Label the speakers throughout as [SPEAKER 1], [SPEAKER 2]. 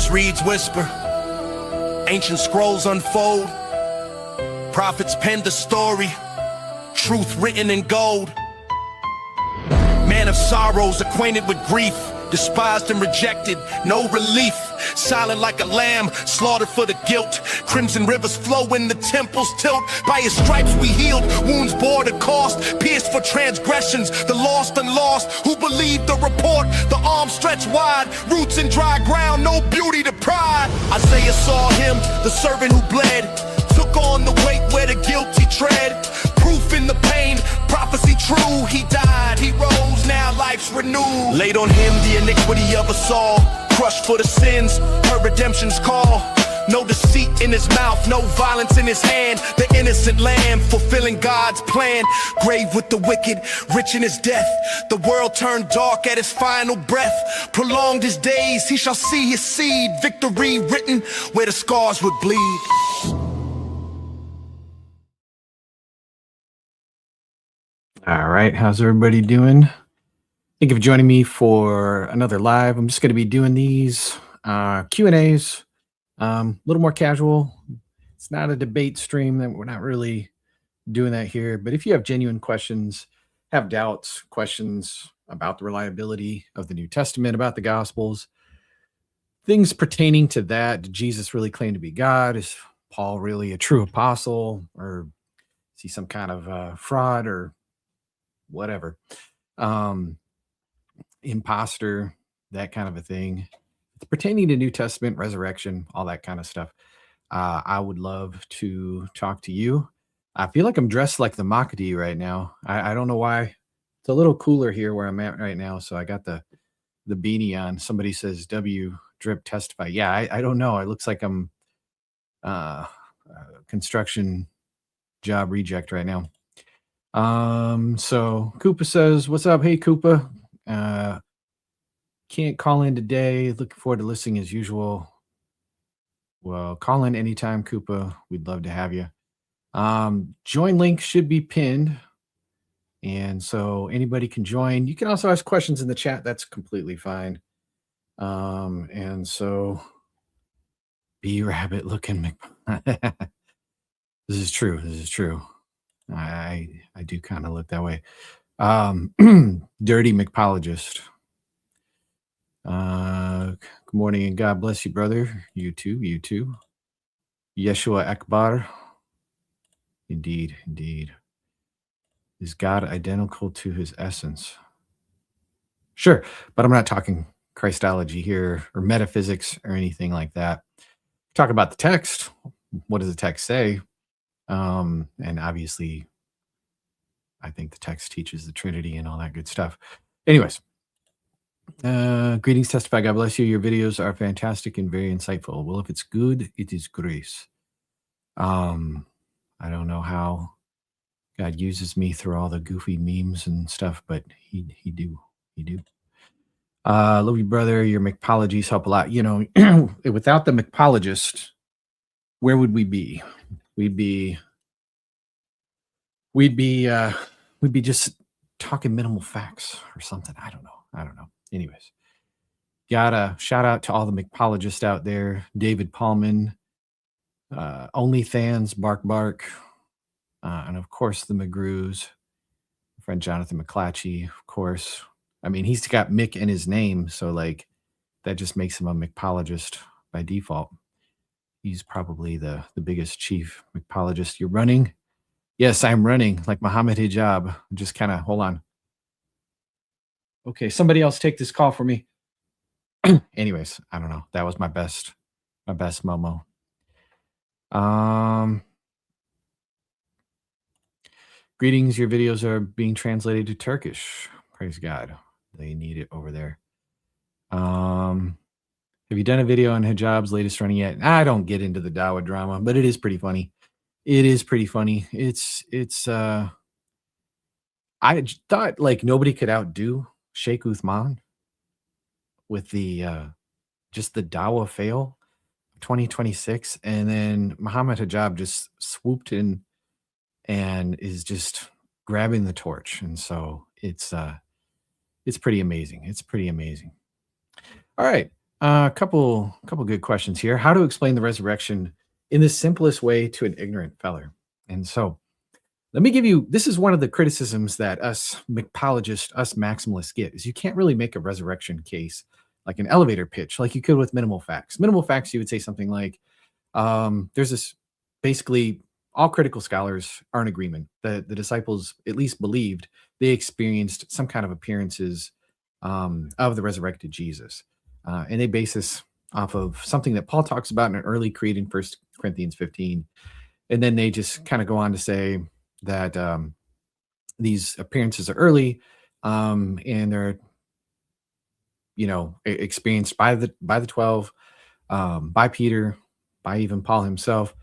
[SPEAKER 1] Voice reads whisper, ancient scrolls unfold, prophets penned the story, truth written in gold. Man of sorrows, acquainted with grief, despised and rejected, no relief. Silent like a lamb, slaughtered for the guilt. Crimson rivers flow when the temples tilt. By his stripes we healed, wounds bore the cost. Pierced for transgressions, the lost and lost. Who believed the report? The arms stretched wide, roots in dry ground, no beauty to pride. Isaiah saw him, the servant who bled, took on the weight where the guilty tread. Proof in the pain, prophecy true. He died, he rose, now life's renewed. Laid on him the iniquity of us all, crushed for the sins, her redemption's call. No deceit in his mouth, no violence in his hand. The innocent lamb fulfilling God's plan. Grave with the wicked, rich in his death. The world turned dark at his final breath. Prolonged his days, he shall see his seed. Victory written where the scars would bleed.
[SPEAKER 2] All right, how's everybody doing? Thank you for joining me for another live. I'm just going to be doing these Q&As, a little more casual. It's not a debate stream. That we're not really doing that here. But if you have genuine questions, have doubts, questions about the reliability of the New Testament, about the Gospels, things pertaining to that, did Jesus really claim to be God? Is Paul really a true apostle? Or is he some kind of fraud or whatever? Imposter, that kind of a thing. It's pertaining to New Testament, resurrection, all that kind of stuff. I would love to talk to you. I feel like I'm dressed like the Makati right now. I don't know why. It's a little cooler here where I'm at right now, so I got the beanie on. Somebody says W drip testify. Yeah, I don't know. It looks like I'm construction job reject right now. So Koopa says, what's up? Hey, Koopa. Can't call in today. Looking forward to listening as usual. Well, call in anytime, Koopa. We'd love to have you. Join link should be pinned. And so anybody can join. You can also ask questions in the chat. That's completely fine. And so be rabbit looking. This is true. This is true. I do kind of look that way. Dirty McPologist. Good morning and God bless you, brother. You too, you too. Yeshua Akbar. Indeed, indeed. Is God identical to his essence? Sure, but I'm not talking Christology here or metaphysics or anything like that. Talk about the text. What does the text say? And obviously, I think the text teaches the Trinity and all that good stuff. Anyways, greetings, Testify. God bless you. Your videos are fantastic and very insightful. Well, if it's good, it is grace. I don't know how God uses me through all the goofy memes and stuff, but he do. Love you, brother. Your McPologies help a lot. You know, without the McPologist, where would we be? We'd be just talking minimal facts or something. I don't know. Anyways, got a shout out to all the McPologists out there. David Paulman, OnlyFans, Bark, and of course the McGrews, friend Jonathan McClatchy, of course. I mean, he's got Mick in his name, so like that just makes him a McPologist by default. He's probably the biggest chief McPologist. You're running? Yes, I'm running like Muhammad Hijab. Just kind of hold on. Okay, somebody else take this call for me. Anyways, I don't know. That was my best Momo. Greetings. Your videos are being translated to Turkish. Praise God. They need it over there. Have you done a video on hijab's latest running yet? I don't get into the Dawa drama, but it is pretty funny. It's I thought like nobody could outdo Sheikh Uthman with the just the Dawa fail 2026, and then Muhammad Hijab just swooped in and is just grabbing the torch, and so it's pretty amazing. It's pretty amazing. All right, A couple good questions here. How to explain the resurrection in the simplest way to an ignorant feller? And so let me give you this is one of the criticisms that us apologists, us maximalists get is you can't really make a resurrection case like an elevator pitch like you could with minimal facts. Minimal facts, you would say something like, there's this basically all critical scholars are in agreement that the disciples at least believed they experienced some kind of appearances of the resurrected Jesus. And they base this off of something that Paul talks about in an early creed in 1 Corinthians 15. And then they just kind of go on to say that these appearances are early and they're, experienced by the 12, by Peter, by even Paul himself.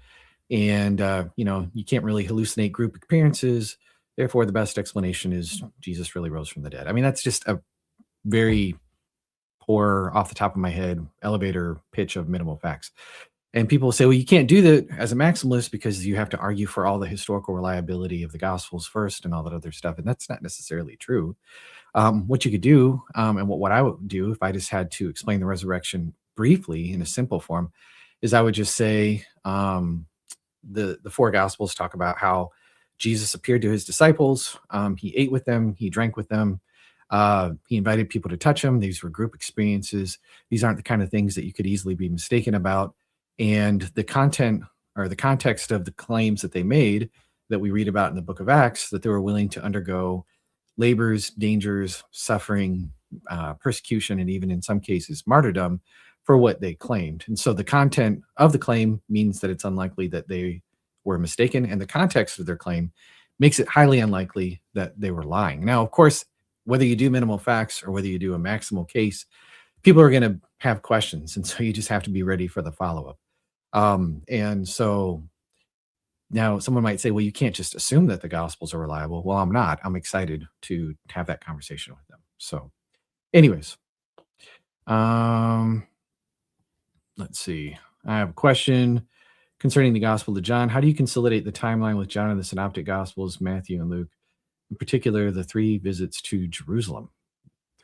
[SPEAKER 2] And, you can't really hallucinate group appearances. Therefore, the best explanation is Jesus really rose from the dead. I mean, that's just a very poor, off the top of my head, elevator pitch of minimal facts. And people say, well, you can't do that as a maximalist because you have to argue for all the historical reliability of the Gospels first and all that other stuff. And that's not necessarily true. What you could do, and what I would do if I just had to explain the resurrection briefly in a simple form, is I would just say the four Gospels talk about how Jesus appeared to his disciples. He ate with them. He drank with them. He invited people to touch him. These were group experiences. These aren't the kind of things that you could easily be mistaken about. And the content or the context of the claims that they made that we read about in the book of Acts, that they were willing to undergo labors, dangers, suffering, persecution, and even in some cases martyrdom for what they claimed. And so the content of the claim means that it's unlikely that they were mistaken, and the context of their claim makes it highly unlikely that they were lying. Now, of course, whether you do minimal facts or whether you do a maximal case, people are going to have questions. And so you just have to be ready for the follow-up. And so now someone might say, well, you can't just assume that the Gospels are reliable. Well, I'm not. I'm excited to have that conversation with them. So anyways, let's see. I have a question concerning the Gospel of John. How do you conciliate the timeline with John and the Synoptic Gospels, Matthew and Luke? In particular, the 3 visits to Jerusalem.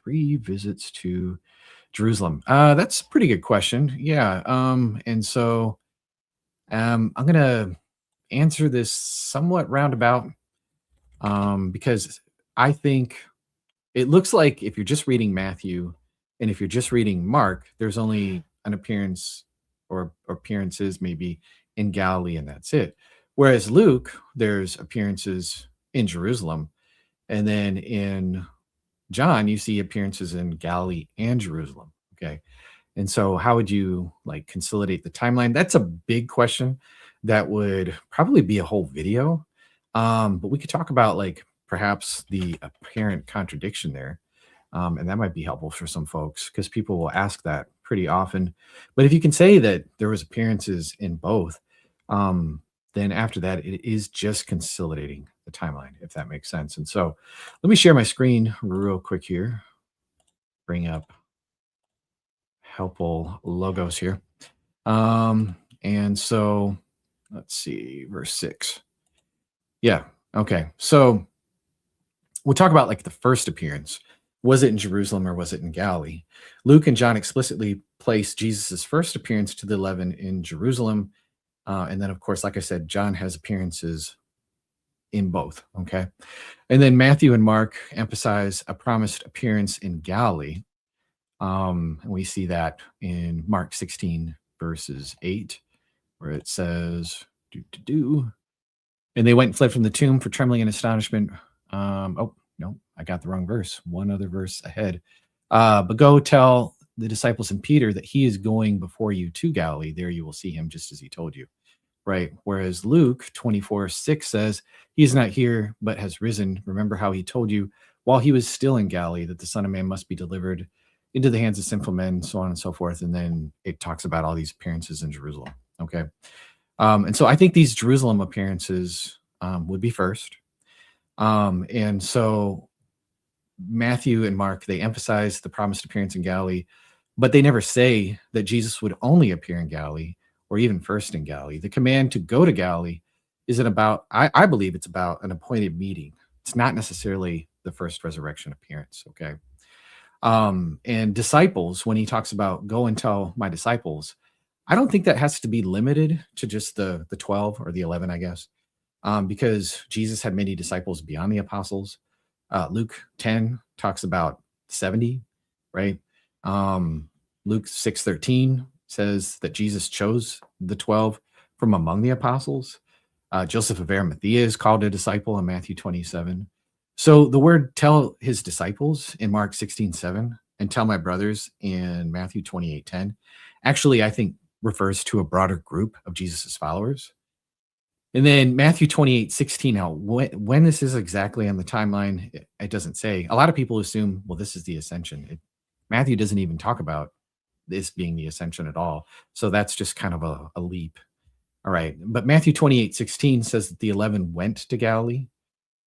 [SPEAKER 2] 3 visits to Jerusalem. That's a pretty good question. Yeah. And so I'm going to answer this somewhat roundabout because I think it looks like if you're just reading Matthew and if you're just reading Mark, there's only an appearance or appearances maybe in Galilee and that's it. Whereas Luke, there's appearances in Jerusalem. And then in John, you see appearances in Galilee and Jerusalem. Okay. And so how would you like consolidate the timeline? That's a big question that would probably be a whole video. But we could talk about like perhaps the apparent contradiction there. And that might be helpful for some folks because people will ask that pretty often. But if you can say that there was appearances in both, then after that, it is just consolidating the timeline, if that makes sense. And so let me share my screen real quick here. Bring up helpful logos here. And so let's see, verse 6. Yeah. Okay. So we'll talk about like the first appearance. Was it in Jerusalem or was it in Galilee? Luke and John explicitly place Jesus's first appearance to the 11 in Jerusalem. And then, of course, like I said, John has appearances in both. Okay. And then Matthew and Mark emphasize a promised appearance in Galilee. And we see that in Mark 16, verses 8, where it says, and they went and fled from the tomb for trembling and astonishment. Oh, no, I got the wrong verse. One other verse ahead. But go tell the disciples and Peter that he is going before you to Galilee. There you will see him just as he told you. Right. Whereas Luke 24:6 says, he is not here, but has risen. Remember how he told you while he was still in Galilee that the Son of Man must be delivered into the hands of sinful men, so on and so forth. And then it talks about all these appearances in Jerusalem. Okay. And so I think these Jerusalem appearances would be first. And so Matthew and Mark, they emphasize the promised appearance in Galilee, but they never say that Jesus would only appear in Galilee or even first in Galilee. The command to go to Galilee isn't about, I believe it's about an appointed meeting. It's not necessarily the first resurrection appearance, okay? And disciples, when he talks about go and tell my disciples, I don't think that has to be limited to just the 12 or the 11, I guess, because Jesus had many disciples beyond the apostles. Luke 10 talks about 70, right? Luke 6:13 says that Jesus chose the 12 from among the apostles. Joseph of Arimathea is called a disciple in Matthew 27. So the word tell his disciples in Mark 16:7 and tell my brothers in Matthew 28:10 actually, I think, refers to a broader group of Jesus's followers. And then Matthew 28:16. Now, when this is exactly on the timeline, it doesn't say. A lot of people assume, well, this is the ascension. Matthew doesn't even talk about this being the ascension at all. So that's just kind of a leap. All right. But Matthew 28:16 says that the 11 went to Galilee,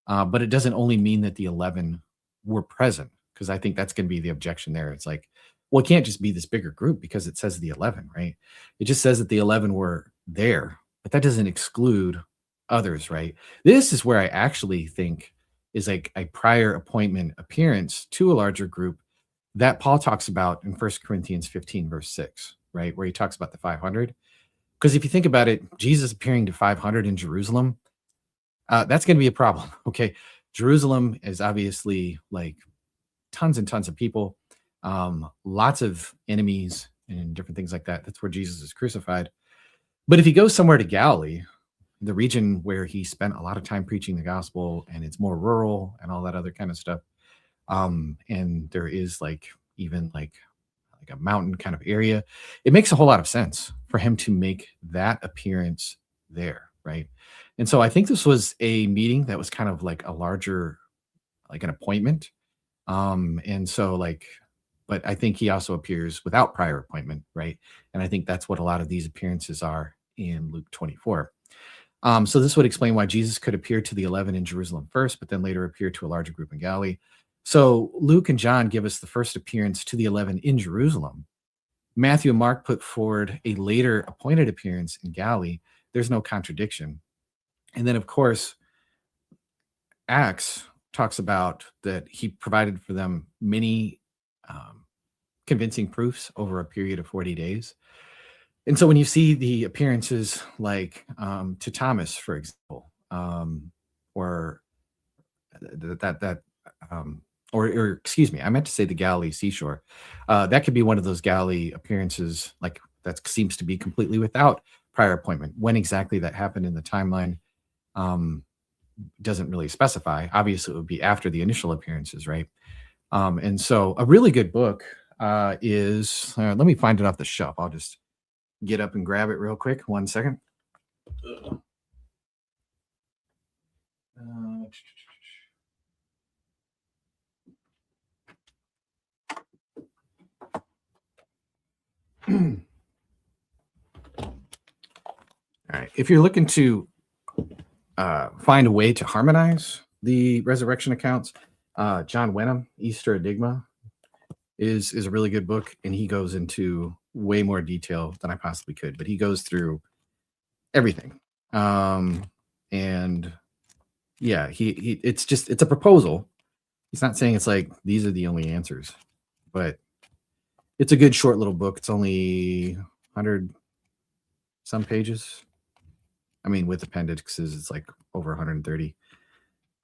[SPEAKER 2] but it doesn't only mean that the 11 were present, because I think that's going to be the objection there. It's like, well, it can't just be this bigger group because it says the 11, right? It just says that the 11 were there, but that doesn't exclude others, right? This is where I actually think is like a prior appointment appearance to a larger group that Paul talks about in 1 Corinthians 15, verse 6, right? Where he talks about the 500. Because if you think about it, Jesus appearing to 500 in Jerusalem, that's going to be a problem. Okay. Jerusalem is obviously like tons and tons of people, lots of enemies and different things like that. That's where Jesus is crucified. But if he goes somewhere to Galilee, the region where he spent a lot of time preaching the gospel, and it's more rural and all that other kind of stuff, and there is like even like a mountain kind of area, it makes a whole lot of sense for him to make that appearance there, right? And so I think this was a meeting that was kind of like a larger, like an appointment. And so like, but I think he also appears without prior appointment, right? And I think that's what a lot of these appearances are in Luke 24. So this would explain why Jesus could appear to the 11 in Jerusalem first, but then later appear to a larger group in Galilee. So Luke and John give us the first appearance to the 11 in Jerusalem. Matthew and Mark put forward a later appointed appearance in Galilee. There's no contradiction. And then, of course, Acts talks about that he provided for them many convincing proofs over a period of 40 days. And so when you see the appearances like to Thomas, for example, or or excuse me, I meant to say the Galilee seashore. That could be one of those Galilee appearances, like that seems to be completely without prior appointment. When exactly that happened in the timeline doesn't really specify. Obviously, it would be after the initial appearances, right? And so a really good book is, let me find it off the shelf. I'll just get up and grab it real quick. 1 second. All right. If you're looking to find a way to harmonize the resurrection accounts, John Wenham, Easter Enigma, is a really good book, and he goes into way more detail than I possibly could, but he goes through everything. And yeah, it's a proposal. He's not saying it's like these are the only answers, but it's a good short little book. It's only 100 some pages. I mean, with appendixes, it's like over 130.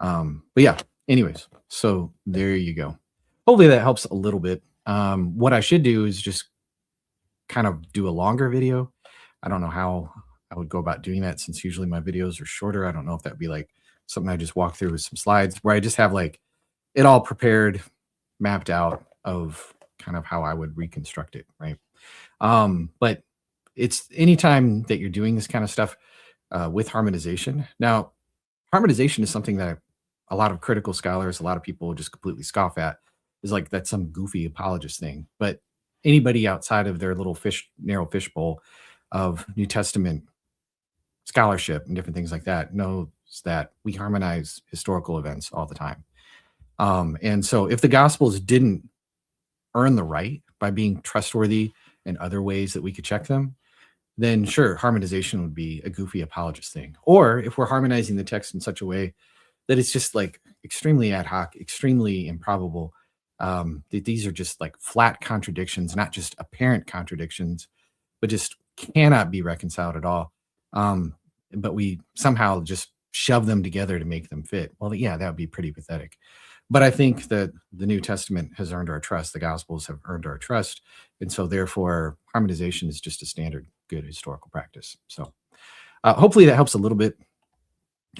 [SPEAKER 2] But yeah, anyways, so there you go. Hopefully that helps a little bit. What I should do is just kind of do a longer video. I don't know how I would go about doing that, since usually my videos are shorter. I don't know if that'd be like something I just walk through with some slides where I just have like it all prepared, mapped out of kind of how I would reconstruct it, right? But it's anytime that you're doing this kind of stuff with harmonization. Now, harmonization is something that a lot of critical scholars, a lot of people just completely scoff at, is like that's some goofy apologist thing. But anybody outside of their little narrow fishbowl of New Testament scholarship and different things like that knows that we harmonize historical events all the time. And so if the Gospels didn't earn the right by being trustworthy in other ways that we could check them, then sure, harmonization would be a goofy apologist thing. Or if we're harmonizing the text in such a way that it's just like extremely ad hoc, extremely improbable, These are just like flat contradictions, not just apparent contradictions, but just cannot be reconciled at all. But we somehow just shove them together to make them fit. Well, yeah, that would be pretty pathetic. But I think that the New Testament has earned our trust. The Gospels have earned our trust. And so therefore, harmonization is just a standard good historical practice. So hopefully that helps a little bit.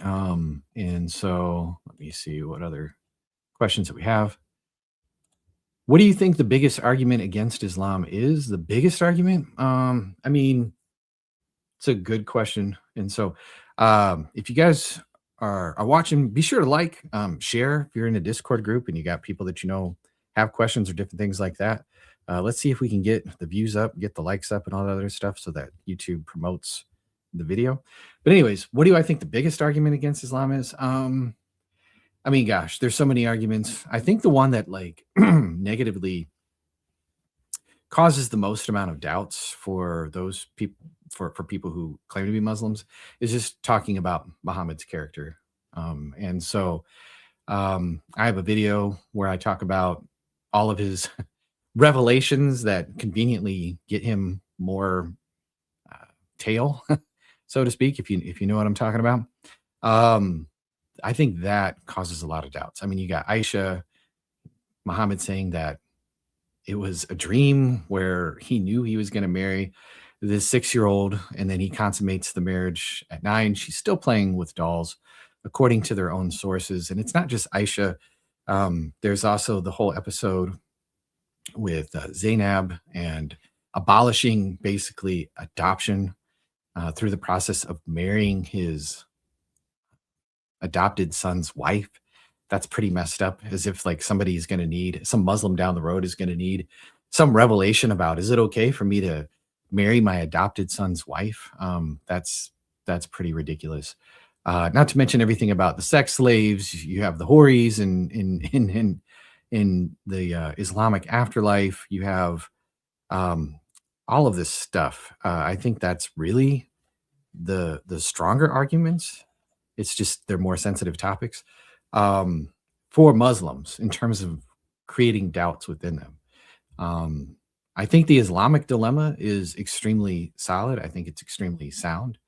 [SPEAKER 2] And so let me see what other questions that we have. What do you think the biggest argument against Islam is? The biggest argument? I mean, it's a good question. And so if you guys are watching, be sure to like, share if you're in a Discord group and you got people that you know have questions or different things like that. Let's see if we can get the views up, get the likes up and all that other stuff so that YouTube promotes the video. But anyways, what do I think the biggest argument against Islam is? I mean, gosh, there's so many arguments. I think the one that like negatively causes the most amount of doubts for those people, for people who claim to be Muslims, is just talking about Muhammad's character. And so I have a video where I talk about all of his revelations that conveniently get him more tail, so to speak, if you know what I'm talking about. I think that causes a lot of doubts. I mean, you got Aisha, Muhammad saying that it was a dream where he knew he was going to marry this 6-year-old, and then he consummates the marriage at 9. She's still playing with dolls, according to their own sources. And it's not just Aisha. There's also the whole episode with Zainab and abolishing basically adoption through the process of marrying his adopted son's wife. That's pretty messed up, as if like somebody is going to need, some Muslim down the road is going to need some revelation about, is it okay for me to marry my adopted son's wife? That's pretty ridiculous. Not to mention everything about the sex slaves. You have the houris in the Islamic afterlife. You have all of this stuff. I think that's really the stronger arguments. It's just they're more sensitive topics for Muslims in terms of creating doubts within them. I think the Islamic dilemma is extremely solid. I think it's extremely sound.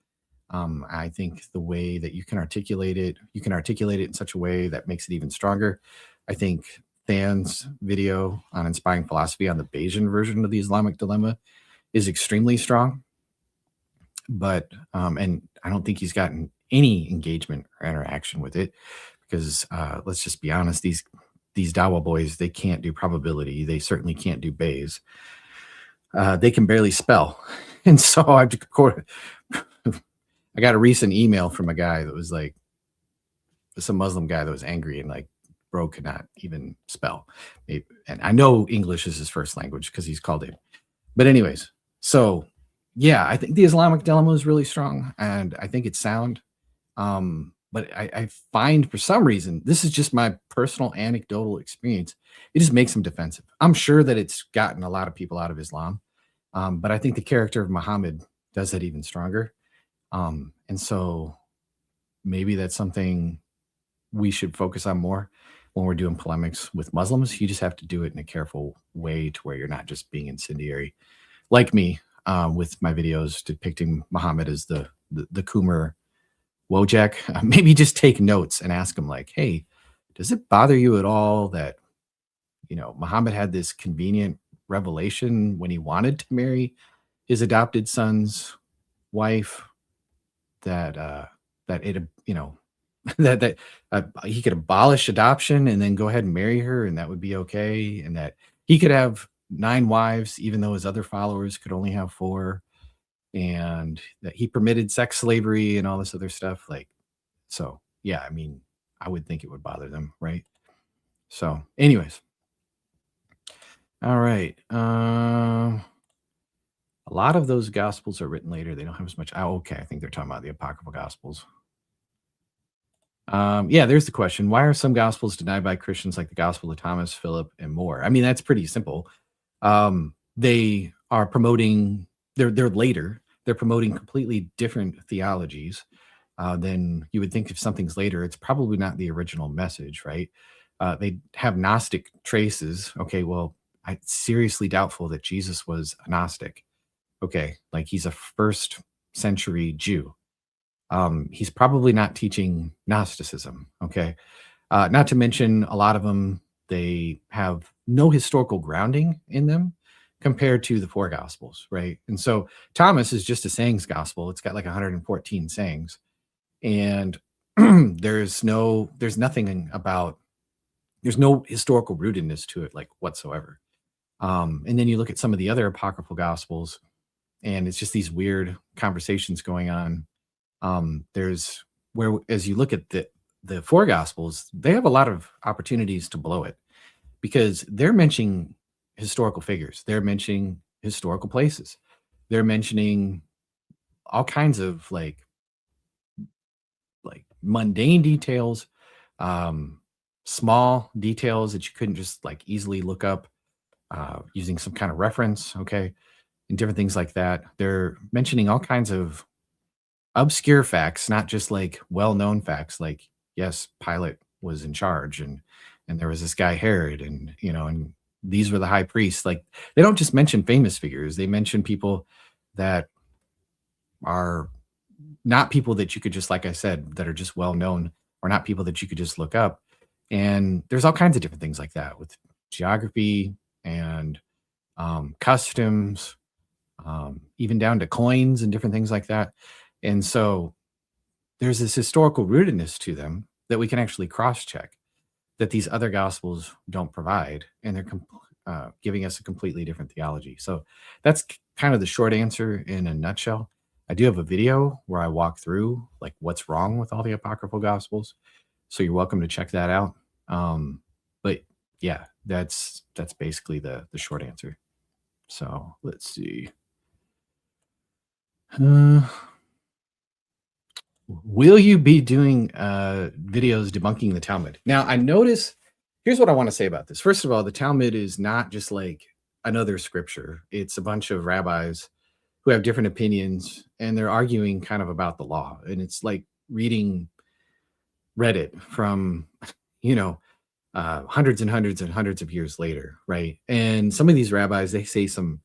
[SPEAKER 2] I think the way that you can articulate it in such a way that makes it even stronger. I think Than's video on inspiring philosophy on the Bayesian version of the Islamic dilemma is extremely strong. But and I don't think he's gotten any engagement or interaction with it, because let's just be honest, these Dawa boys, they can't do probability. They certainly can't do Bayes. They can barely spell. And so I got a recent email from a guy that was like, some Muslim guy that was angry and like, bro could not even spell. And I know English is his first language because he's called it. But anyways, so yeah, I think the Islamic dilemma is really strong and I think it's sound. But I find for some reason, this is just my personal anecdotal experience, it just makes them defensive. I'm sure that it's gotten a lot of people out of Islam. But I think the character of Muhammad does that even stronger. And so maybe that's something we should focus on more when we're doing polemics with Muslims. You just have to do it in a careful way to where you're not just being incendiary like me with my videos depicting Muhammad as the Kumar Wojak. Maybe just take notes and ask him like, hey, does it bother you at all that, you know, Muhammad had this convenient revelation when he wanted to marry his adopted son's wife that it, you know, that he could abolish adoption and then go ahead and marry her and that would be okay, and that he could have 9 wives even though his other followers could only have 4, and that he permitted sex slavery and all this other stuff. Like, so yeah, I mean, I would think it would bother them, right? So anyways, all right. A lot of those gospels are written later. They don't have as much. Oh, okay. I think they're talking about the Apocryphal gospels. Yeah, there's the question. Why are some gospels denied by Christians like the Gospel of Thomas, Philip, and more? I mean, that's pretty simple. They are promoting, they're later. They're promoting completely different theologies than you would think. If something's later, it's probably not the original message, right? They have Gnostic traces. Okay, well, I seriously doubtful that Jesus was a Gnostic. Okay, like he's a first century Jew. He's probably not teaching Gnosticism. Okay, not to mention a lot of them, they have no historical grounding in them compared to the four gospels, right? And so Thomas is just a sayings gospel. It's got like 114 sayings, and there's nothing about, there's no historical rootedness to it, like whatsoever. And then you look at some of the other apocryphal gospels, and it's just these weird conversations going on. There's where, as you look at the four gospels, they have a lot of opportunities to blow it because they're mentioning historical figures, they're mentioning historical places, they're mentioning all kinds of like mundane details, um, small details that you couldn't just like easily look up using some kind of reference, okay, and different things like that. They're mentioning all kinds of obscure facts, not just like well-known facts, like yes, Pilate was in charge, and there was this guy Herod, and and these were the high priests. Like they don't just mention famous figures; they mention people that are not people that you could just, like I said, that are just well known, or not people that you could just look up. And there's all kinds of different things like that with geography and customs, even down to coins and different things like that. And so there's this historical rootedness to them that we can actually cross check that these other gospels don't provide, and they're giving us a completely different theology. So that's kind of the short answer in a nutshell. I do have a video where I walk through like what's wrong with all the apocryphal gospels, so you're welcome to check that out. But yeah, that's basically the short answer. So let's see. Will you be doing videos debunking the Talmud? Now, I notice, here's what I want to say about this. First of all, the Talmud is not just like another scripture, it's a bunch of rabbis who have different opinions, and they're arguing kind of about the law. And it's like reading Reddit from, you know, hundreds and hundreds and hundreds of years later, right? And some of these rabbis, they say some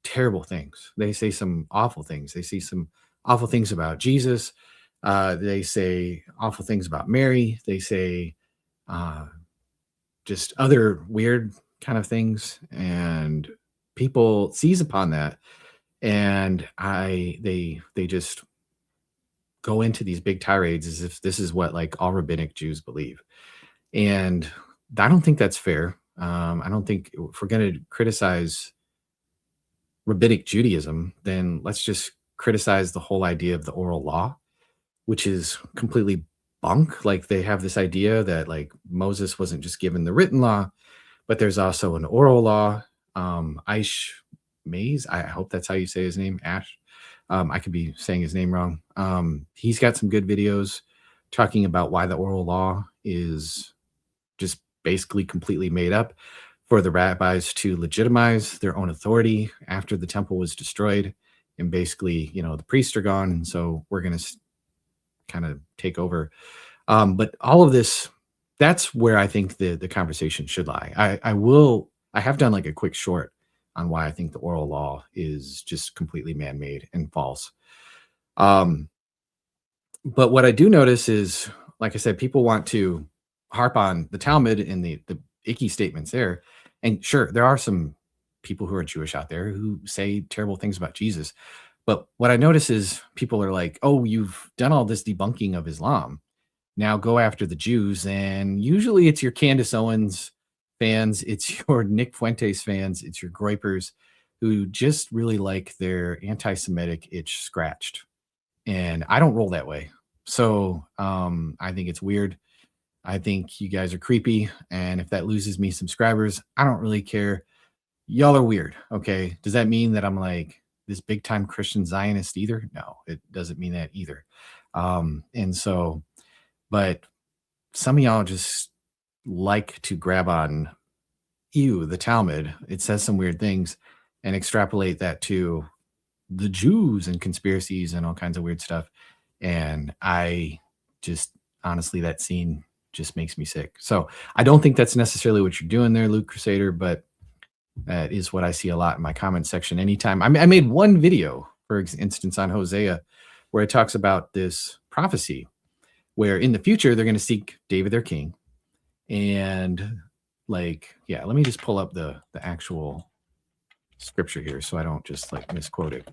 [SPEAKER 2] terrible things. They say some awful things. They say some awful things about Jesus. They say awful things about Mary. They say just other weird kind of things, and people seize upon that, and they just go into these big tirades as if this is what like all rabbinic Jews believe, and I don't think that's fair. I don't think, if we're going to criticize rabbinic Judaism, then let's just criticize the whole idea of the oral law, which is completely bunk. Like they have this idea that like Moses wasn't just given the written law, but there's also an oral law. Aish Mays, I hope that's how you say his name, Ash. I could be saying his name wrong. He's got some good videos talking about why the oral law is just basically completely made up for the rabbis to legitimize their own authority after the temple was destroyed. And basically, the priests are gone, and so we're going to kind of take over. But all of this, that's where I think the conversation should lie. I have done like a quick short on why I think the oral law is just completely man-made and false. But what I do notice is, like I said, people want to harp on the Talmud and the icky statements there. And sure, there are some people who are Jewish out there who say terrible things about Jesus. But what I notice is people are like, oh, you've done all this debunking of Islam. Now go after the Jews. And usually it's your Candace Owens fans, it's your Nick Fuentes fans, it's your Groypers who just really like their anti-Semitic itch scratched. And I don't roll that way. So I think it's weird. I think you guys are creepy. And if that loses me subscribers, I don't really care. Y'all are weird. Okay. Does that mean that I'm like this big time Christian Zionist either? No, it doesn't mean that either. And so, but some of y'all just like to grab on the Talmud. It says some weird things and extrapolate that to the Jews and conspiracies and all kinds of weird stuff. And I just honestly, that scene just makes me sick. So I don't think that's necessarily what you're doing there, Luke Crusader, but that is what I see a lot in my comment section. Anytime I made one video, for instance, on Hosea, where it talks about this prophecy where in the future they're going to seek David their king. And like, yeah, let me just pull up the actual scripture here so I don't just like misquote it.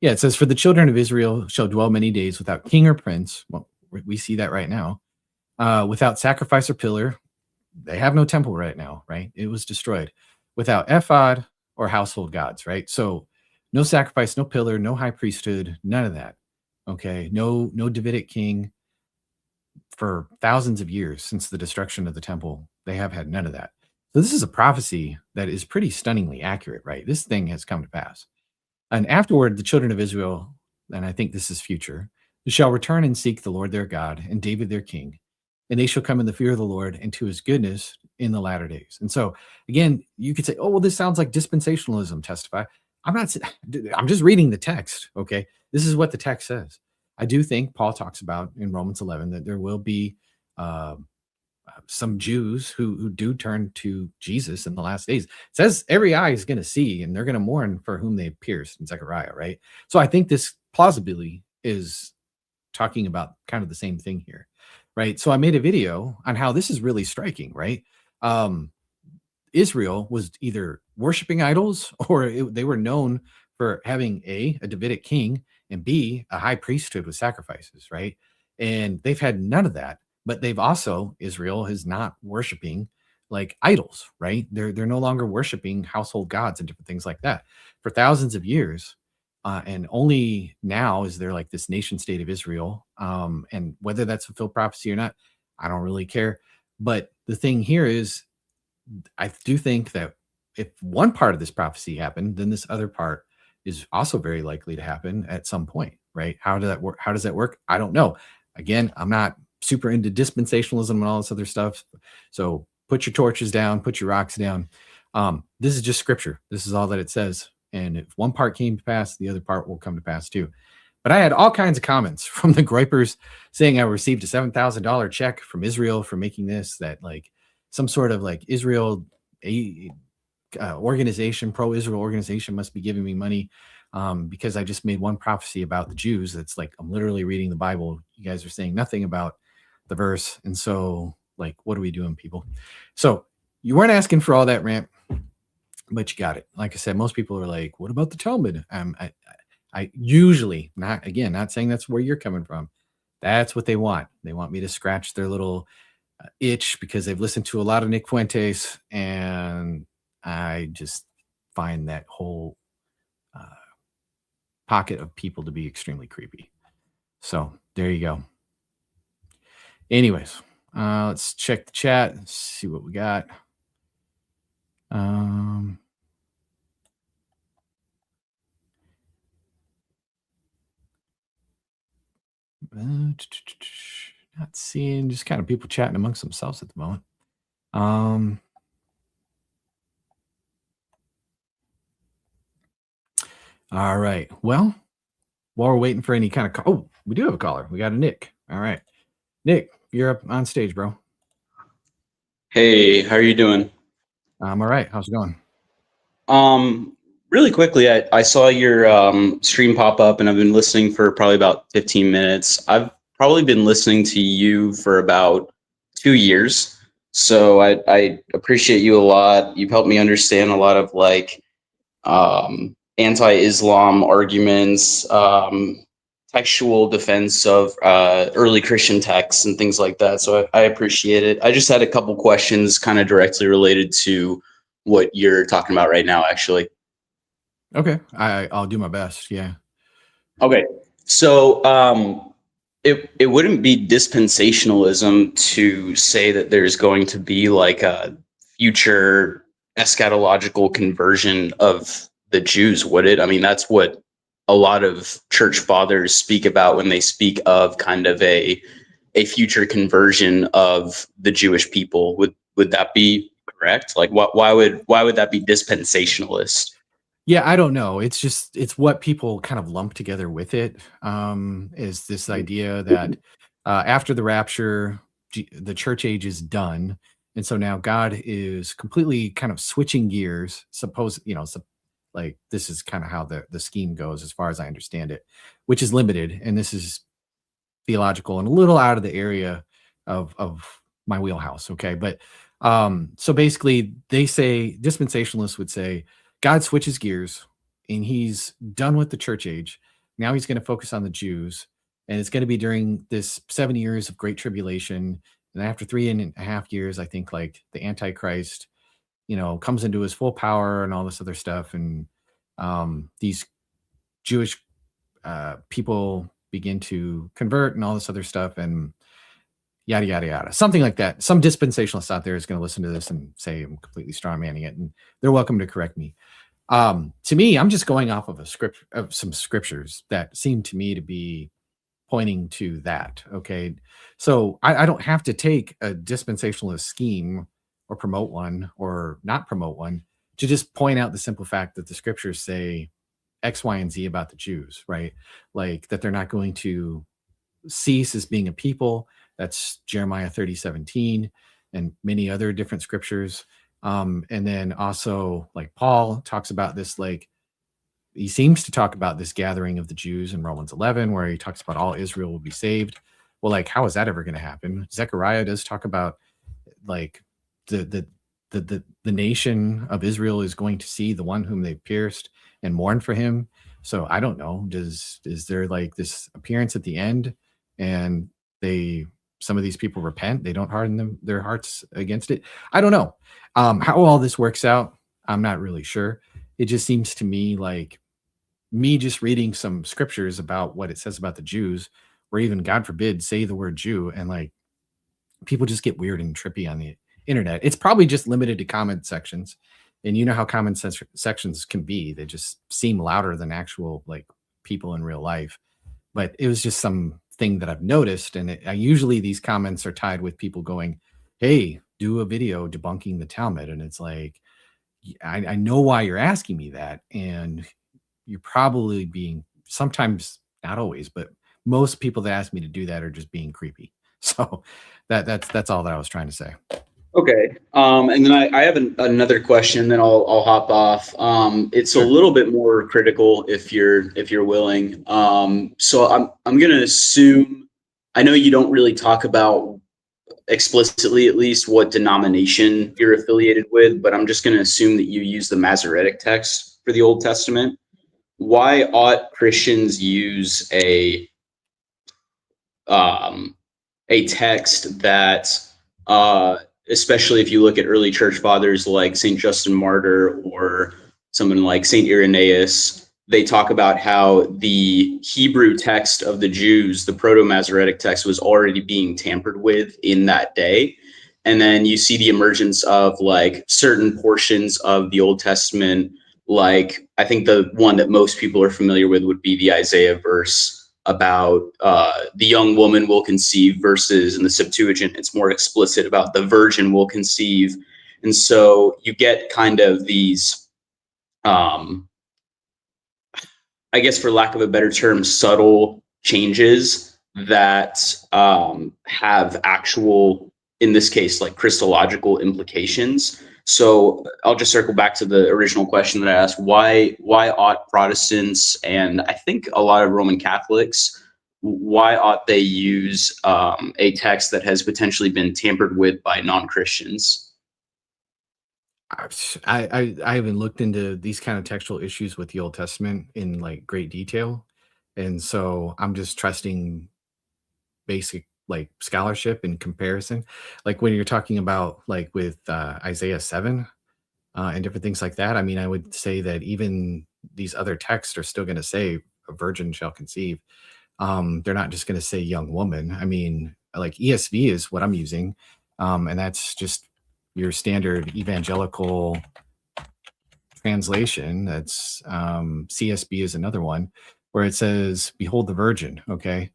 [SPEAKER 2] Yeah, it says, for the children of Israel shall dwell many days without king or prince. Well, we see that right now. Without sacrifice or pillar. They have no temple right now, right? It was destroyed. Without ephod or household gods, right? So no sacrifice, no pillar, no high priesthood, none of that. Okay, no Davidic king for thousands of years since the destruction of the temple. They have had none of that. So this is a prophecy that is pretty stunningly accurate, right? This thing has come to pass. And afterward, the children of Israel, and I think this is future, shall return and seek the Lord their God and David their king, and they shall come in the fear of the Lord and to his goodness in the latter days. And so, again, you could say, oh, well, this sounds like dispensationalism, Testify. I'm just reading the text, okay? This is what the text says. I do think Paul talks about in Romans 11 that there will be some Jews who do turn to Jesus in the last days. It says every eye is going to see, and they're going to mourn for whom they pierced in Zechariah, right? So I think this plausibly is talking about kind of the same thing here, right? So I made a video on how this is really striking, right? Israel was either worshiping idols, or they were known for having a Davidic king, and B, a high priesthood with sacrifices, right? And they've had none of that. But they've also, Israel is not worshiping like idols, right? They're no longer worshiping household gods and different things like that for thousands of years. And only now is there like this nation state of Israel. And whether that's fulfilled prophecy or not, I don't really care. But the thing here is, I do think that if one part of this prophecy happened, then this other part is also very likely to happen at some point, right? How does that work? How does that work? I don't know. Again, I'm not super into dispensationalism and all this other stuff. So put your torches down, put your rocks down. This is just scripture. This is all that it says. And if one part came to pass, the other part will come to pass too. But I had all kinds of comments from the gripers saying I received a $7,000 check from Israel for making this, that like some sort of like Israel organization, pro-Israel organization must be giving me money because I just made one prophecy about the Jews. That's like, I'm literally reading the Bible. You guys are saying nothing about the verse. And so like, what are we doing, people? So you weren't asking for all that rant, but you got it. Like I said, most people are like, what about the Talmud? I usually, not saying that's where you're coming from. That's what they want. They want me to scratch their little itch because they've listened to a lot of Nick Fuentes, and I just find that whole pocket of people to be extremely creepy. So there you go. Anyways, let's check the chat and see what we got. Not seeing, just kind of people chatting amongst themselves at the moment. All right. Well, while we're waiting for any kind of oh, we do have a caller. We got a Nick. All right, Nick, you're up on stage, bro.
[SPEAKER 3] Hey, how are you doing?
[SPEAKER 2] I'm all right. How's it going?
[SPEAKER 3] Really quickly, I saw your stream pop up, and I've been listening for probably about 15 minutes. I've probably been listening to you for about 2 years, so I appreciate you a lot. You've helped me understand a lot of like anti-Islam arguments, textual defense of early Christian texts and things like that. So I appreciate it. I just had a couple questions kind of directly related to what you're talking about right now, actually.
[SPEAKER 2] Okay. I'll do my best. Yeah.
[SPEAKER 3] Okay. So it wouldn't be dispensationalism to say that there's going to be like a future eschatological conversion of the Jews, would it? I mean, that's what a lot of church fathers speak about when they speak of kind of a future conversion of the Jewish people. Would that be correct? Like, why would that be dispensationalist?
[SPEAKER 2] Yeah, I don't know. It's what people kind of lump together with it. Is this idea that After the rapture, the church age is done. And so now God is completely kind of switching gears. Like this is kind of how the scheme goes as far as I understand it, which is limited. And this is theological and a little out of the area of my wheelhouse. Okay. But so basically they say, dispensationalists would say, God switches gears and he's done with the church age. Now he's going to focus on the Jews. And it's going to be during this 7 years of great tribulation. And after 3.5 years, I think like the Antichrist, comes into his full power and all this other stuff. And these Jewish people begin to convert and all this other stuff and yada, yada, yada, something like that. Some dispensationalist out there is going to listen to this and say I'm completely strawmanning it, and they're welcome to correct me. To me, I'm just going off of some scriptures that seem to me to be pointing to that. Okay. So I don't have to take a dispensationalist scheme or promote one or not promote one to just point out the simple fact that the scriptures say X, Y, and Z about the Jews, right? Like that they're not going to cease as being a people. That's Jeremiah 30:17 and many other different scriptures. And then also like Paul talks about this, like he seems to talk about this gathering of the Jews in Romans 11, where he talks about all Israel will be saved. Well, like, how is that ever going to happen? Zechariah does talk about like the nation of Israel is going to see the one whom they pierced and mourn for him. So I don't know. Is there like this appearance at the end and some of these people repent? They don't harden their hearts against it. I don't know. How all this works out, I'm not really sure. It just seems to me like me just reading some scriptures about what it says about the Jews, or even, God forbid, say the word Jew, and like people just get weird and trippy on the internet. It's probably just limited to comment sections. And you know how comment sections can be. They just seem louder than actual like people in real life. But it was just something that I've noticed. And usually these comments are tied with people going, hey, do a video debunking the Talmud. And it's like, I know why you're asking me that. And you're probably being, sometimes, not always, but most people that ask me to do that are just being creepy. So that's all that I was trying to say.
[SPEAKER 3] Okay. And then I have another question, then I'll hop off. It's
[SPEAKER 2] Sure.
[SPEAKER 3] a little bit more critical if you're willing. So I'm going to assume, I know you don't really talk about explicitly, at least, what denomination you're affiliated with, but I'm just going to assume that you use the Masoretic text for the Old Testament. Why ought Christians use a text that, especially if you look at early church fathers like St. Justin Martyr or someone like St. Irenaeus, they talk about how the Hebrew text of the Jews, the Proto-Masoretic text, was already being tampered with in that day. And then you see the emergence of like certain portions of the Old Testament. Like, I think the one that most people are familiar with would be the Isaiah verse about the young woman will conceive, versus in the Septuagint, it's more explicit about the virgin will conceive. And so you get kind of these, I guess for lack of a better term, subtle changes that have actual, in this case, like Christological implications. So I'll just circle back to the original question that I asked. Why ought Protestants, and I think a lot of Roman Catholics, why ought they use a text that has potentially been tampered with by non-Christians?
[SPEAKER 2] I haven't looked into these kind of textual issues with the Old Testament in like great detail. And so I'm just trusting basic like scholarship and comparison. Like when you're talking about like with Isaiah 7 and different things like that, I mean, I would say that even these other texts are still going to say a virgin shall conceive. They're not just going to say young woman. I mean, like ESV is what I'm using. And that's just your standard evangelical translation. That's CSB is another one where it says, behold the virgin. Okay.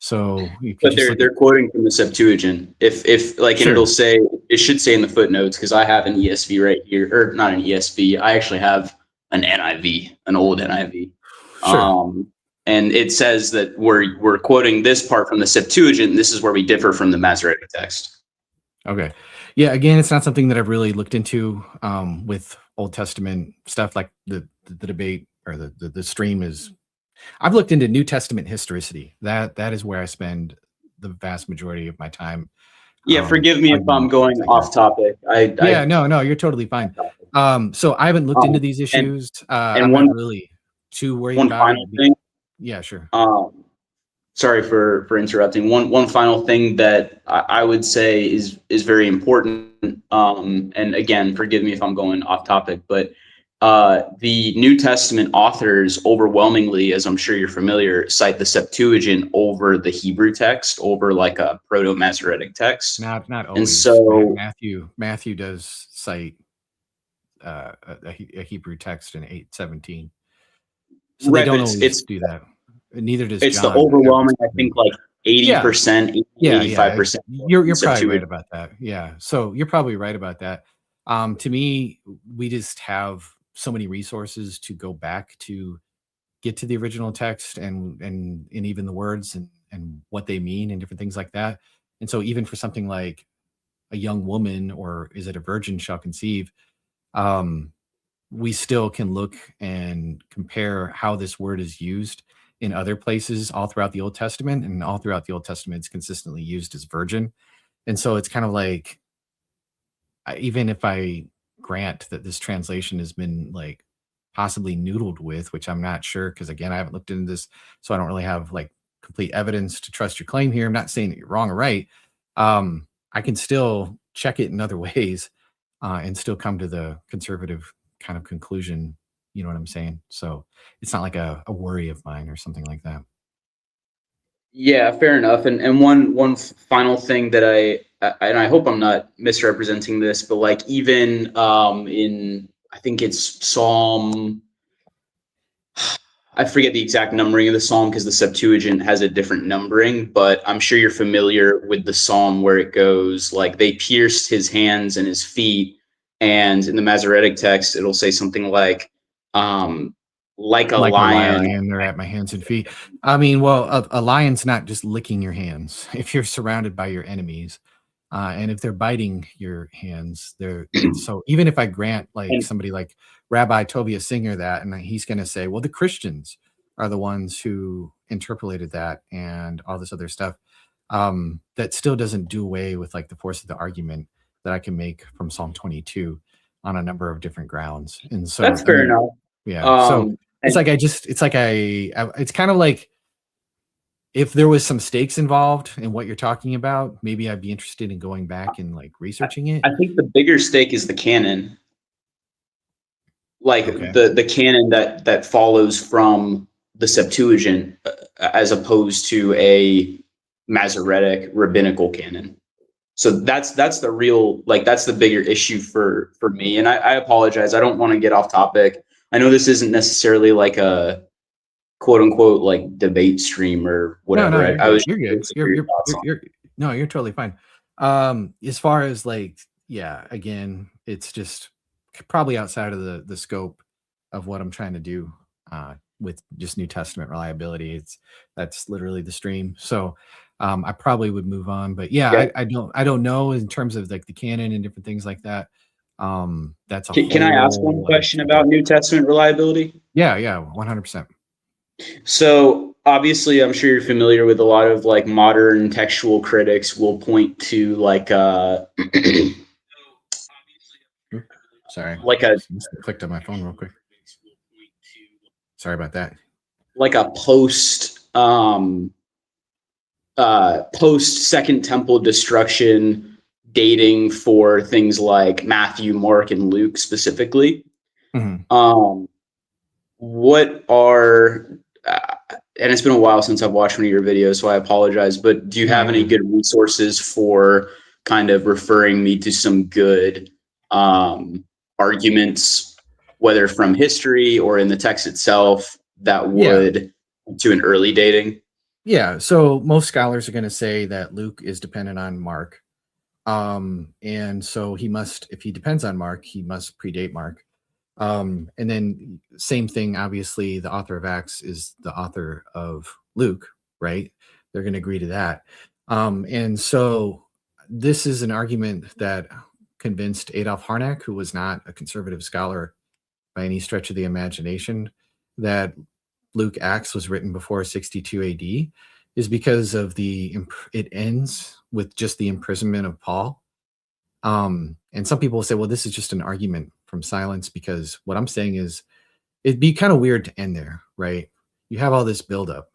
[SPEAKER 2] So you could,
[SPEAKER 3] but they're quoting from the Septuagint. If like,
[SPEAKER 2] sure.
[SPEAKER 3] And it'll say, it should say in the footnotes, because I have an ESV right here, or not an ESV. I actually have an NIV, an old NIV.
[SPEAKER 2] Sure.
[SPEAKER 3] And it says that we're quoting this part from the Septuagint, and this is where we differ from the Masoretic text.
[SPEAKER 2] Okay. Yeah, again, it's not something that I've really looked into with Old Testament stuff, like the debate or the stream is. I've looked into New Testament historicity. That is where I spend the vast majority of my time.
[SPEAKER 3] Yeah, forgive me if I'm going off topic.
[SPEAKER 2] No, you're totally fine. So I haven't looked into these issues. I'm not really too worried about
[SPEAKER 3] final
[SPEAKER 2] it.
[SPEAKER 3] Thing.
[SPEAKER 2] Yeah, sure.
[SPEAKER 3] Sorry for interrupting. One final thing that I would say is very important. And again, forgive me if I'm going off topic, but the New Testament authors overwhelmingly, as I'm sure you're familiar, cite the Septuagint over the Hebrew text, over like a Proto-Masoretic text.
[SPEAKER 2] Not always.
[SPEAKER 3] And so
[SPEAKER 2] Matthew does cite a Hebrew text in 8:17. So they don't always do that. Neither does
[SPEAKER 3] it's
[SPEAKER 2] John.
[SPEAKER 3] The overwhelming, I think, like 80%, 85%.
[SPEAKER 2] You're probably right about that. Yeah. So you're probably right about that. To me, we just have so many resources to go back to get to the original text and even the words and what they mean and different things like that. And so even for something like a young woman, or is it a virgin shall conceive, we still can look and compare how this word is used in other places all throughout the Old Testament, and all throughout the Old Testament it's consistently used as virgin. And so it's kind of like, even if I grant that this translation has been like possibly noodled with, which I'm not sure, because again, I haven't looked into this, so I don't really have like complete evidence to trust your claim here. I'm not saying that you're wrong or right. I can still check it in other ways and still come to the conservative kind of conclusion. You know what I'm saying? So it's not like a worry of mine or something like that.
[SPEAKER 3] Yeah, fair enough. And one final thing that I hope I'm not misrepresenting this, but like even in, I think it's Psalm, I forget the exact numbering of the Psalm because the Septuagint has a different numbering, but I'm sure you're familiar with the Psalm where it goes like, they pierced his hands and his feet. And in the Masoretic text, it'll say something like a lion.
[SPEAKER 2] They're at my hands and feet. I mean, well, a lion's not just licking your hands. If you're surrounded by your enemies, and if they're biting your hands, so even if I grant like somebody like Rabbi Tobias Singer that, and he's going to say, well, the Christians are the ones who interpolated that and all this other stuff, that still doesn't do away with like the force of the argument that I can make from Psalm 22 on a number of different grounds. And so
[SPEAKER 3] that's fair enough.
[SPEAKER 2] Yeah. So it's kind of like, if there was some stakes involved in what you're talking about, maybe I'd be interested in going back and like researching it.
[SPEAKER 3] I think the bigger stake is the canon. Like the canon that follows from the Septuagint, as opposed to a Masoretic rabbinical canon. So that's the real, like, that's the bigger issue for me. And I apologize. I don't want to get off topic. I know this isn't necessarily like a quote unquote like debate stream or whatever.
[SPEAKER 2] You're good. You're totally fine. As far as like, yeah, again, it's just probably outside of the scope of what I'm trying to do with just New Testament reliability. That's literally the stream. So I probably would move on, but yeah, I don't know in terms of like the canon and different things like that. That's
[SPEAKER 3] can I ask one question about New Testament reliability?
[SPEAKER 2] Yeah, 100%.
[SPEAKER 3] So obviously, I'm sure you're familiar with a lot of like modern textual critics will point to like
[SPEAKER 2] sorry,
[SPEAKER 3] like
[SPEAKER 2] clicked on my phone real quick. Sorry about that.
[SPEAKER 3] Like a post Second Temple destruction dating for things like Matthew, Mark, and Luke specifically.
[SPEAKER 2] Mm-hmm.
[SPEAKER 3] What are and it's been a while since I've watched one of your videos, so I apologize, but do you have any good resources for kind of referring me to some good arguments, whether from history or in the text itself, that would to an early dating?
[SPEAKER 2] Yeah, so most scholars are going to say that Luke is dependent on Mark. And so he must, if he depends on Mark, he must predate Mark. And then same thing, obviously, the author of Acts is the author of Luke, right? They're going to agree to that. And so this is an argument that convinced Adolf Harnack, who was not a conservative scholar by any stretch of the imagination, that Luke Acts was written before 62 AD, is because of it ends with just the imprisonment of Paul. And some people will say, well, this is just an argument from silence, because what I'm saying is it'd be kind of weird to end there, right? You have all this buildup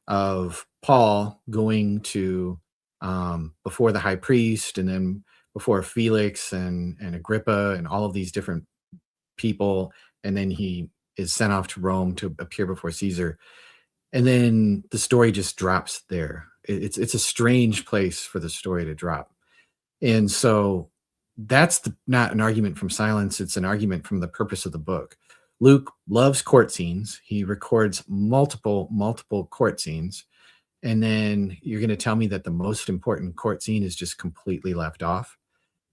[SPEAKER 2] of Paul going to before the high priest, and then before Felix and Agrippa and all of these different people, and then he is sent off to Rome to appear before Caesar, and then the story just drops there. It's a strange place for the story to drop, and so that's not an argument from silence. It's an argument from the purpose of the book. Luke loves court scenes. He records multiple court scenes. And then you're going to tell me that the most important court scene is just completely left off.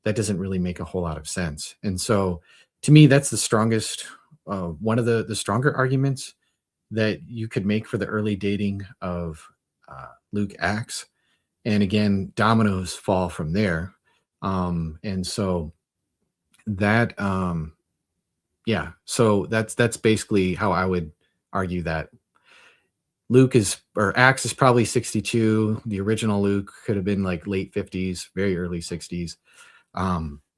[SPEAKER 2] That doesn't really make a whole lot of sense. And so to me, that's the strongest, one of the stronger arguments that you could make for the early dating of Luke Acts. And again, dominoes fall from there. And so that, so that's basically how I would argue that Acts is probably 62. The original Luke could have been like late 50s, very early 60s.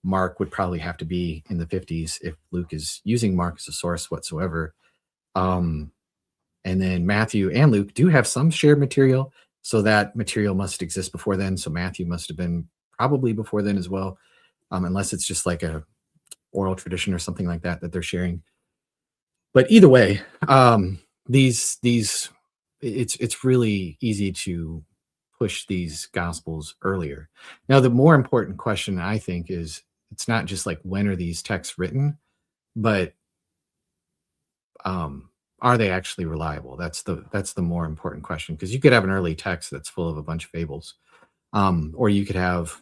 [SPEAKER 2] Mark would probably have to be in the 50s if Luke is using Mark as a source whatsoever. And then Matthew and Luke do have some shared material, so that material must exist before then. So Matthew must have been probably before then as well, unless it's just like a oral tradition or something like that they're sharing. But either way, it's really easy to push these gospels earlier. Now, the more important question, I think, is it's not just like when are these texts written, but are they actually reliable? That's the more important question, because you could have an early text that's full of a bunch of fables, or you could have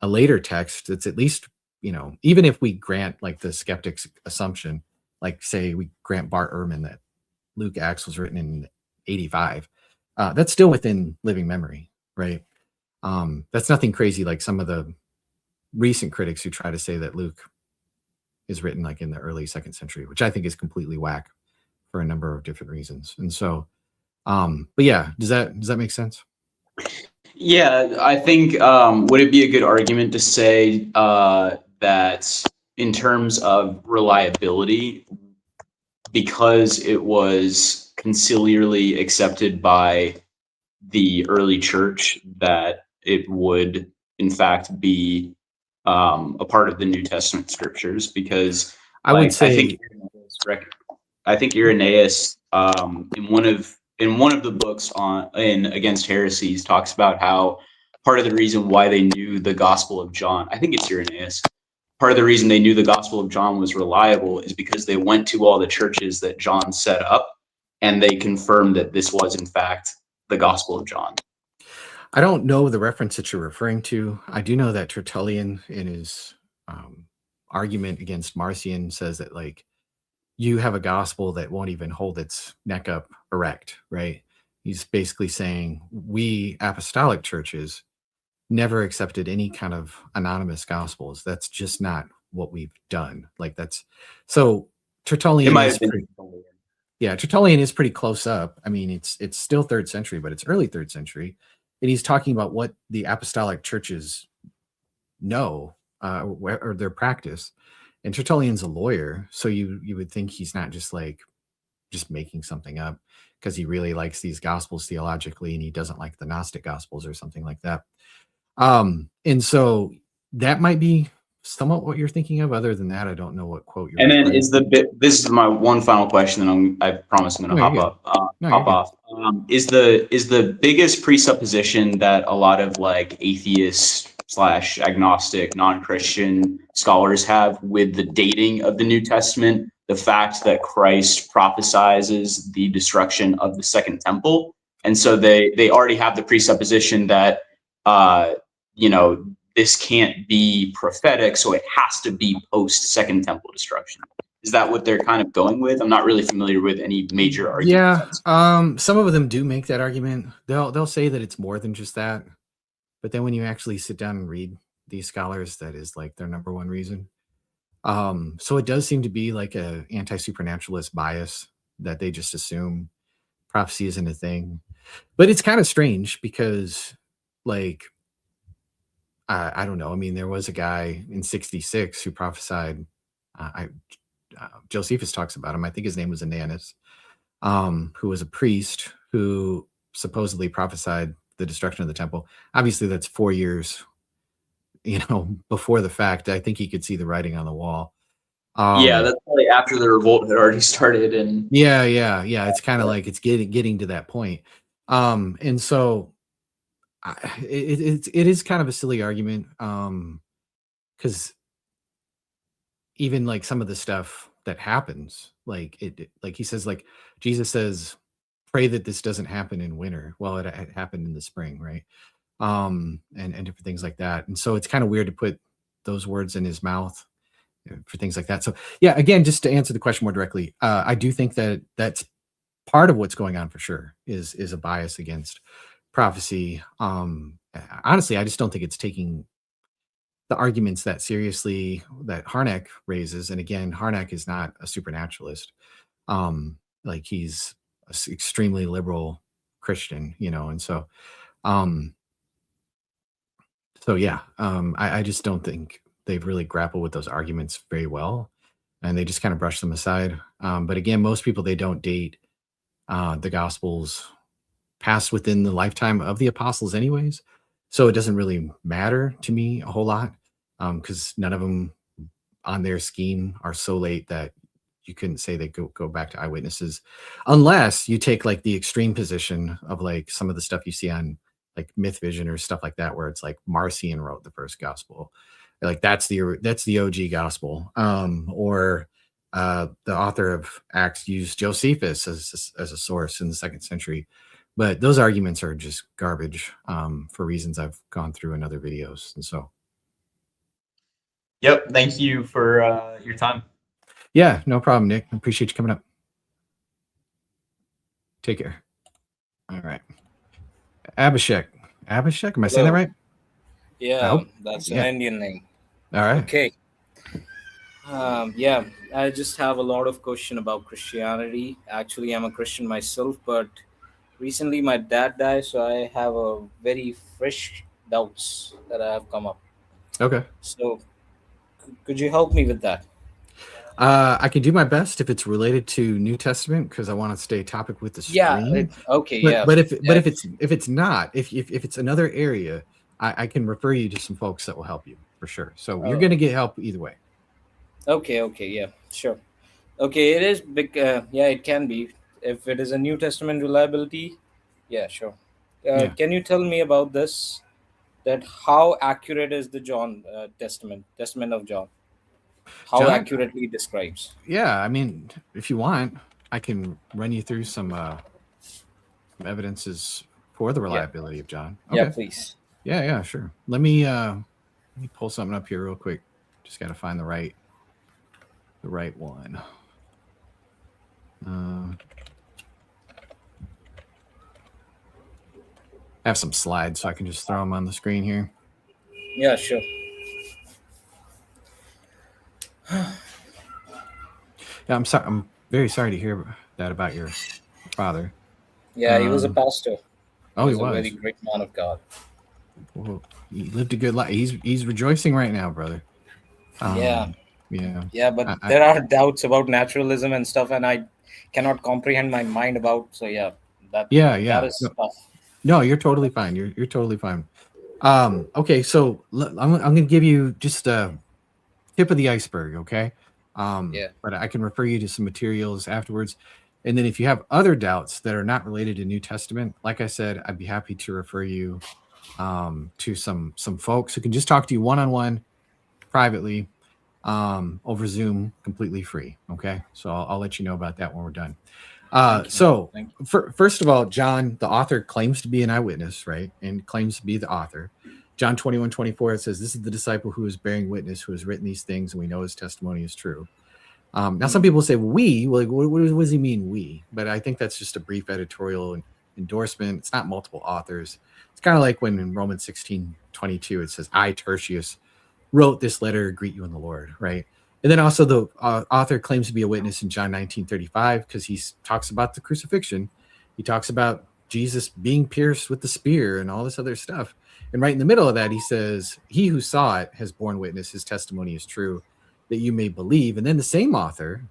[SPEAKER 2] a later text that's at least, even if we grant like the skeptics assumption, like say we grant Bart Ehrman that Luke Acts was written in 85, that's still within living memory, right? That's nothing crazy like some of the recent critics who try to say that Luke is written like in the early 2nd century, which I think is completely whack for a number of different reasons. And so, but yeah, does that make sense?
[SPEAKER 3] Yeah, I think, would it be a good argument to say that in terms of reliability, because it was conciliarly accepted by the early church, that it would in fact be a part of the New Testament scriptures? Because
[SPEAKER 2] I would say,
[SPEAKER 3] I think Irenaeus, in one of the books in Against Heresies, talks about how part of the reason why they knew the Gospel of John, I think it's Irenaeus, part of the reason they knew the Gospel of John was reliable is because they went to all the churches that John set up, and they confirmed that this was in fact the Gospel of John.
[SPEAKER 2] I don't know the reference that you're referring to. I do know that Tertullian, in his argument against Marcion, says that like you have a gospel that won't even hold its neck up erect, right? He's basically saying we apostolic churches never accepted any kind of anonymous gospels. That's just not what we've done. Like that's so Tertullian is Tertullian is pretty close up. I mean, it's still 3rd century, but it's early 3rd century. And he's talking about what the apostolic churches know or their practice. And Tertullian's a lawyer, so you would think he's not just making something up because he really likes these gospels theologically and he doesn't like the Gnostic gospels or something like that. And so that might be somewhat what you're thinking of. Other than that, I don't know what quote you're.
[SPEAKER 3] And then this is my one final question, and I promise I'm going to hop off. Is the biggest presupposition that a lot of like atheists / agnostic, non-Christian scholars have with the dating of the New Testament the fact that Christ prophesizes the destruction of the Second Temple, and so they already have the presupposition that this can't be prophetic, so it has to be post Second Temple destruction. Is that what they're kind of going with? I'm not really familiar with any major arguments.
[SPEAKER 2] Yeah, some of them do make that argument. They'll say that it's more than just that, but then when you actually sit down and read these scholars, that is like their number one reason. So it does seem to be like a anti-supernaturalist bias that they just assume prophecy isn't a thing. But it's kind of strange because, like, I don't know. I mean, there was a guy in '66 who prophesied. Josephus talks about him. I think his name was Ananus, who was a priest who supposedly prophesied the destruction of the temple. Obviously, that's 4 years, before the fact. I think he could see the writing on the wall.
[SPEAKER 3] Yeah, that's probably after the revolt had already started. And
[SPEAKER 2] yeah. It's kind of like it's getting to that point. And so it is kind of a silly argument, because even like some of the stuff that happens, like like he says, like Jesus says, pray that this doesn't happen in winter. Well, it happened in the spring, right? And different things like that. And so it's kind of weird to put those words in his mouth for things like that. So yeah, again, just to answer the question more directly, I do think that that's part of what's going on for sure is a bias against prophecy. Honestly, I just don't think it's taking the arguments that seriously that Harnack raises. And again, Harnack is not a supernaturalist. Like he's an extremely liberal Christian, and so yeah, I just don't think they've really grappled with those arguments very well, and they just kind of brush them aside. But again, most people, they don't date the Gospels passed within the lifetime of the apostles anyways. So it doesn't really matter to me a whole lot, because none of them on their scheme are so late that you couldn't say they go back to eyewitnesses, unless you take like the extreme position of like some of the stuff you see on like Myth Vision or stuff like that, where it's like Marcion wrote the first gospel. Like that's the OG gospel. Or the author of Acts used Josephus as a source in the 2nd century. But those arguments are just garbage, for reasons I've gone through in other videos. And so.
[SPEAKER 3] Yep. Thank you for your time.
[SPEAKER 2] Yeah, no problem, Nick. I appreciate you coming up. Take care. All right. Abashek. Abashek, am I saying that right?
[SPEAKER 4] Yeah, that's an Indian name.
[SPEAKER 2] All right.
[SPEAKER 4] Okay. Yeah, I just have a lot of question about Christianity. Actually, I'm a Christian myself, but recently my dad died, so I have a very fresh doubts that I have come up.
[SPEAKER 2] Okay.
[SPEAKER 4] So could you help me with that?
[SPEAKER 2] I can do my best if it's related to New Testament, because I want to stay topic with the stream.
[SPEAKER 4] Yeah. Okay.
[SPEAKER 2] But if it's not, if it's another area, I can refer you to some folks that will help you for sure. So you're going to get help either way.
[SPEAKER 4] Okay. Yeah. Sure. Okay. It is big. Yeah, it can be if it is a New Testament reliability. Yeah. Sure. Can you tell me about this? That how accurate is the Testament of John? How
[SPEAKER 2] John
[SPEAKER 4] accurately it describes?
[SPEAKER 2] Yeah, I mean, if you want, I can run you through some evidences for the reliability of John. Okay.
[SPEAKER 4] Yeah, please.
[SPEAKER 2] Yeah, sure. Let me pull something up here real quick. Just got to find the right one. I have some slides, so I can just throw them on the screen here.
[SPEAKER 4] Yeah, sure.
[SPEAKER 2] Yeah, I'm sorry. I'm very sorry to hear that about your father.
[SPEAKER 4] Yeah, he was a pastor.
[SPEAKER 2] Oh, he was
[SPEAKER 4] a very great man of God.
[SPEAKER 2] Well, he lived a good life. He's rejoicing right now, brother.
[SPEAKER 4] Yeah, but
[SPEAKER 2] I
[SPEAKER 4] there are doubts about naturalism and stuff, and I cannot comprehend my mind about. So yeah, that is tough.
[SPEAKER 2] No, you're totally fine. You're totally fine. Okay, so I'm going to give you just a tip of the iceberg, okay? But I can refer you to some materials afterwards. And then if you have other doubts that are not related to New Testament, like I said, I'd be happy to refer you to some folks who can just talk to you one-on-one privately over Zoom, completely free. Okay, so I'll let you know about that when we're done. First of all, John, the author, claims to be an eyewitness, right? And claims to be the author. John 21:24, it says, this is the disciple who is bearing witness, who has written these things, and we know his testimony is true. Now, some people say we, like, what does he mean we? But I think that's just a brief editorial endorsement. It's not multiple authors. It's kind of like when in Romans 16:22, it says, I, Tertius, wrote this letter to greet you in the Lord, right? And then also the author claims to be a witness in John 19:35 because he talks about the crucifixion. He talks about Jesus being pierced with the spear and all this other stuff. And right in the middle of that, he says, he who saw it has borne witness, his testimony is true, that you may believe. And then the same author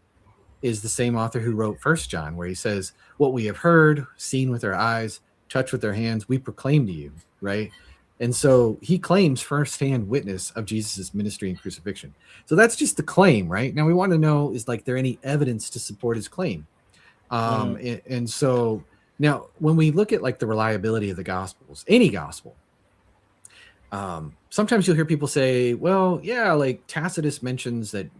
[SPEAKER 2] is the same author who wrote 1 John, where he says, what we have heard, seen with our eyes, touched with our hands, we proclaim to you, right? And so he claims firsthand witness of Jesus's ministry and crucifixion. So that's just the claim, right? Now we want to know, is like there any evidence to support his claim? And so now when we look at like the reliability of the Gospels, any gospel, sometimes you'll hear people say, well, yeah, like Tacitus mentions that,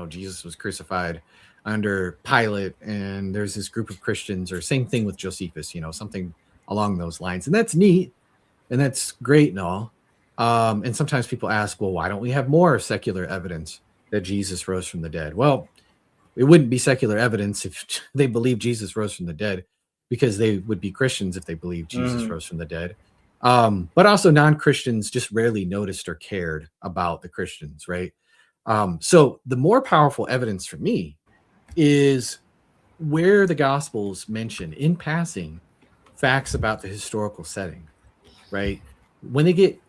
[SPEAKER 2] Jesus was crucified under Pilate, and there's this group of Christians, or same thing with Josephus, something along those lines. And that's neat. And that's great and all. And sometimes people ask, well, why don't we have more secular evidence that Jesus rose from the dead? Well, it wouldn't be secular evidence if they believed Jesus rose from the dead, because they would be Christians if they believed Jesus rose from the dead. But also non-Christians just rarely noticed or cared about the Christians, right? So the more powerful evidence for me is where the Gospels mention in passing facts about the historical setting, right? When they get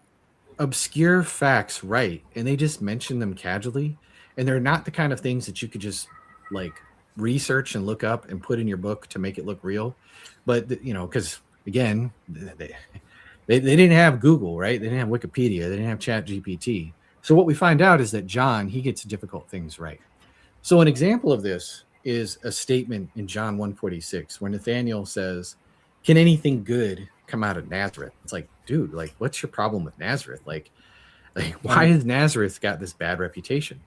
[SPEAKER 2] obscure facts right and they just mention them casually, and they're not the kind of things that you could just like research and look up and put in your book to make it look real. But because again, they didn't have Google, right? They didn't have Wikipedia, they didn't have Chat GPT. So what we find out is that John, he gets difficult things right. So an example of this is a statement in John 1:46 where Nathanael says, can anything good come out of Nazareth? It's like, dude, like, what's your problem with Nazareth? Like why has Nazareth got this bad reputation,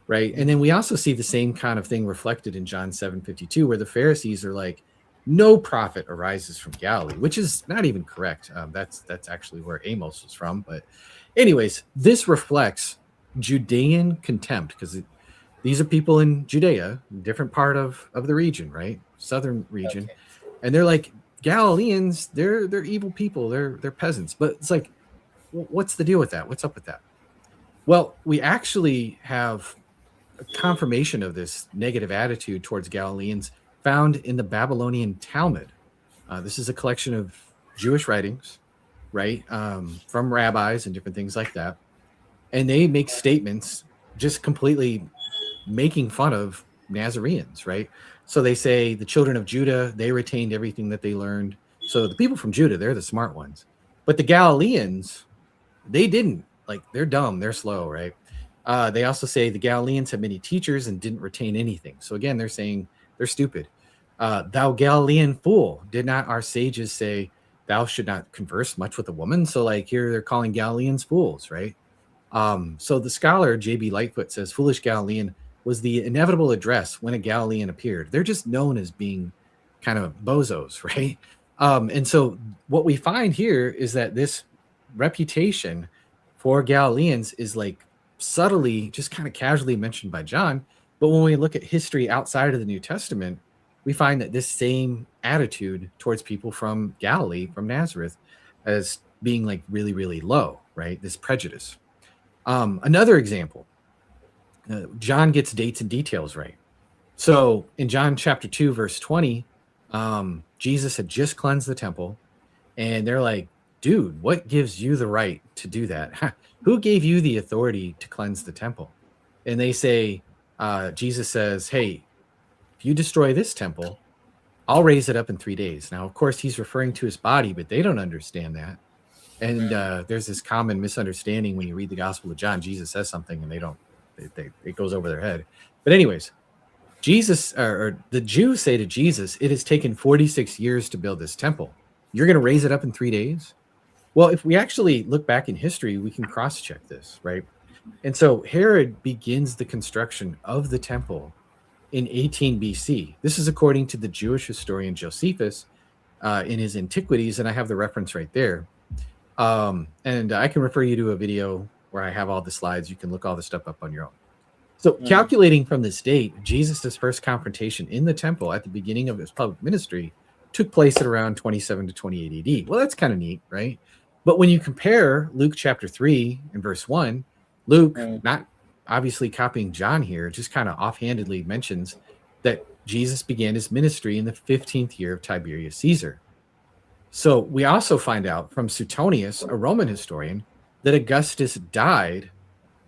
[SPEAKER 2] right? And then we also see the same kind of thing reflected in John 7:52, where the Pharisees are like, no prophet arises from Galilee, which is not even correct. That's actually where Amos was from. But anyways, this reflects Judean contempt, because these are people in Judea, different part of the region, right? Southern region. Okay. And they're like, Galileans, they're evil people, they're peasants. But it's like, what's the deal with that? What's up with that? Well, we actually have a confirmation of this negative attitude towards Galileans found in the Babylonian Talmud. This is a collection of Jewish writings, right, from rabbis and different things like that. And they make statements just completely making fun of Nazarenes, right? So they say the children of Judah, they retained everything that they learned. So the people from Judah, they're the smart ones. But the Galileans, they didn't. Like, they're dumb, they're slow, right? They also say the Galileans have many teachers and didn't retain anything. So again, they're saying they're stupid. Thou Galilean fool, did not our sages say thou should not converse much with a woman? So like here they're calling Galileans fools, right? So the scholar J.B. Lightfoot says foolish Galilean was the inevitable address when a Galilean appeared. They're just known as being kind of bozos, right? And so what we find here is that this reputation for Galileans is like subtly, just kind of casually mentioned by John. But when we look at history outside of the New Testament, we find that this same attitude towards people from Galilee, from Nazareth, as being like really, really low, right? This prejudice. Another example, John gets dates and details right. So in John chapter 2, verse 20, Jesus had just cleansed the temple, and they're like, dude, what gives you the right to do that? Who gave you the authority to cleanse the temple? And they say, Jesus says, hey, if you destroy this temple, I'll raise it up in 3 days. Now, of course, he's referring to his body, but they don't understand that. And there's this common misunderstanding when you read the Gospel of John. Jesus says something and it goes over their head. But anyways, Jesus, or the Jews say to Jesus, it has taken 46 years to build this temple. You're going to raise it up in 3 days? Well, if we actually look back in history, we can cross-check this, right? And so Herod begins the construction of the temple in 18 BC. This is according to the Jewish historian Josephus in his Antiquities, and I have the reference right there. And I can refer you to a video where I have all the slides. You can look all this stuff up on your own. So calculating from this date, Jesus' first confrontation in the temple at the beginning of his public ministry took place at around 27 to 28 AD. Well, that's kind of neat, right? But when you compare Luke chapter 3 and verse 1, Luke, not obviously copying John here, just kind of offhandedly mentions that Jesus began his ministry in the 15th year of Tiberius Caesar. So we also find out from Suetonius, a Roman historian, that Augustus died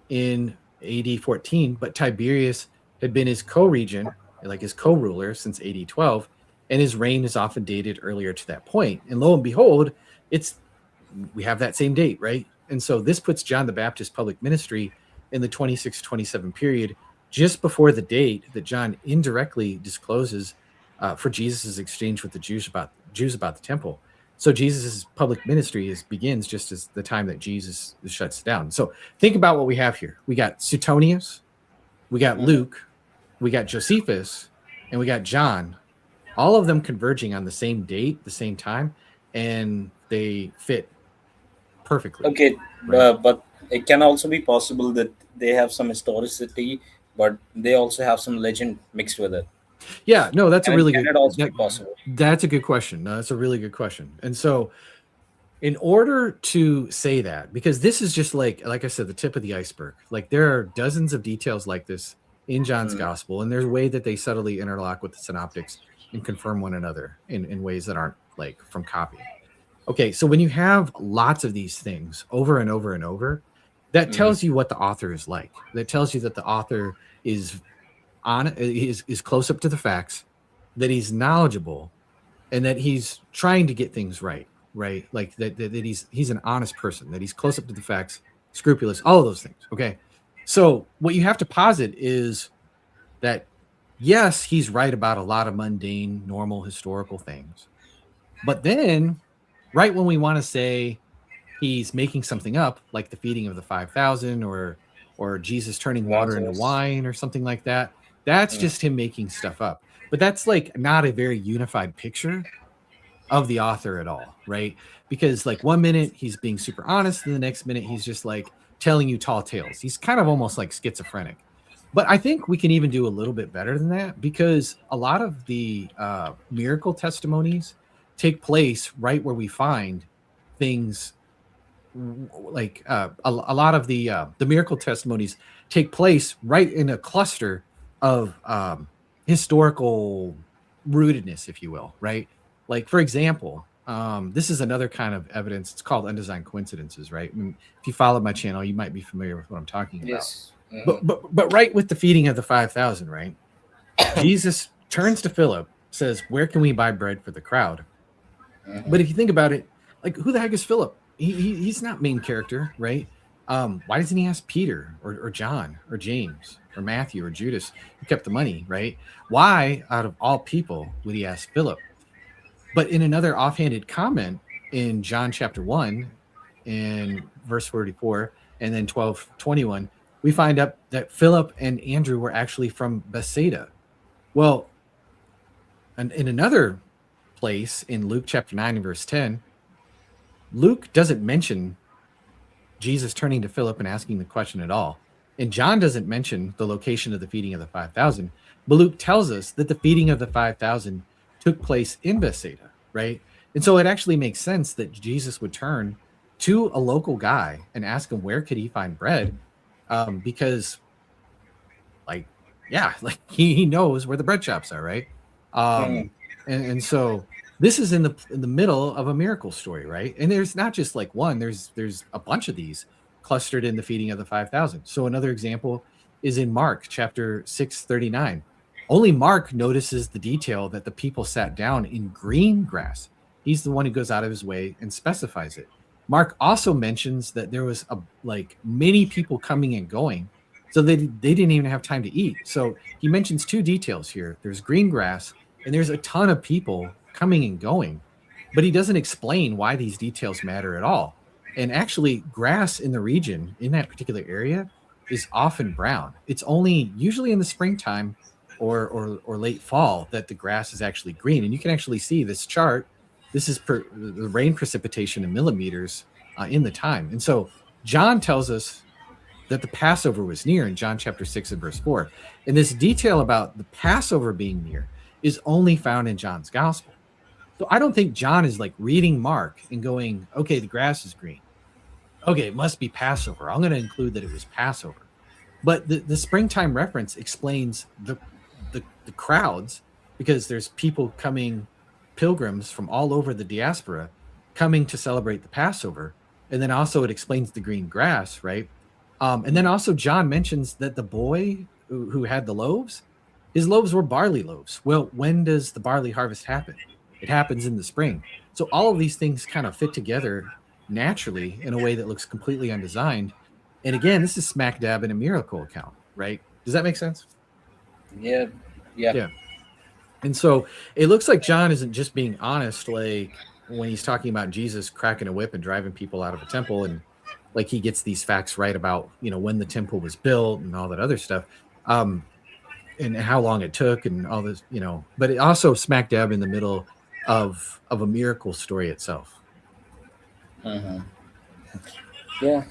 [SPEAKER 2] in AD 14, but Tiberius had been his co-regent, like his co-ruler, since AD 12, and his reign is often dated earlier to that point. And lo and behold, we have that same date, right? And so this puts John the Baptist's public ministry in the 26-27 period, just before the date that John indirectly discloses for Jesus' exchange with the Jews about the temple. So Jesus' public ministry begins just as the time that Jesus shuts down. So think about what we have here. We got Suetonius, we got Luke, we got Josephus, and we got John, all of them converging on the same date, the same time, and they fit perfectly.
[SPEAKER 4] Okay, right? But it can also be possible that they have some historicity, but they also have some legend mixed with it.
[SPEAKER 2] Yeah, no, that's a really good.
[SPEAKER 4] Possible.
[SPEAKER 2] That's a good question. No, that's a really good question. And so, in order to say that, because this is just like I said, the tip of the iceberg. Like there are dozens of details like this in John's gospel, and there's a way that they subtly interlock with the synoptics and confirm one another in ways that aren't like from copying. Okay, so when you have lots of these things over and over and over, that tells you what the author is like. That tells you that the author is close up to the facts, that he's knowledgeable, and that he's trying to get things right? Like that he's an honest person, that he's close up to the facts, scrupulous, all of those things. Okay, so what you have to posit is that yes, he's right about a lot of mundane, normal historical things, but then right when we want to say he's making something up, like the feeding of the 5,000 or Jesus turning water into wine or something like that, that's just him making stuff up. But that's like not a very unified picture of the author at all, right? Because like one minute he's being super honest, and the next minute he's just like telling you tall tales. He's kind of almost like schizophrenic. But I think we can even do a little bit better than that, because a lot of the miracle testimonies take place right where we find things like a lot of the miracle testimonies take place right in a cluster of historical rootedness, if you will, right? Like, for example, this is another kind of evidence. It's called undesigned coincidences, right? I mean, if you follow my channel, you might be familiar with what I'm talking about.
[SPEAKER 4] Yes.
[SPEAKER 2] But right with the feeding of the 5,000, right? Jesus turns to Philip, says, "Where can we buy bread for the crowd?" But if you think about it, like, who the heck is Philip? He's not main character, right? Why doesn't he ask Peter or John or James or Matthew or Judas who kept the money, right? Why, out of all people, would he ask Philip? But in another offhanded comment in John chapter 1 in verse 44 and then 12:21, we find out that Philip and Andrew were actually from Bethsaida. Well, and in another place in Luke chapter 9 and verse 10, Luke doesn't mention Jesus turning to Philip and asking the question at all. And John doesn't mention the location of the feeding of the 5,000, but Luke tells us that the feeding of the 5,000 took place in Bethsaida, right? And so it actually makes sense that Jesus would turn to a local guy and ask him where could he find bread, because, like, yeah, like he knows where the bread shops are, right? And so this is in the middle of a miracle story, right? And there's not just like one, there's a bunch of these clustered in the feeding of the 5,000. So another example is in Mark chapter 6:39. Only Mark notices the detail that the people sat down in green grass. He's the one who goes out of his way and specifies it. Mark also mentions that there was many people coming and going, so they didn't even have time to eat. So he mentions two details here. There's green grass and there's a ton of people coming and going, but he doesn't explain why these details matter at all. And actually, grass in the region, in that particular area, is often brown. It's only usually in the springtime or late fall that the grass is actually green. And you can actually see this chart This is the rain precipitation in millimeters in the time. And so John tells us that the Passover was near in John chapter 6 and verse 4. And this detail about the Passover being near is only found in John's gospel. So I don't think John is like reading Mark and going, okay, the grass is green. Okay, it must be Passover. I'm going to include that it was Passover. But the springtime reference explains the crowds, because there's people coming, pilgrims from all over the diaspora coming to celebrate the Passover. And then also it explains the green grass, right? And then also John mentions that the boy who had the loaves, his loaves were barley loaves. Well, when does the barley harvest happen? It happens in the spring. So all of these things kind of fit together naturally in a way that looks completely undesigned. And again, this is smack dab in a miracle account, right? Does that make sense?
[SPEAKER 4] Yeah.
[SPEAKER 2] And so it looks like John isn't just being honest, like when he's talking about Jesus cracking a whip and driving people out of a temple, and like he gets these facts right about, when the temple was built and all that other stuff, and how long it took and all this, but it also smack dab in the middle of a miracle story itself.
[SPEAKER 4] Uh-huh. Yeah.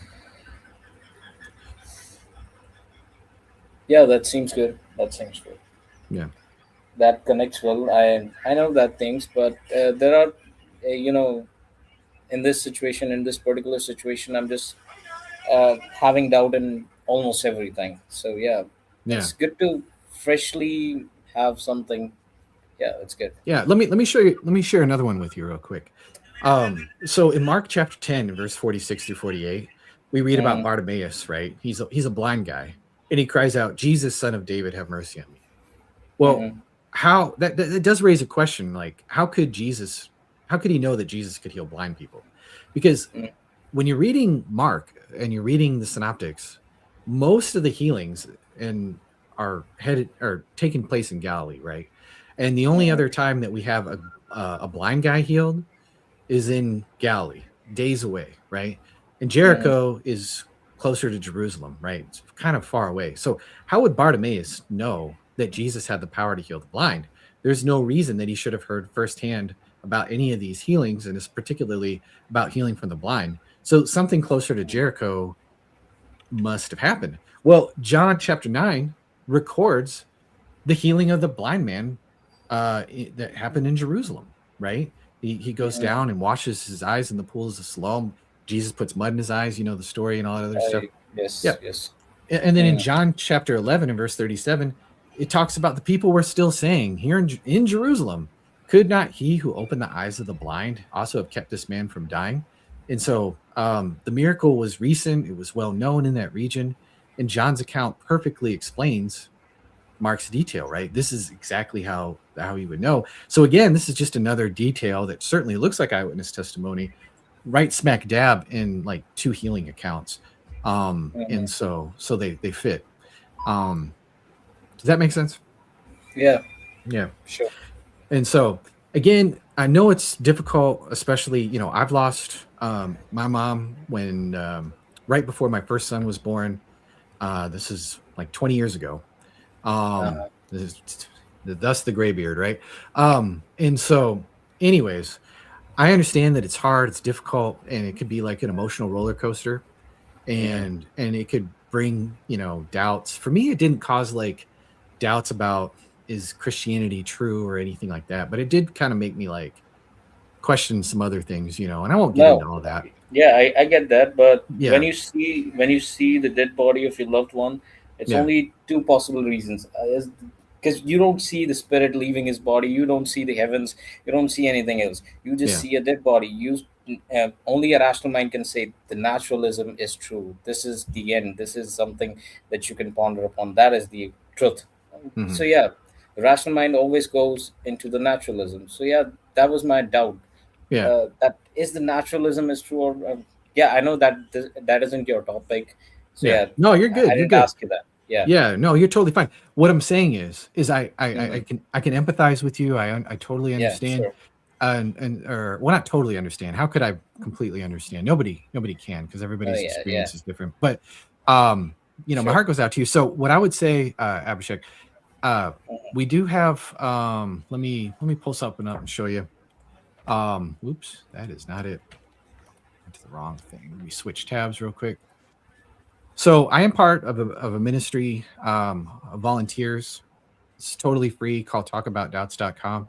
[SPEAKER 4] Yeah, that seems good.
[SPEAKER 2] Yeah.
[SPEAKER 4] That connects well. I know that things, but there are, in this particular situation, I'm just having doubt in almost everything. So yeah, it's good to freshly have something. Yeah, it's good.
[SPEAKER 2] Yeah, let me show you. Let me share another one with you real quick. So in Mark chapter 10, verse 46 through 48, we read about Bartimaeus, right? He's a blind guy, and he cries out, "Jesus, Son of David, have mercy on me." Well, how that does raise a question, like how could he know that Jesus could heal blind people? Because when you're reading Mark and you're reading the synoptics, most of the healings are taking place in Galilee, right? And the only other time that we have a blind guy healed is in Galilee, days away, right? And Jericho is closer to Jerusalem, right? It's kind of far away. So how would Bartimaeus know that Jesus had the power to heal the blind? There's no reason that he should have heard firsthand about any of these healings, and it's particularly about healing from the blind. So something closer to Jericho must have happened. Well, John chapter 9 records the healing of the blind man that happened in Jerusalem, right? He goes down and washes his eyes in the pools of Siloam. Jesus puts mud in his eyes, the story and all that other stuff.
[SPEAKER 4] Yes.
[SPEAKER 2] And then in John chapter 11 and verse 37, it talks about the people were still saying, here in Jerusalem, could not he who opened the eyes of the blind also have kept this man from dying? And so the miracle was recent. It was well known in that region. And John's account perfectly explains Mark's detail, right? This is exactly how he would know. So again, this is just another detail that certainly looks like eyewitness testimony, right smack dab in like two healing accounts. And so they fit. Does that make sense?
[SPEAKER 4] Yeah,
[SPEAKER 2] sure. And so again, I know it's difficult, especially, I've lost my mom when right before my first son was born. This is like 20 years ago. Thus the gray beard, right? And so anyways, I understand that it's hard, it's difficult, and it could be like an emotional roller coaster, and it could bring, doubts. For me, it didn't cause like doubts about is Christianity true or anything like that, but it did kind of make me like question some other things, and I won't get into all that.
[SPEAKER 4] Yeah, I get that, but when you see the dead body of your loved one, it's only two possible reasons. Because you don't see the spirit leaving his body, you don't see the heavens, you don't see anything else. You just see a dead body. Only a rational mind can say the naturalism is true. This is the end. This is something that you can ponder upon. That is the truth. So the rational mind always goes into the naturalism. So that was my doubt. That is the naturalism is true, or I know that that isn't your topic. So
[SPEAKER 2] no, you're good.
[SPEAKER 4] I
[SPEAKER 2] you're
[SPEAKER 4] didn't
[SPEAKER 2] good.
[SPEAKER 4] ask you that.
[SPEAKER 2] No, you're totally fine. What I'm saying is I can empathize with you. I totally understand.
[SPEAKER 4] Sure.
[SPEAKER 2] Or not totally understand. How could I completely understand? Nobody can, because everybody's experience is different. But my heart goes out to you. So what I would say, Abashek, we do have let me pull something up and show you. Oops, that is not it. Went to the wrong thing. Let me switch tabs real quick. So I am part of a ministry of volunteers. It's totally free, called talkaboutdoubts.com.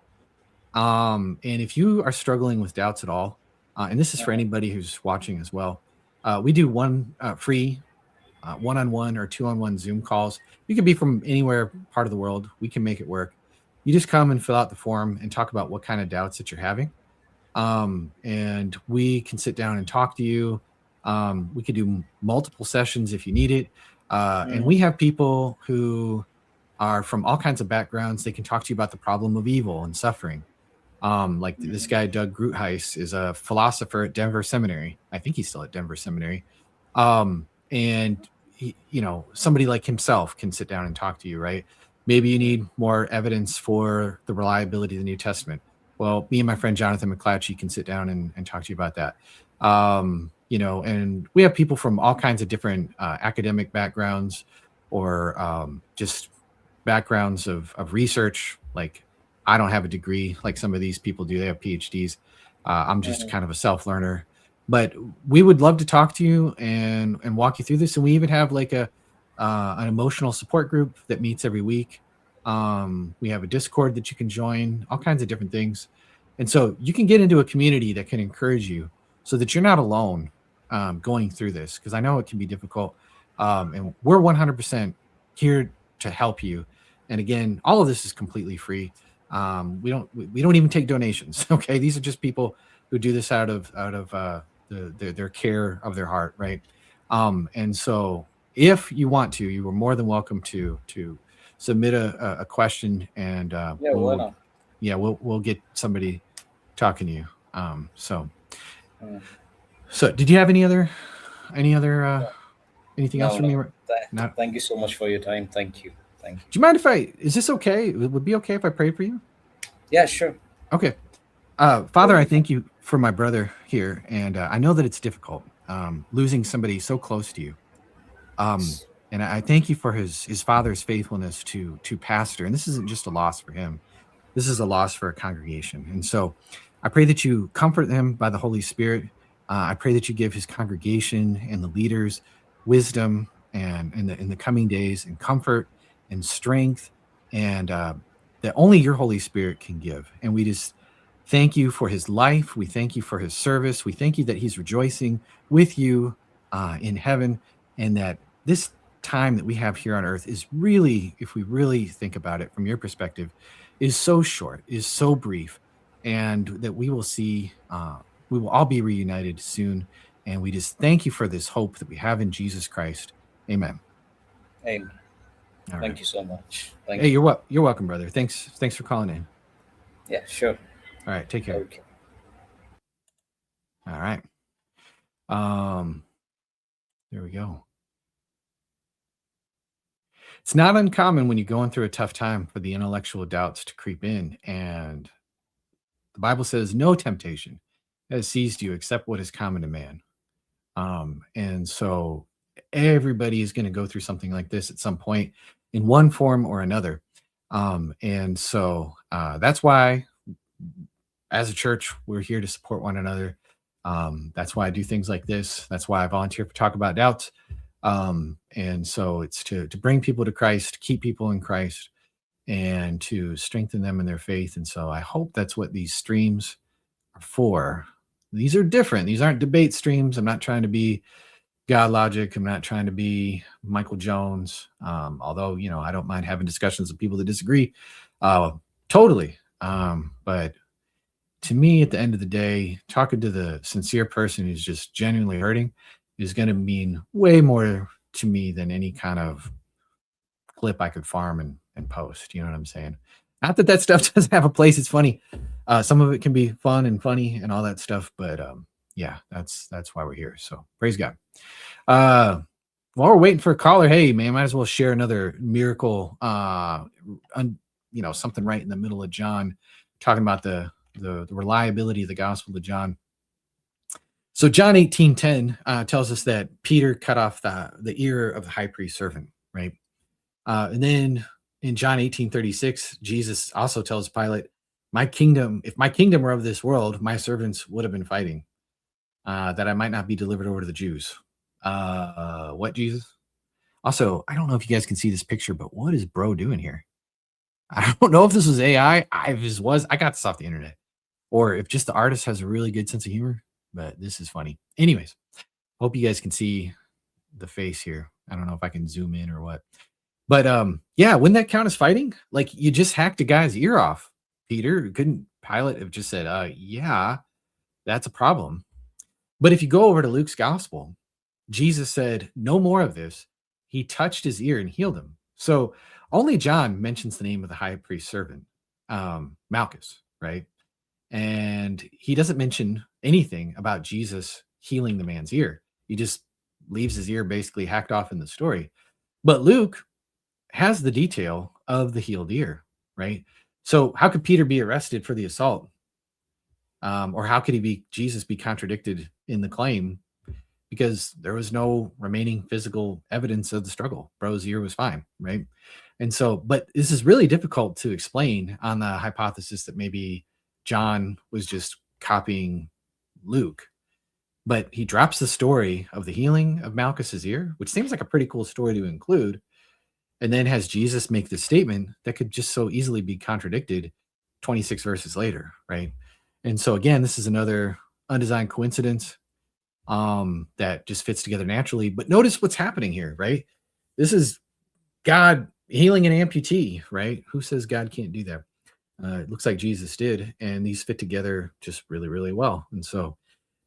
[SPEAKER 2] And if you are struggling with doubts at all, and this is for anybody who's watching as well, we do one free one-on-one or two-on-one Zoom calls. You can be from anywhere part of the world. We can make it work. You just come and fill out the form and talk about what kind of doubts that you're having. And we can sit down and talk to you. We could do multiple sessions if you need it. And we have people who are from all kinds of backgrounds. They can talk to you about the problem of evil and suffering. Like this guy, Doug Grutheis, is a philosopher at Denver Seminary. I think he's still at Denver Seminary. And he, somebody like himself can sit down and talk to you, right? Maybe you need more evidence for the reliability of the New Testament. Well, me and my friend Jonathan McClatchy can sit down and talk to you about that. And we have people from all kinds of different academic backgrounds or just backgrounds of research. Like, I don't have a degree like some of these people do. They have PhDs. I'm just kind of a self-learner. But we would love to talk to you and walk you through this. And we even have like an emotional support group that meets every week. We have a Discord that you can join, all kinds of different things. And so you can get into a community that can encourage you so that you're not alone going through this, because I know it can be difficult. And we're 100% here to help you. And again, all of this is completely free. We don't even take donations. Okay. These are just people who do this out of their care of their heart. Right. And so if you want to, you are more than welcome to submit a question, and we'll get somebody talking to you. So did you have anything else for me?
[SPEAKER 4] Thank you so much for your time. Thank you.
[SPEAKER 2] Do you mind is this okay? It would be okay if I prayed for you?
[SPEAKER 4] Yeah, sure.
[SPEAKER 2] Okay. Father, I thank you for my brother here. And I know that it's difficult losing somebody so close to you. And I thank you for his father's faithfulness to pastor. And this isn't just a loss for him. This is a loss for a congregation. And so I pray that you comfort them by the Holy Spirit. I pray that you give his congregation and the leaders wisdom and in the coming days, and comfort and strength, and that only your Holy Spirit can give. And we just thank you for his life. We thank you for his service. We thank you that he's rejoicing with you in heaven, and that this time that we have here on earth is really, if we really think about it from your perspective, is so short, is so brief, and that we will see, we will all be reunited soon. And we just thank you for this hope that we have in Jesus Christ. Amen.
[SPEAKER 4] Amen. Thank you so much.
[SPEAKER 2] Hey, you're welcome, brother. Thanks for calling in.
[SPEAKER 4] Yeah, sure.
[SPEAKER 2] All right, take care.
[SPEAKER 4] Okay.
[SPEAKER 2] All right. There we go. It's not uncommon when you're going through a tough time for the intellectual doubts to creep in, and the Bible says no temptation has seized you except what is common to man. And so everybody is going to go through something like this at some point in one form or another. And so that's why, as a church, we're here to support one another. That's why I do things like this. That's why I volunteer for Talk About Doubts. And so it's to bring people to Christ, keep people in Christ, and to strengthen them in their faith. And so I hope that's what these streams are for. These are different. These aren't debate streams. I'm not trying to be God Logic. I'm not trying to be Michael Jones. Although, I don't mind having discussions with people that disagree. Totally. But to me, at the end of the day, talking to the sincere person who's just genuinely hurting is going to mean way more to me than any kind of clip I could farm and post. You know what I'm saying? Not that stuff doesn't have a place. It's funny. Some of it can be fun and funny and all that stuff. But yeah, that's why we're here. So praise God. While we're waiting for a caller, hey, man, might as well share another miracle, something right in the middle of John, talking about the reliability of the Gospel of John. So John 18:10 tells us that Peter cut off the ear of the high priest servant, right? And then in John 18:36, Jesus also tells Pilate, if my kingdom were of this world, my servants would have been fighting, that I might not be delivered over to the Jews. What, Jesus? Also, I don't know if you guys can see this picture, but what is bro doing here? I don't know if this was AI. I got this off the internet, or if just the artist has a really good sense of humor, but this is funny. Anyways, hope you guys can see the face here. I don't know if I can zoom in or what. But yeah, wouldn't that count as fighting? Like, you just hacked a guy's ear off, Peter. Couldn't Pilate have just said, yeah, that's a problem? But if you go over to Luke's gospel, Jesus said, no more of this. He touched his ear and healed him. So only John mentions the name of the high priest's servant, Malchus, right? And he doesn't mention anything about Jesus healing the man's ear. He just leaves his ear basically hacked off in the story. But Luke has the detail of the healed ear, right? So how could Peter be arrested for the assault? Or how could Jesus be contradicted in the claim? Because there was no remaining physical evidence of the struggle. Bro's ear was fine, right? And so, but this is really difficult to explain on the hypothesis that maybe John was just copying Luke. But he drops the story of the healing of Malchus's ear, which seems like a pretty cool story to include, and then has Jesus make this statement that could just so easily be contradicted 26 verses later, right? And so again, this is another undesigned coincidence that just fits together naturally. But notice what's happening here, right? This is God healing an amputee, right? Who says God can't do that? It looks like Jesus did, and these fit together just really, really well. And so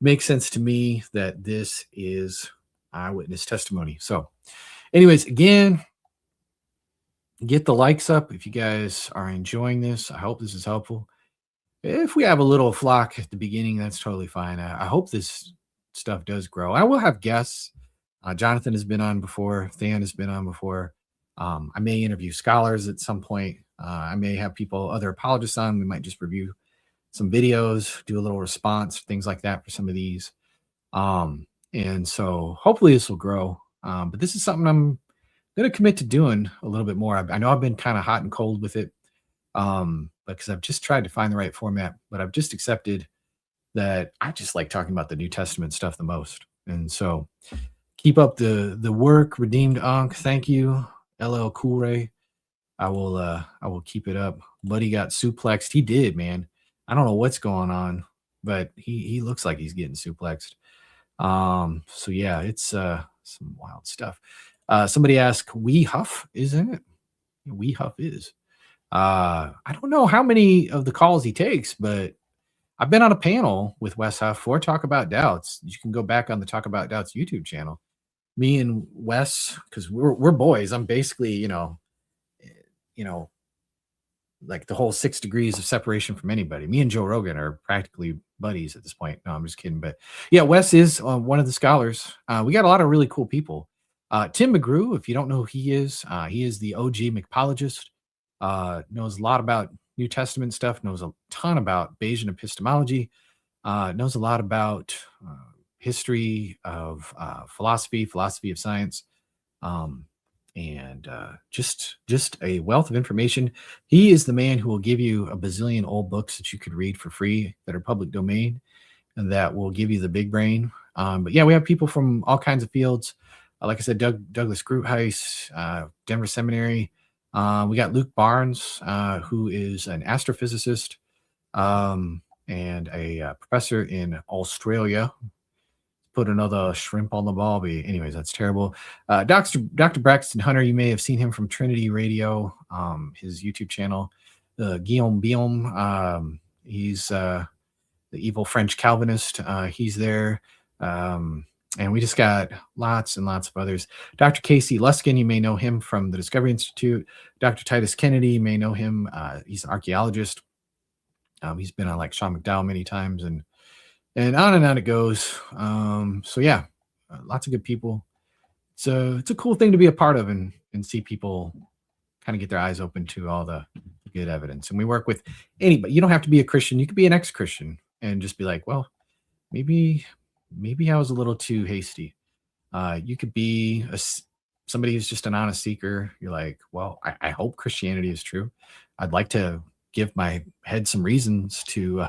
[SPEAKER 2] it makes sense to me that this is eyewitness testimony. So anyways, again, get the likes up if you guys are enjoying this. I hope this is helpful. If we have a little flock at the beginning, that's totally fine. I hope this stuff does grow. I will have guests. Jonathan has been on before. Than has been on before. I may interview scholars at some point. I may have other apologists on. We might just review some videos, do a little response, things like that for some of these. And so hopefully this will grow. But this is something I'm going to commit to doing a little bit more. I know I've been kind of hot and cold with it, because I've just tried to find the right format, but I've just accepted that I just like talking about the New Testament stuff the most. And so keep up the work, Redeemed Ankh. Thank you, LL Cool Ray. I will keep it up. Buddy got suplexed. He did, man. I don't know what's going on, but he looks like he's getting suplexed. So yeah, it's some wild stuff. Somebody asked, Wee Huff, isn't it? Wee Huff is. I don't know how many of the calls he takes, but I've been on a panel with Wes Huff for Talk About Doubts. You can go back on the Talk About Doubts YouTube channel. Me and Wes, because we're boys. I'm basically, like the whole 6 degrees of separation from anybody. Me and Joe Rogan are practically buddies at this point. No, I'm just kidding. But yeah, Wes is one of the scholars. We got a lot of really cool people. Tim McGrew, if you don't know who he is the OG McPologist. Knows a lot about New Testament stuff, knows a ton about Bayesian epistemology, knows a lot about history of philosophy of science, and just a wealth of information. He is the man who will give you a bazillion old books that you could read for free that are public domain and that will give you the big brain. But yeah, we have people from all kinds of fields. Like I said, Douglas Groothuis, Denver Seminary. We got Luke Barnes, who is an astrophysicist and a professor in Australia. Put another shrimp on the barbie. Anyways, that's terrible. Dr. Braxton Hunter, you may have seen him from Trinity Radio, his YouTube channel. Guillaume Biom, he's the evil French Calvinist. He's there. And we just got lots and lots of others. Dr. Casey Luskin, you may know him from the Discovery Institute. Dr. Titus Kennedy, you may know him. He's an archaeologist. He's been on like Sean McDowell many times, and on and on it goes. So yeah, lots of good people. It's a cool thing to be a part of and see people kind of get their eyes open to all the good evidence. And we work with anybody. You don't have to be a Christian. You could be an ex-Christian and just be like, well, maybe I was a little too hasty. You could be somebody who's just an honest seeker. You're like, well, I hope Christianity is true. I'd like to give my head some reasons to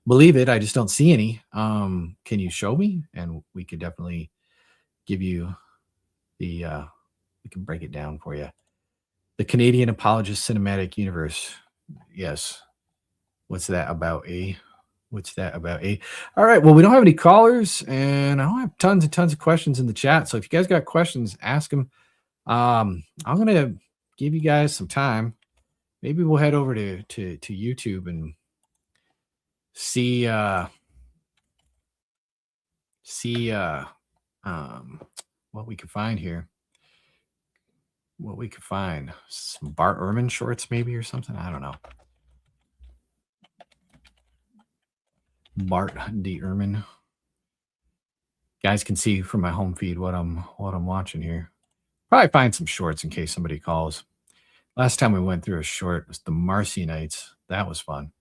[SPEAKER 2] believe it. I just don't see any. Can you show me? And we could definitely give you the, we can break it down for you. The Canadian Apologist Cinematic Universe. Yes. What's that about, eh? What's that about, eh? All right. Well, we don't have any callers, and I don't have tons and tons of questions in the chat. So if you guys got questions, ask them. I'm going to give you guys some time. Maybe we'll head over to YouTube and see what we can find here. What we could find. Some Bart Ehrman shorts maybe or something. I don't know. Bart D. Ehrman. Guys can see from my home feed what I'm watching here. Probably find some shorts in case somebody calls. Last time we went through a short was the Marcionites. That was fun.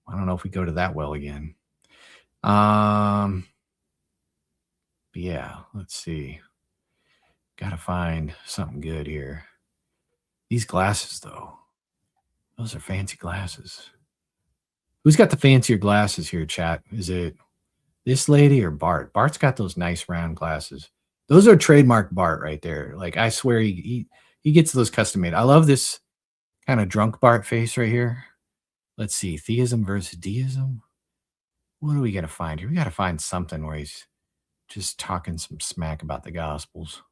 [SPEAKER 2] I don't know if we go to that well again. But yeah, let's see. Gotta find something good here. These glasses, though. Those are fancy glasses. Who's got the fancier glasses here, chat? Is it this lady or Bart? Bart's got those nice round glasses. Those are trademark Bart right there. Like, I swear he gets those custom made. I love this kind of drunk Bart face right here. Let's see. Theism versus deism. What are we going to find here? We got to find something where he's just talking some smack about the Gospels.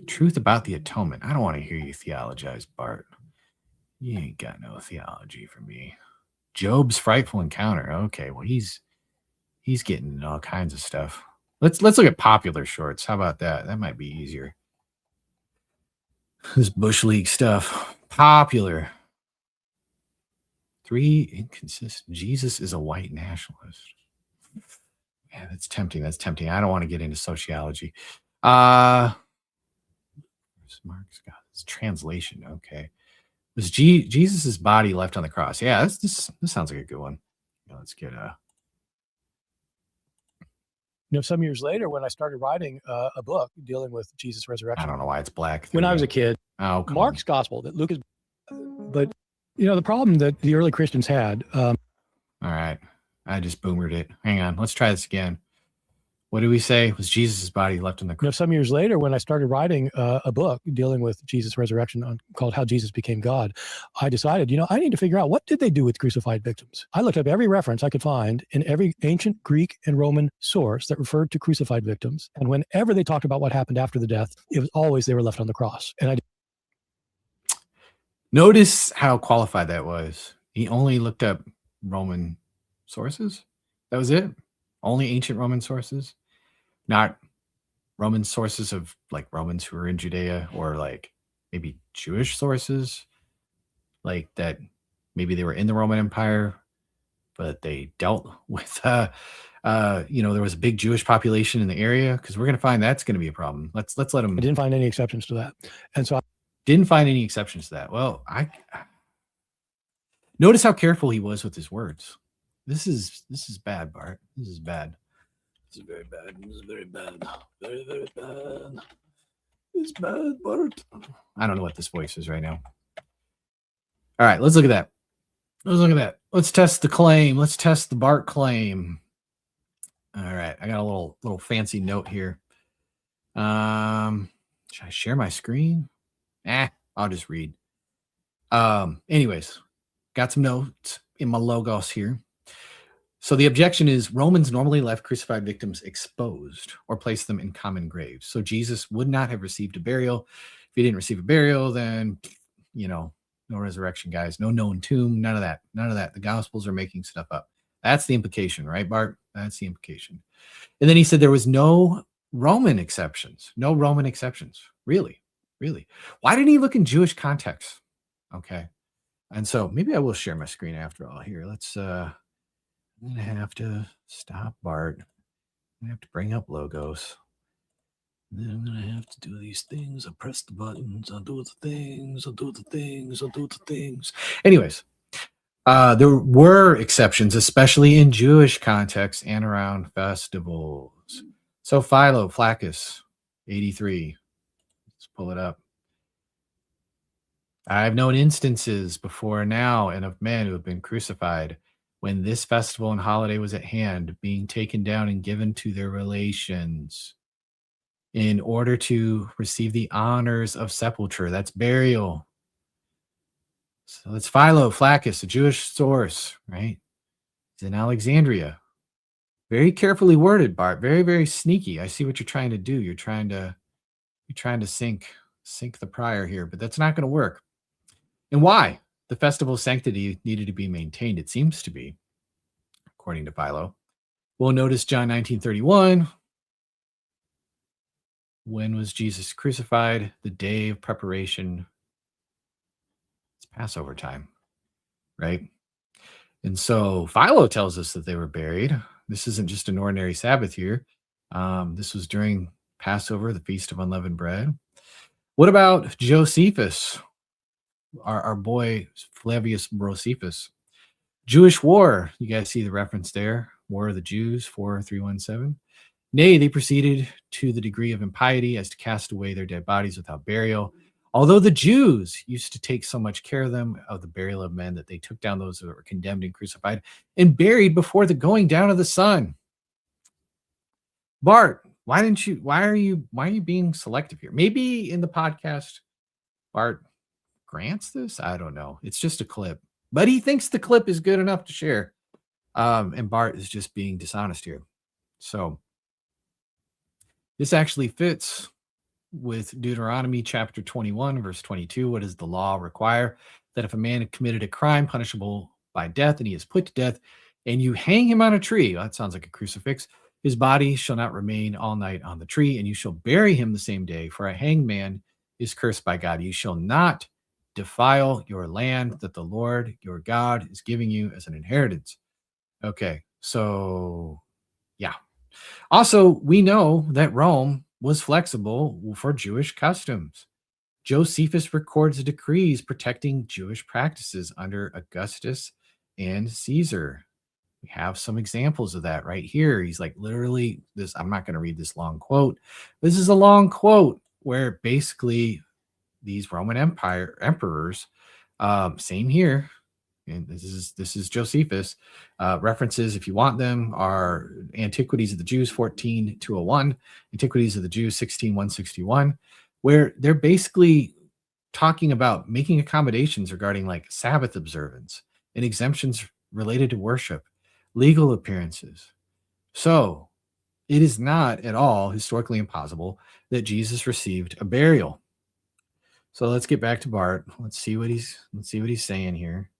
[SPEAKER 2] Truth about the atonement. I don't want to hear you theologize, Bart. You ain't got no theology for me. Job's frightful encounter. Okay, well he's getting all kinds of stuff. Let's look at popular shorts. How about that? That might be easier. This Bush League stuff. Popular. 3 inconsistent. Jesus is a white nationalist. Yeah, that's tempting. That's tempting. I don't want to get into sociology. Mark's got this translation. Okay. Was Jesus's body left on the cross? Yeah, this sounds like a good one. Yeah, let's get
[SPEAKER 5] some years later, when I started writing a book dealing with Jesus' resurrection.
[SPEAKER 2] I don't know why it's black.
[SPEAKER 5] When I was a kid, Mark's gospel that Luke is, but the problem that the early Christians had.
[SPEAKER 2] All right, I just boomered it. Hang on, let's try this again. What did we say? Was Jesus' body left in the cross?
[SPEAKER 5] Some years later, when I started writing a book dealing with Jesus' resurrection called How Jesus Became God, I decided, I need to figure out what did they do with crucified victims. I looked up every reference I could find in every ancient Greek and Roman source that referred to crucified victims. And whenever they talked about what happened after the death, it was always they were left on the cross. And
[SPEAKER 2] notice how qualified that was. He only looked up Roman sources. That was it. Only ancient Roman sources, not Roman sources of like Romans who were in Judea, or like maybe Jewish sources, like that maybe they were in the Roman Empire, but they dealt with, there was a big Jewish population in the area, because we're going to find that's going to be a problem. Let's let them.
[SPEAKER 5] I didn't find any exceptions to that, and so
[SPEAKER 2] didn't find any exceptions to that. Well, I notice how careful he was with his words. This is bad, Bart. This is bad. This is very bad. This is very bad. Very, very bad. It's bad, Bart. I don't know what this voice is right now. All right, let's look at that. Let's test the claim. Let's test the Bart claim. All right, I got a little fancy note here. Should I share my screen? I'll just read. Anyways, got some notes in my logos here. So the objection is Romans normally left crucified victims exposed or placed them in common graves. So Jesus would not have received a burial. If he didn't receive a burial, then, no resurrection, guys. No known tomb. None of that. The Gospels are making stuff up. That's the implication, right, Bart? That's the implication. And then he said there was no Roman exceptions. No Roman exceptions. Really? Why didn't he look in Jewish context? Okay. And so maybe I will share my screen after all here. Let's, I'm going to have to stop Bart. I'm going to have to bring up logos. And then I'm going to have to do these things. I'll press the buttons. I'll do the things. Anyways, there were exceptions, especially in Jewish context and around festivals. So Philo, Flaccus, 83. Let's pull it up. I've known instances before now and of men who have been crucified when this festival and holiday was at hand, being taken down and given to their relations in order to receive the honors of sepulture. That's burial. So it's Philo, Flaccus, a Jewish source, right? It's in Alexandria. Very carefully worded, Bart. Very, very sneaky. I see what you're trying to do. You're trying to sink the prior here, but that's not going to work. And why? The festival sanctity needed to be maintained, it seems to be, according to Philo. We'll notice John 19:31. When was Jesus crucified? The day of preparation. It's Passover time, right? And so Philo tells us that they were buried. This isn't just an ordinary Sabbath here. This was during Passover, the Feast of Unleavened Bread. What about Josephus, our boy Flavius Josephus? Jewish war. You guys see the reference there. War of the Jews, 4317. Nay, they proceeded to the degree of impiety as to cast away their dead bodies without burial. Although the Jews used to take so much care of them, of the burial of men, that they took down those that were condemned and crucified and buried before the going down of the sun. Bart, why are you being selective here? Maybe in the podcast, Bart grants this. I don't know. It's just a clip, but he thinks the clip is good enough to share. And Bart is just being dishonest here. So this actually fits with Deuteronomy chapter 21, verse 22. What does the law require? That if a man had committed a crime punishable by death and he is put to death and you hang him on a tree, well, that sounds like a crucifix, his body shall not remain all night on the tree, and you shall bury him the same day, for a hanged man is cursed by God. You shall not defile your land that the Lord your God is giving you as an inheritance. Okay, so yeah. Also, we know that Rome was flexible for Jewish customs. Josephus records decrees protecting Jewish practices under Augustus and Caesar. We have some examples of that right here. He's like literally this. I'm not going to read this long quote. This is a long quote where basically these Roman Empire emperors, same here. And this is Josephus. References, if you want them, are Antiquities of the Jews 14:201, Antiquities of the Jews 16:161, where they're basically talking about making accommodations regarding like Sabbath observance and exemptions related to worship, legal appearances. So it is not at all historically impossible that Jesus received a burial. So let's get back to Bart. Let's see what he's saying here.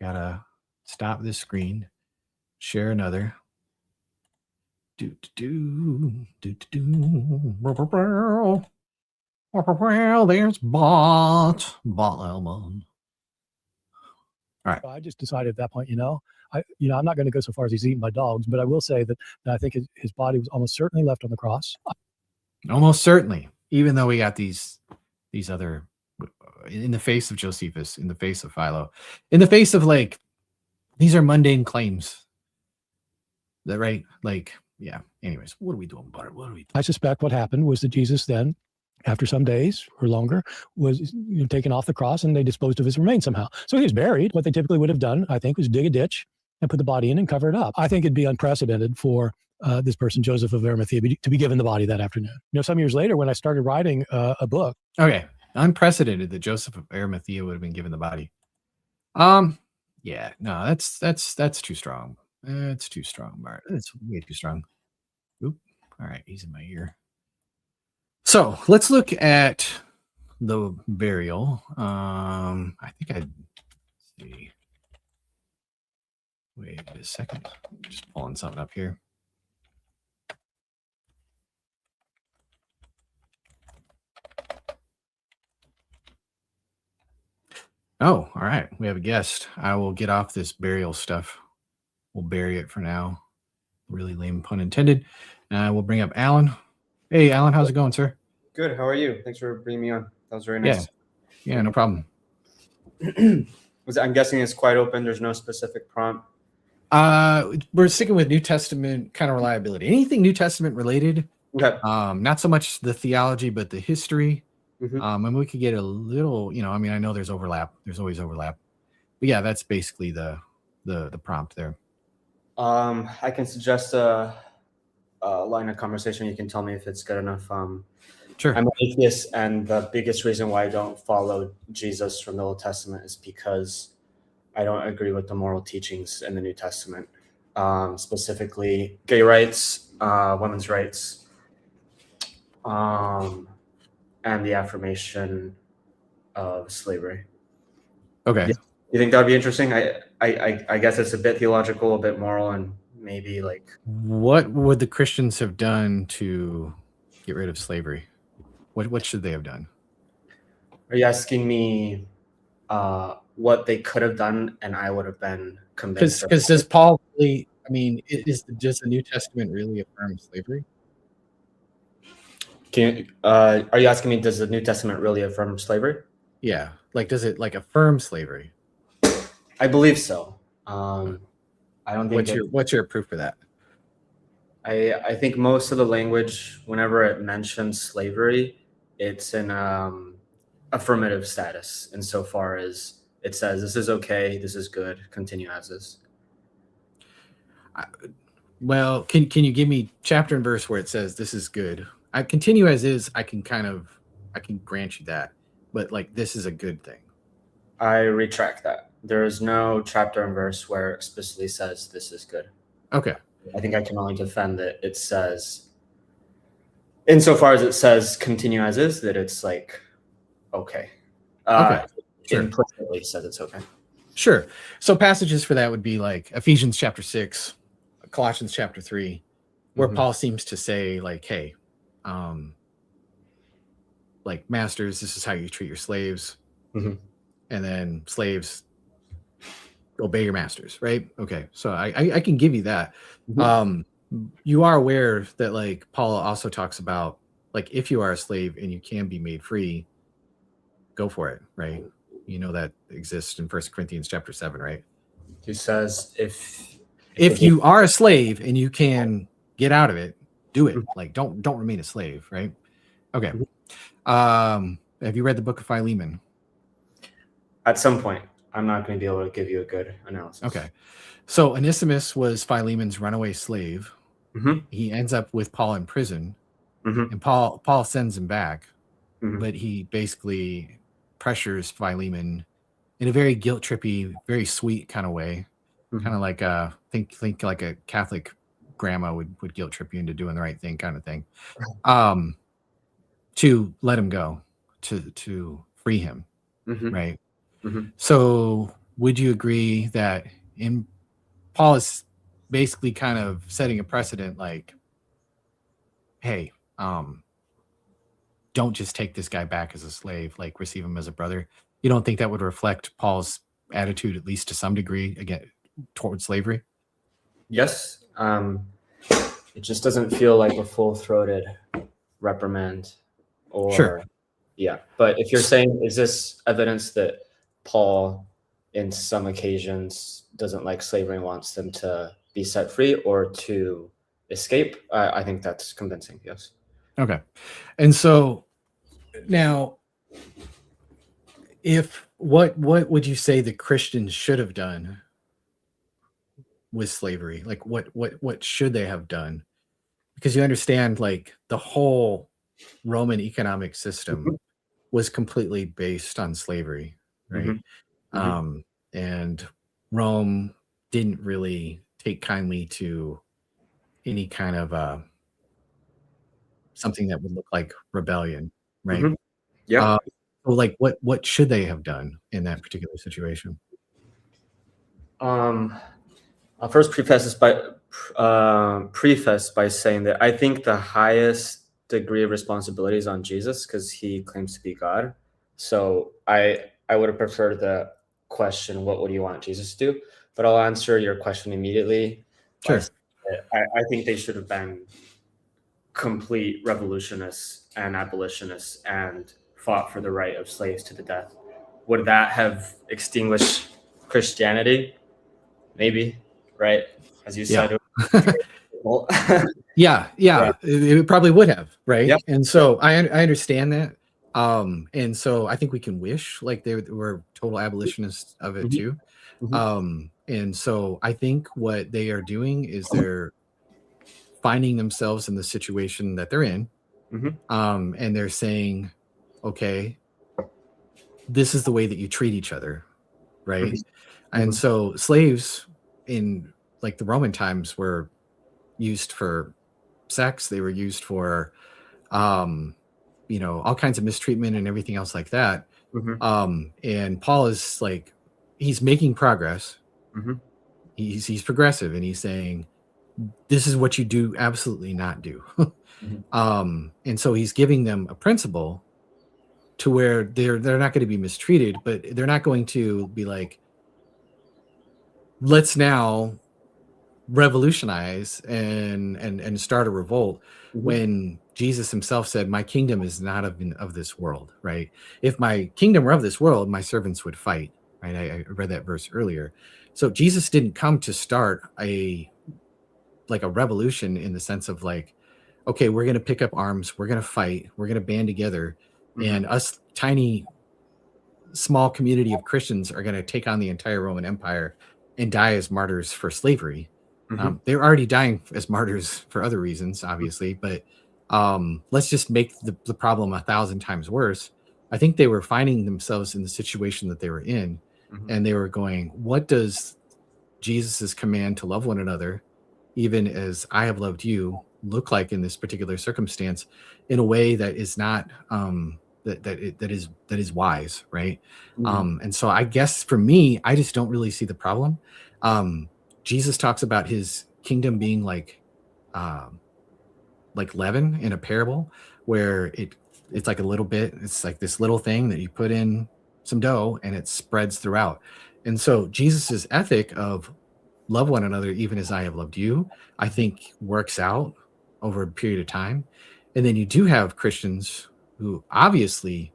[SPEAKER 2] Gotta stop this screen, share another. There's Bart Elman. All right.
[SPEAKER 5] I just decided at that point, I'm not going to go so far as he's eaten by dogs, but I will say that I think his body was almost certainly left on the cross.
[SPEAKER 2] Almost certainly, even though we got these other, in the face of Josephus, in the face of Philo, in the face of like, these are mundane claims. That right? Like, yeah. Anyways, what are we doing, Bart? What are we doing?
[SPEAKER 5] I suspect what happened was that Jesus then, after some days or longer, was taken off the cross and they disposed of his remains somehow. So he was buried. What they typically would have done, I think, was dig a ditch and put the body in and cover it up. I think it'd be unprecedented for this person, Joseph of Arimathea, to be given the body that afternoon. Some years later, when I started writing a book.
[SPEAKER 2] Okay. Unprecedented that Joseph of Arimathea would have been given the body. Yeah, no, that's too strong. It's too strong, Bart. It's way too strong. Oop. All right, he's in my ear. So let's look at the burial. I think I'd see. Wait a second. I'm just pulling something up here. Oh, all right. We have a guest. I will get off this burial stuff. We'll bury it for now. Really lame pun intended. We'll bring up Alan. Hey, Alan, how's it going, sir?
[SPEAKER 6] Good. How are you? Thanks for bringing me on. That was very nice.
[SPEAKER 2] Yeah, no problem.
[SPEAKER 6] I'm guessing it's quite open. There's no specific prompt.
[SPEAKER 2] We're sticking with New Testament kind of reliability. Anything New Testament related,
[SPEAKER 6] Okay.
[SPEAKER 2] Not so much the theology, but the history.
[SPEAKER 6] Mhm.
[SPEAKER 2] And we could get a little, I mean, I know there's overlap. There's always overlap. But yeah, that's basically the prompt there.
[SPEAKER 6] I can suggest a line of conversation. You can tell me if it's good enough.
[SPEAKER 2] Sure.
[SPEAKER 6] I'm an atheist, and the biggest reason why I don't follow Jesus from the Old Testament is because I don't agree with the moral teachings in the New Testament, specifically gay rights, women's rights, and the affirmation of slavery.
[SPEAKER 2] Okay.
[SPEAKER 6] Yeah. You think that would be interesting? I guess it's a bit theological, a bit moral, and maybe like.
[SPEAKER 2] What would the Christians have done to get rid of slavery? What should they have done?
[SPEAKER 6] Are you asking me what they could have done, and I would have been convinced?
[SPEAKER 2] Because does Paul really? I mean, does the New Testament really affirm slavery?
[SPEAKER 6] Are you asking me, does the New Testament really affirm slavery?
[SPEAKER 2] Yeah, like does it like affirm slavery?
[SPEAKER 6] I believe so. I don't think.
[SPEAKER 2] What's your proof for that?
[SPEAKER 6] I think most of the language, whenever it mentions slavery, it's in affirmative status, insofar as it says this is okay, this is good, continue as is.
[SPEAKER 2] Well, can you give me chapter and verse where it says this is good? I continue as is. I can grant you that, but like this is a good thing.
[SPEAKER 6] I retract that. There is no chapter and verse where it explicitly says this is good.
[SPEAKER 2] Okay.
[SPEAKER 6] I think I can only defend that it says, insofar as it says continue as is, that it's like okay.
[SPEAKER 2] Okay. Sure.
[SPEAKER 6] Implicitly says it's okay.
[SPEAKER 2] Sure. So passages for that would be like Ephesians chapter 6, Colossians chapter 3, where Paul seems to say like, hey, like masters, this is how you treat your slaves. And then slaves, obey your masters, right? Okay. So I can give you that. You are aware that like Paul also talks about like if you are a slave and you can be made free, go for it, right? You know that exists in 1 Corinthians chapter 7, right?
[SPEAKER 6] He says
[SPEAKER 2] if you are a slave and you can get out of it, do it. Like don't remain a slave, right? Okay. Have you read the book of Philemon?
[SPEAKER 6] At some point. I'm not going to be able to give you a good analysis.
[SPEAKER 2] Okay. So Onesimus was Philemon's runaway slave. He ends up with Paul in prison, and Paul sends him back, but he basically pressures Philemon in a very guilt-trippy, very sweet kind of way, kind of like think like a Catholic grandma would guilt trip you into doing the right thing, kind of thing, to let him go, to free him, right? So would you agree that Paul is basically kind of setting a precedent like, hey, don't just take this guy back as a slave, like receive him as a brother? You don't think that would reflect Paul's attitude, at least to some degree, again, towards slavery?
[SPEAKER 6] Yes. It just doesn't feel like a full-throated reprimand or
[SPEAKER 2] sure.
[SPEAKER 6] Yeah. But if you're saying, is this evidence that Paul, in some occasions, doesn't like slavery and wants them to be set free or to escape? I think that's convincing. Yes.
[SPEAKER 2] Okay. And so now, what would you say the Christians should have done with slavery? Like what should they have done? Because you understand, like the whole Roman economic system was completely based on slavery, right? And Rome didn't really take kindly to any kind of something that would look like rebellion, right?
[SPEAKER 6] Yeah.
[SPEAKER 2] So like what should they have done in that particular situation?
[SPEAKER 6] I'll first preface by saying that I think the highest degree of responsibility is on Jesus because he claims to be God. So I would have preferred the question, what would you want Jesus to do? But I'll answer your question immediately.
[SPEAKER 2] Sure.
[SPEAKER 6] I think they should have been complete revolutionists and abolitionists and fought for the right of slaves to the death. Would that have extinguished Christianity? Maybe, right? As you said, Well,
[SPEAKER 2] Yeah. It probably would have, right?
[SPEAKER 6] Yep.
[SPEAKER 2] And so I understand that. And so I think we can wish like they were total abolitionists of it too. And so I think what they are doing is they're finding themselves in the situation that they're in. And they're saying, okay, this is the way that you treat each other, right? And so slaves in like the Roman times were used for sex. They were used for all kinds of mistreatment and everything else like that. And Paul is like, he's making progress. He's progressive, and he's saying, this is what you do absolutely not do. And so he's giving them a principle to where they're not going to be mistreated, but they're not going to be like, let's now revolutionize and start a revolt, when Jesus himself said, my kingdom is not of this world, right? If my kingdom were of this world, my servants would fight, right? I read that verse earlier. So Jesus didn't come to start a revolution in the sense of like, okay, we're going to pick up arms, we're going to fight, we're going to band together, and us tiny small community of Christians are going to take on the entire Roman Empire and die as martyrs for slavery. They're already dying as martyrs for other reasons, obviously, but let's just make the problem 1,000 times worse. I think they were finding themselves in the situation that they were in, and they were going, what does Jesus's command to love one another, even as I have loved you, look like in this particular circumstance, in a way that is not that is wise, right? And so I guess for me, I just don't really see the problem. Jesus talks about his kingdom being like leaven in a parable, where it's like a little bit, it's like this little thing that you put in some dough and it spreads throughout. And so Jesus's ethic of love one another even as I have loved you, I think works out over a period of time. And then you do have Christians who obviously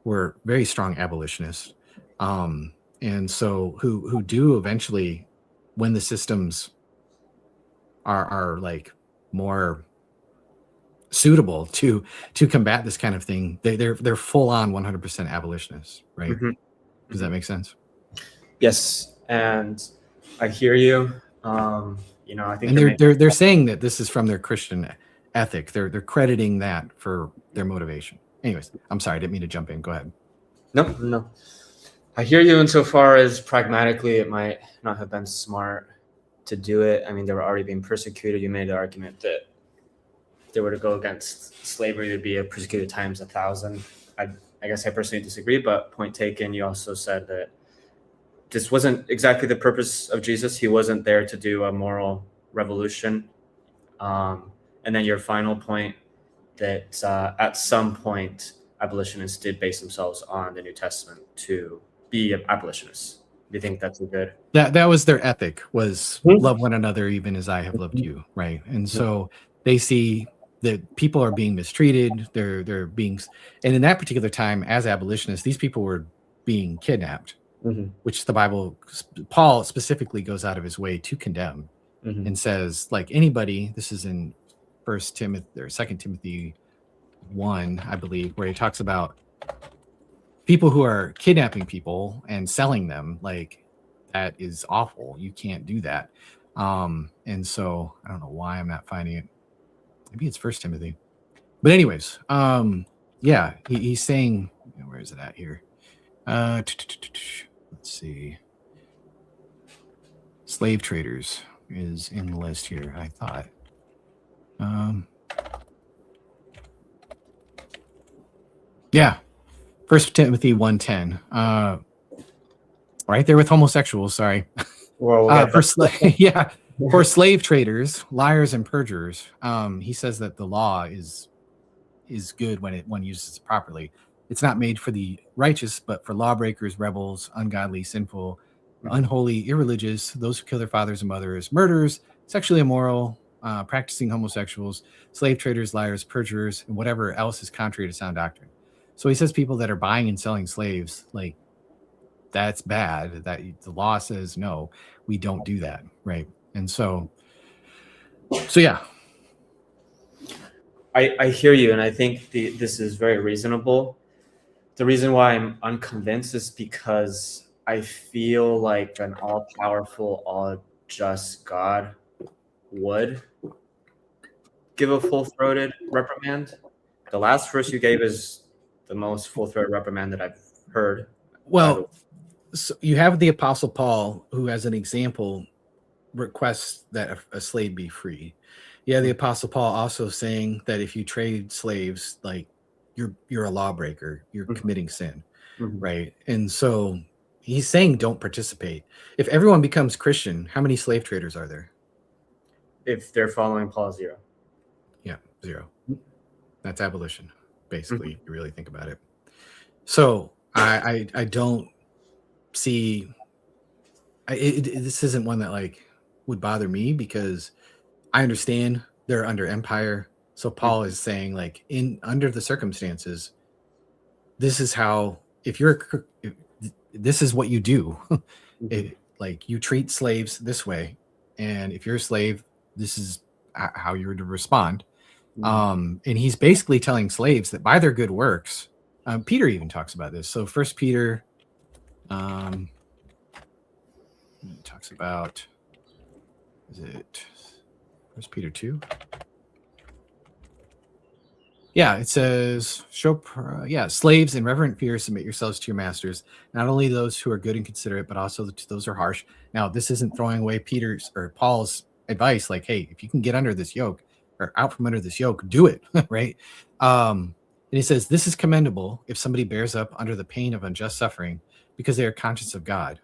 [SPEAKER 2] were very strong abolitionists, and so who do eventually, when the systems are like more suitable to combat this kind of thing, they're full on 100% abolitionists, right? Does that make sense?
[SPEAKER 6] Yes, and I hear you. I think,
[SPEAKER 2] and they're saying that this is from their Christian ethic. They're crediting that for their motivation. Anyways, I'm sorry, I didn't mean to jump in. Go ahead.
[SPEAKER 6] No. I hear you insofar as pragmatically it might not have been smart to do it. I mean, they were already being persecuted. You made the argument that if they were to go against slavery, it would be a persecuted times 1,000. I guess I personally disagree, but point taken. You also said that this wasn't exactly the purpose of Jesus. He wasn't there to do a moral revolution. And then your final point that at some point abolitionists did base themselves on the New Testament to be abolitionists. Do you think that's a good?
[SPEAKER 2] That was their ethic, was love one another even as I have loved you, right? And so they see that people are being mistreated. They're being, and in that particular time, as abolitionists, these people were being kidnapped, which the Bible, Paul specifically goes out of his way to condemn, and says, like, anybody, this is in 1 Timothy or 2 Timothy 1, I believe, where he talks about people who are kidnapping people and selling them. Like, that is awful. You can't do that. And so I don't know why I'm not finding it. Maybe it's 1 Timothy. But anyways, yeah, he's saying, where is it at here? Let's see. Slave traders is in the list here, I thought. Yeah, 1 Timothy 1:10. Right there with homosexuals. Sorry.
[SPEAKER 6] Well,
[SPEAKER 2] for slave traders, liars, and perjurers. He says that the law is good when one uses it properly. It's not made for the righteous, but for lawbreakers, rebels, ungodly, sinful, unholy, irreligious, those who kill their fathers and mothers, murderers, sexually immoral, practicing homosexuals, slave traders, liars, perjurers, and whatever else is contrary to sound doctrine. So he says people that are buying and selling slaves, like, that's bad. That the law says no, we don't do that, right? And so So yeah,
[SPEAKER 6] I hear you, and I think this is very reasonable. The reason why I'm unconvinced is because I feel like an all-powerful, all-just God would give a full-throated reprimand. The last verse you gave is the most full-throated reprimand that I've heard.
[SPEAKER 2] well, so you have the Apostle Paul, who, as an example, requests that a slave be free. Yeah, the Apostle Paul also saying that if you trade slaves, like you're a lawbreaker, you're committing sin, right? And so he's saying don't participate. If everyone becomes Christian, how many slave traders are there?
[SPEAKER 6] If they're following Paul, 0.
[SPEAKER 2] Yeah, 0. That's abolition, basically. If you really think about it. So I don't see. This isn't one that like would bother me because I understand they're under empire. So Paul is saying like under the circumstances, this is how if this is what you do. Like you treat slaves this way, and if you're a slave, this is how you're to respond. And he's basically telling slaves that by their good works, Peter even talks about this. So First Peter talks about, is it First Peter 2? Yeah, it says, slaves in reverent fear submit yourselves to your masters, not only those who are good and considerate, but also to those who are harsh. Now, this isn't throwing away Peter's or Paul's advice, like, hey, if you can get under this yoke or out from under this yoke, do it, right? And he says, this is commendable if somebody bears up under the pain of unjust suffering because they are conscious of God,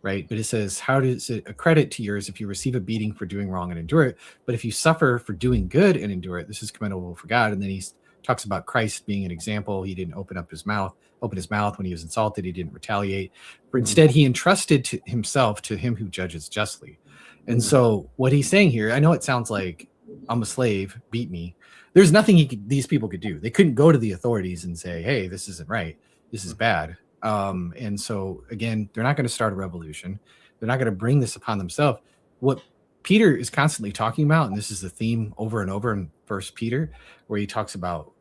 [SPEAKER 2] right? But it says, how does it a credit to yours if you receive a beating for doing wrong and endure it? But if you suffer for doing good and endure it, this is commendable for God. And then he talks about Christ being an example. He didn't open his mouth when he was insulted. He didn't retaliate. But instead, he entrusted himself to him who judges justly. And so what he's saying here, I know it sounds like I'm a slave, beat me. There's nothing these people could do. They couldn't go to the authorities and say, hey, this isn't right. This is bad. And so, again, they're not going to start a revolution. They're not going to bring this upon themselves. What Peter is constantly talking about, and this is the theme over and over in First Peter, where he talks about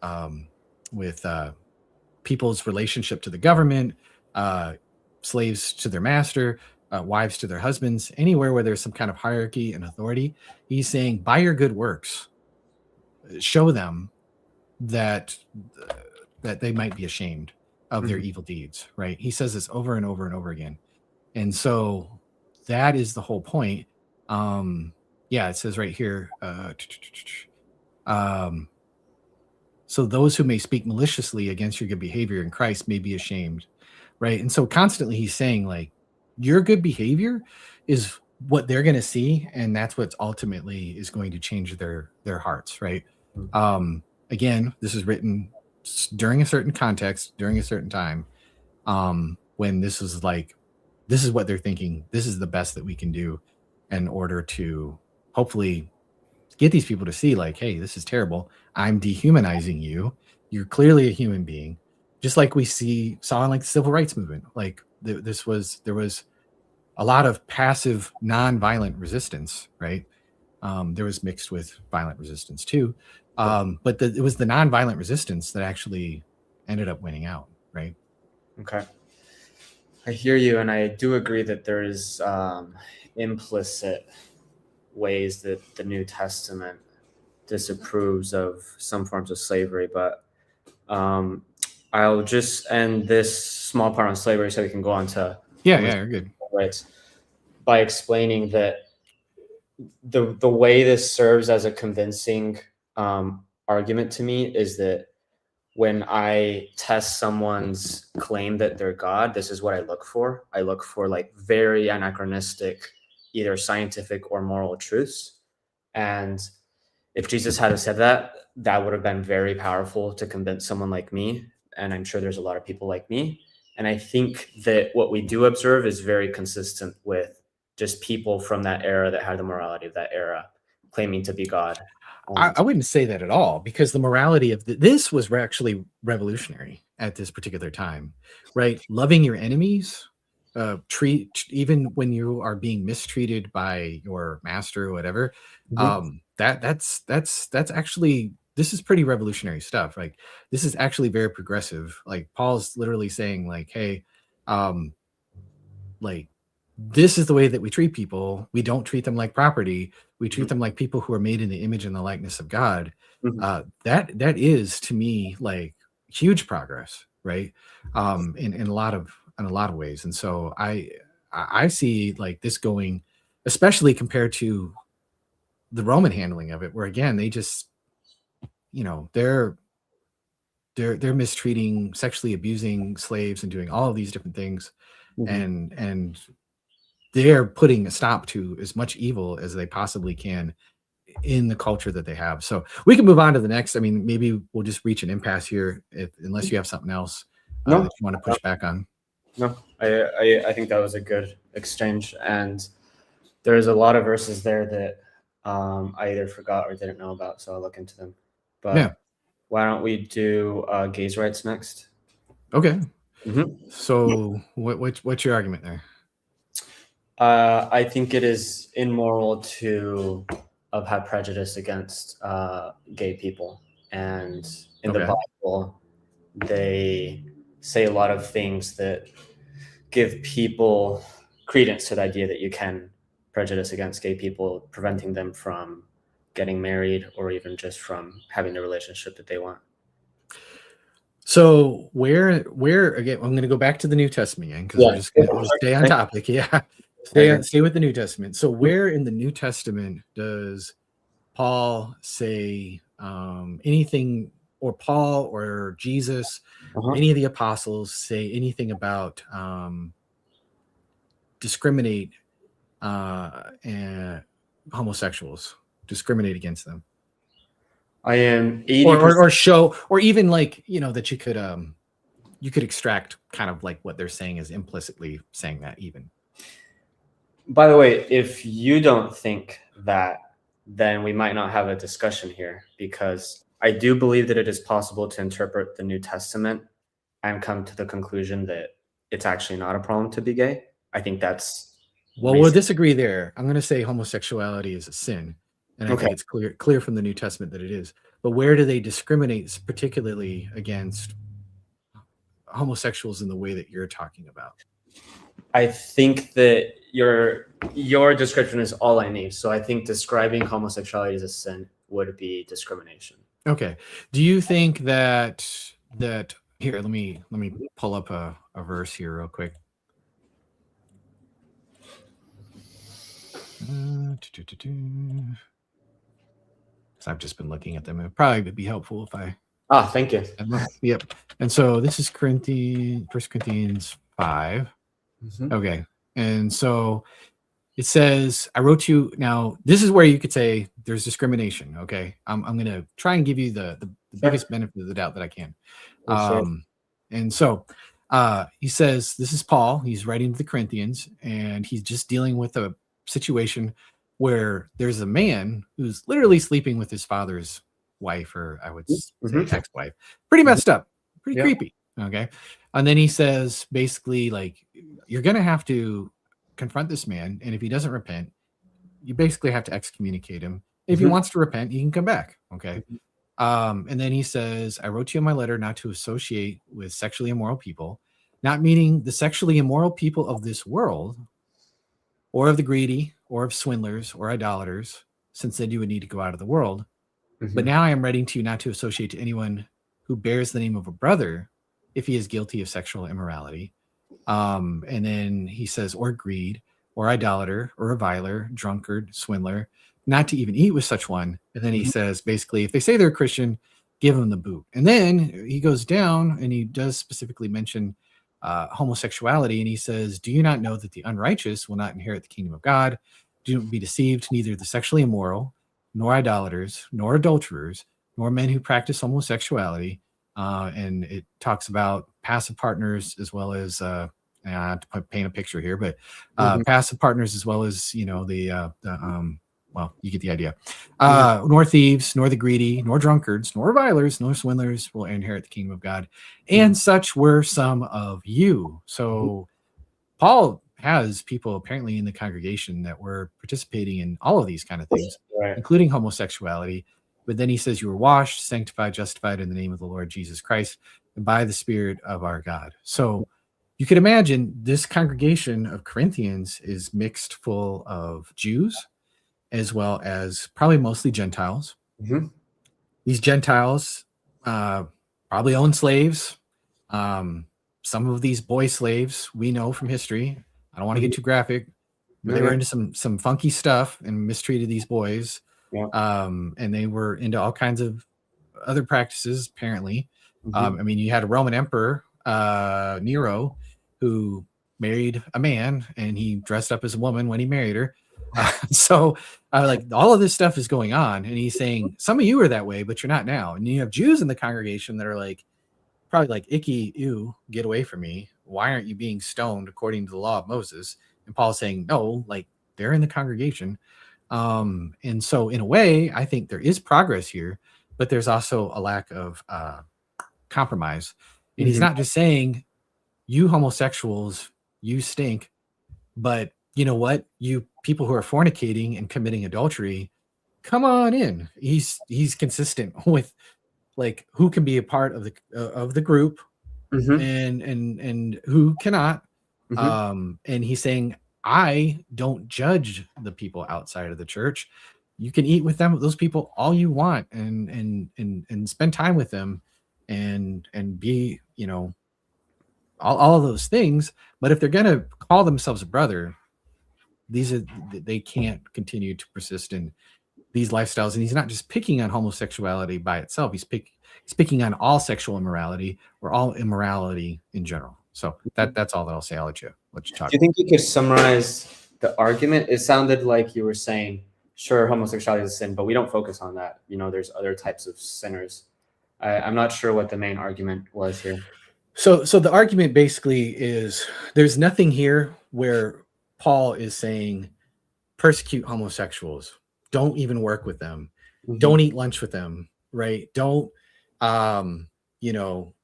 [SPEAKER 2] with people's relationship to the government, slaves to their master, wives to their husbands, anywhere where there's some kind of hierarchy and authority. He's saying, by your good works, show them that they might be ashamed of their evil deeds, right? He says this over and over and over again. And so that is the whole point. It says right here, so those who may speak maliciously against your good behavior in Christ may be ashamed, right? And so constantly he's saying, like, your good behavior is what they're going to see, and that's what's ultimately is going to change their hearts, right? Again, this is written during a certain context, during a certain time, when this is what they're thinking. This is the best that we can do in order to hopefully get these people to see, like, hey, this is terrible. I'm dehumanizing you. You're clearly a human being, just like we saw in like the civil rights movement. Like there was a lot of passive, non-violent resistance, right? There was mixed with violent resistance too. But it was the non-violent resistance that actually ended up winning out, right?
[SPEAKER 6] Okay. I hear you, and I do agree that there is implicit ways that the New Testament disapproves of some forms of slavery, but I'll just end this small part on slavery so we can go on to
[SPEAKER 2] you're good.
[SPEAKER 6] Rights by explaining that the way this serves as a convincing argument to me is that when I test someone's claim that they're God, this is what I look for. I look for like very anachronistic, either scientific or moral truths. And if Jesus had said that, that would have been very powerful to convince someone like me. And I'm sure there's a lot of people like me. And I think that what we do observe is very consistent with just people from that era that had the morality of that era claiming to be God.
[SPEAKER 2] I wouldn't say that at all, because the morality of this was actually revolutionary at this particular time, right? Loving your enemies treat, even when you are being mistreated by your master or whatever, that's actually, this is pretty revolutionary stuff. Like, this is actually very progressive. Like, Paul's literally saying, like, hey, like, this is the way that we treat people. We don't treat them like property. We treat them like people who are made in the image and the likeness of God. That is, to me, like, huge progress, right? In a lot of ways. And so I see, like, this going, especially compared to the Roman handling of it, where again, they just, they're mistreating, sexually abusing slaves and doing all of these different things. And they're putting a stop to as much evil as they possibly can in the culture that they have. So we can move on to the next. I mean, maybe we'll just reach an impasse here, unless you have something else that you want to push back on.
[SPEAKER 6] No, I think that was a good exchange, and there's a lot of verses there that I either forgot or didn't know about, so I'll look into them. But why don't we do gays' rights next?
[SPEAKER 2] Okay. So what's your argument there?
[SPEAKER 6] I think it is immoral to have prejudice against gay people, and in the Bible, they say a lot of things that give people credence to the idea that you can prejudice against gay people, preventing them from getting married or even just from having the relationship that they want.
[SPEAKER 2] So where again, I'm going to go back to the New Testament again, because we're just going to stay on topic. Stay with the New Testament. So where in the New Testament does Paul say anything, or Paul or Jesus, any of the apostles say anything about discriminate homosexuals, discriminate against them?
[SPEAKER 6] I am
[SPEAKER 2] 80%, or show, or even, like, that you could extract kind of like what they're saying is implicitly saying that even.
[SPEAKER 6] By the way, if you don't think that, then we might not have a discussion here, because I do believe that it is possible to interpret the New Testament and come to the conclusion that it's actually not a problem to be gay. I think that's...
[SPEAKER 2] Well, we'll disagree there. I'm going to say homosexuality is a sin. And I think it's clear from the New Testament that it is. But where do they discriminate particularly against homosexuals in the way that you're talking about?
[SPEAKER 6] I think that your description is all I need. So I think describing homosexuality as a sin would be discrimination.
[SPEAKER 2] Okay. Do you think that here, let me pull up a verse here real quick. I've just been looking at them. It probably would be helpful if I...
[SPEAKER 6] thank you.
[SPEAKER 2] Yep. And so this is 1 Corinthians 5. Okay. And so it says, I wrote you... Now, this is where you could say there's discrimination, okay? I'm going to try and give you the biggest benefit of the doubt that I can. And so he says, this is Paul. He's writing to the Corinthians, and he's just dealing with a situation where there's a man who's literally sleeping with his father's wife, or I would say ex-wife. Pretty messed up, pretty creepy. Okay. And then he says, basically, like, you're going to have to confront this man. And if he doesn't repent, you basically have to excommunicate him. If he wants to repent, he can come back. Okay. And then he says, I wrote you in my letter not to associate with sexually immoral people, not meaning the sexually immoral people of this world, or of the greedy, or of swindlers, or idolaters, since then you would need to go out of the world. But now I am writing to you not to associate to anyone who bears the name of a brother if he is guilty of sexual immorality. And then he says, or greed, or idolater, or reviler, drunkard, swindler, not to even eat with such one. And then he says, basically, if they say they're a Christian, give them the boot. And then he goes down and he does specifically mention homosexuality. And he says, do you not know that the unrighteous will not inherit the kingdom of God? Do not be deceived, neither the sexually immoral, nor idolaters, nor adulterers, nor men who practice homosexuality. And it talks about passive partners as well as, to paint a picture here, but passive partners as well as, well, you get the idea. Nor thieves, nor the greedy, nor drunkards, nor revilers, nor swindlers will inherit the kingdom of God. And such were some of you. So Paul has people apparently in the congregation that were participating in all of these kind of things,
[SPEAKER 6] Right.
[SPEAKER 2] including homosexuality. But then he says, you were washed, sanctified, justified in the name of the Lord Jesus Christ and by the Spirit of our God. So you could imagine this congregation of Corinthians is mixed full of Jews as well as probably mostly Gentiles.
[SPEAKER 6] Mm-hmm.
[SPEAKER 2] These Gentiles probably own slaves. Some of these boy slaves we know from history. I don't want to get too graphic, but they were into some funky stuff and mistreated these boys.
[SPEAKER 6] Yeah.
[SPEAKER 2] And they were into all kinds of other practices, apparently.
[SPEAKER 6] Mm-hmm.
[SPEAKER 2] I mean, you had a Roman emperor, Nero, who married a man and he dressed up as a woman when he married her. So like all of this stuff is going on, and he's saying some of you are that way, but you're not now. And you have Jews in the congregation that are like, probably like, icky, ew, get away from me. Why aren't you being stoned according to the law of Moses? And Paul's saying, no, like they're in the congregation. And so in a way, I think there is progress here, but there's also a lack of compromise. And he's not just saying, you homosexuals, you stink, but you know what? You people who are fornicating and committing adultery, come on in. He's consistent with like who can be a part of the group and who cannot. And he's saying, I don't judge the people outside of the church. You can eat with them, those people, all you want, and spend time with them, and be, you know, all of those things. But if they're gonna call themselves a brother, they can't continue to persist in these lifestyles. And he's not just picking on homosexuality by itself. He's picking on all sexual immorality or all immorality in general. So that's all that I'll say. I'll let you talk.
[SPEAKER 6] Do you think you could summarize the argument? It sounded like you were saying, sure, homosexuality is a sin, but we don't focus on that. You know, there's other types of sinners. I'm not sure what the main argument was here.
[SPEAKER 2] So the argument basically is there's nothing here where Paul is saying persecute homosexuals. Don't even work with them. Don't eat lunch with them, right? Don't, you know,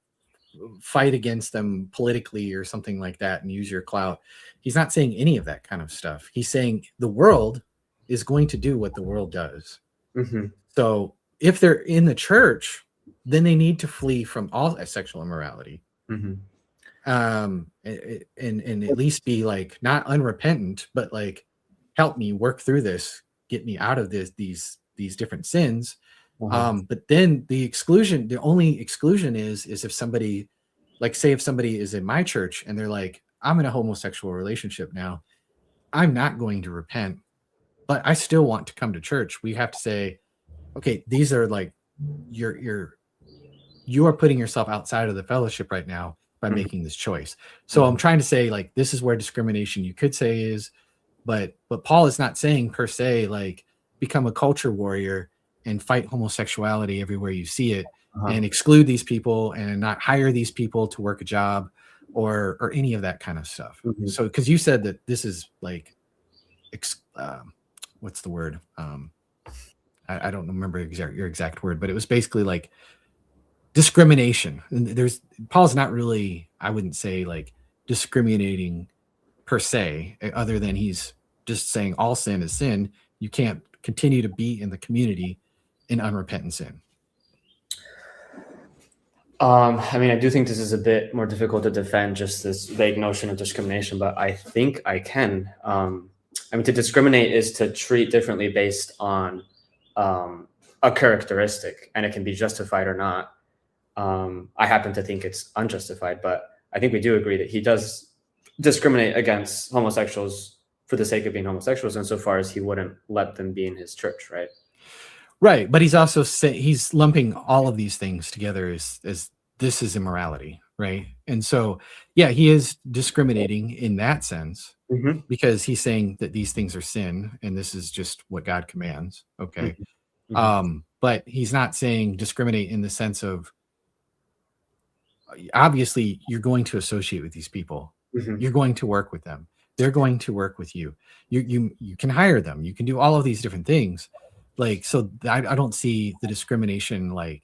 [SPEAKER 2] fight against them politically or something like that and use your clout. He's not saying any of that kind of stuff. He's saying the world is going to do what the world does. So if they're in the church, then they need to flee from all sexual immorality. And at least be like not unrepentant, but like, help me work through this, get me out of these different sins. But then the only exclusion is if somebody, like, say if somebody is in my church and they're like, I'm in a homosexual relationship now, I'm not going to repent, but I still want to come to church. We have to say, okay, these are like, you are putting yourself outside of the fellowship right now by making this choice. So I'm trying to say, like, this is where discrimination you could say is, but Paul is not saying per se, like, become a culture warrior and fight homosexuality everywhere you see it and exclude these people and not hire these people to work a job or any of that kind of stuff. So, because you said that this is like, what's the word? I don't remember your exact word, but it was basically like discrimination. And Paul's not really, I wouldn't say like discriminating per se, other than he's just saying all sin is sin. You can't continue to be in the community in unrepentant sin.
[SPEAKER 6] I mean, I do think this is a bit more difficult to defend, just this vague notion of discrimination, but I think I can. I mean, to discriminate is to treat differently based on a characteristic, and it can be justified or not. I happen to think it's unjustified, but I think we do agree that he does discriminate against homosexuals for the sake of being homosexuals, insofar as he wouldn't let them be in his church, right?
[SPEAKER 2] Right, but he's also he's lumping all of these things together as this is immorality, right? And so, yeah, he is discriminating in that sense because he's saying that these things are sin and this is just what God commands. Okay, but he's not saying discriminate in the sense of, obviously you're going to associate with these people, you're going to work with them, they're going to work with you. You can hire them, you can do all of these different things. Like, so I don't see the discrimination like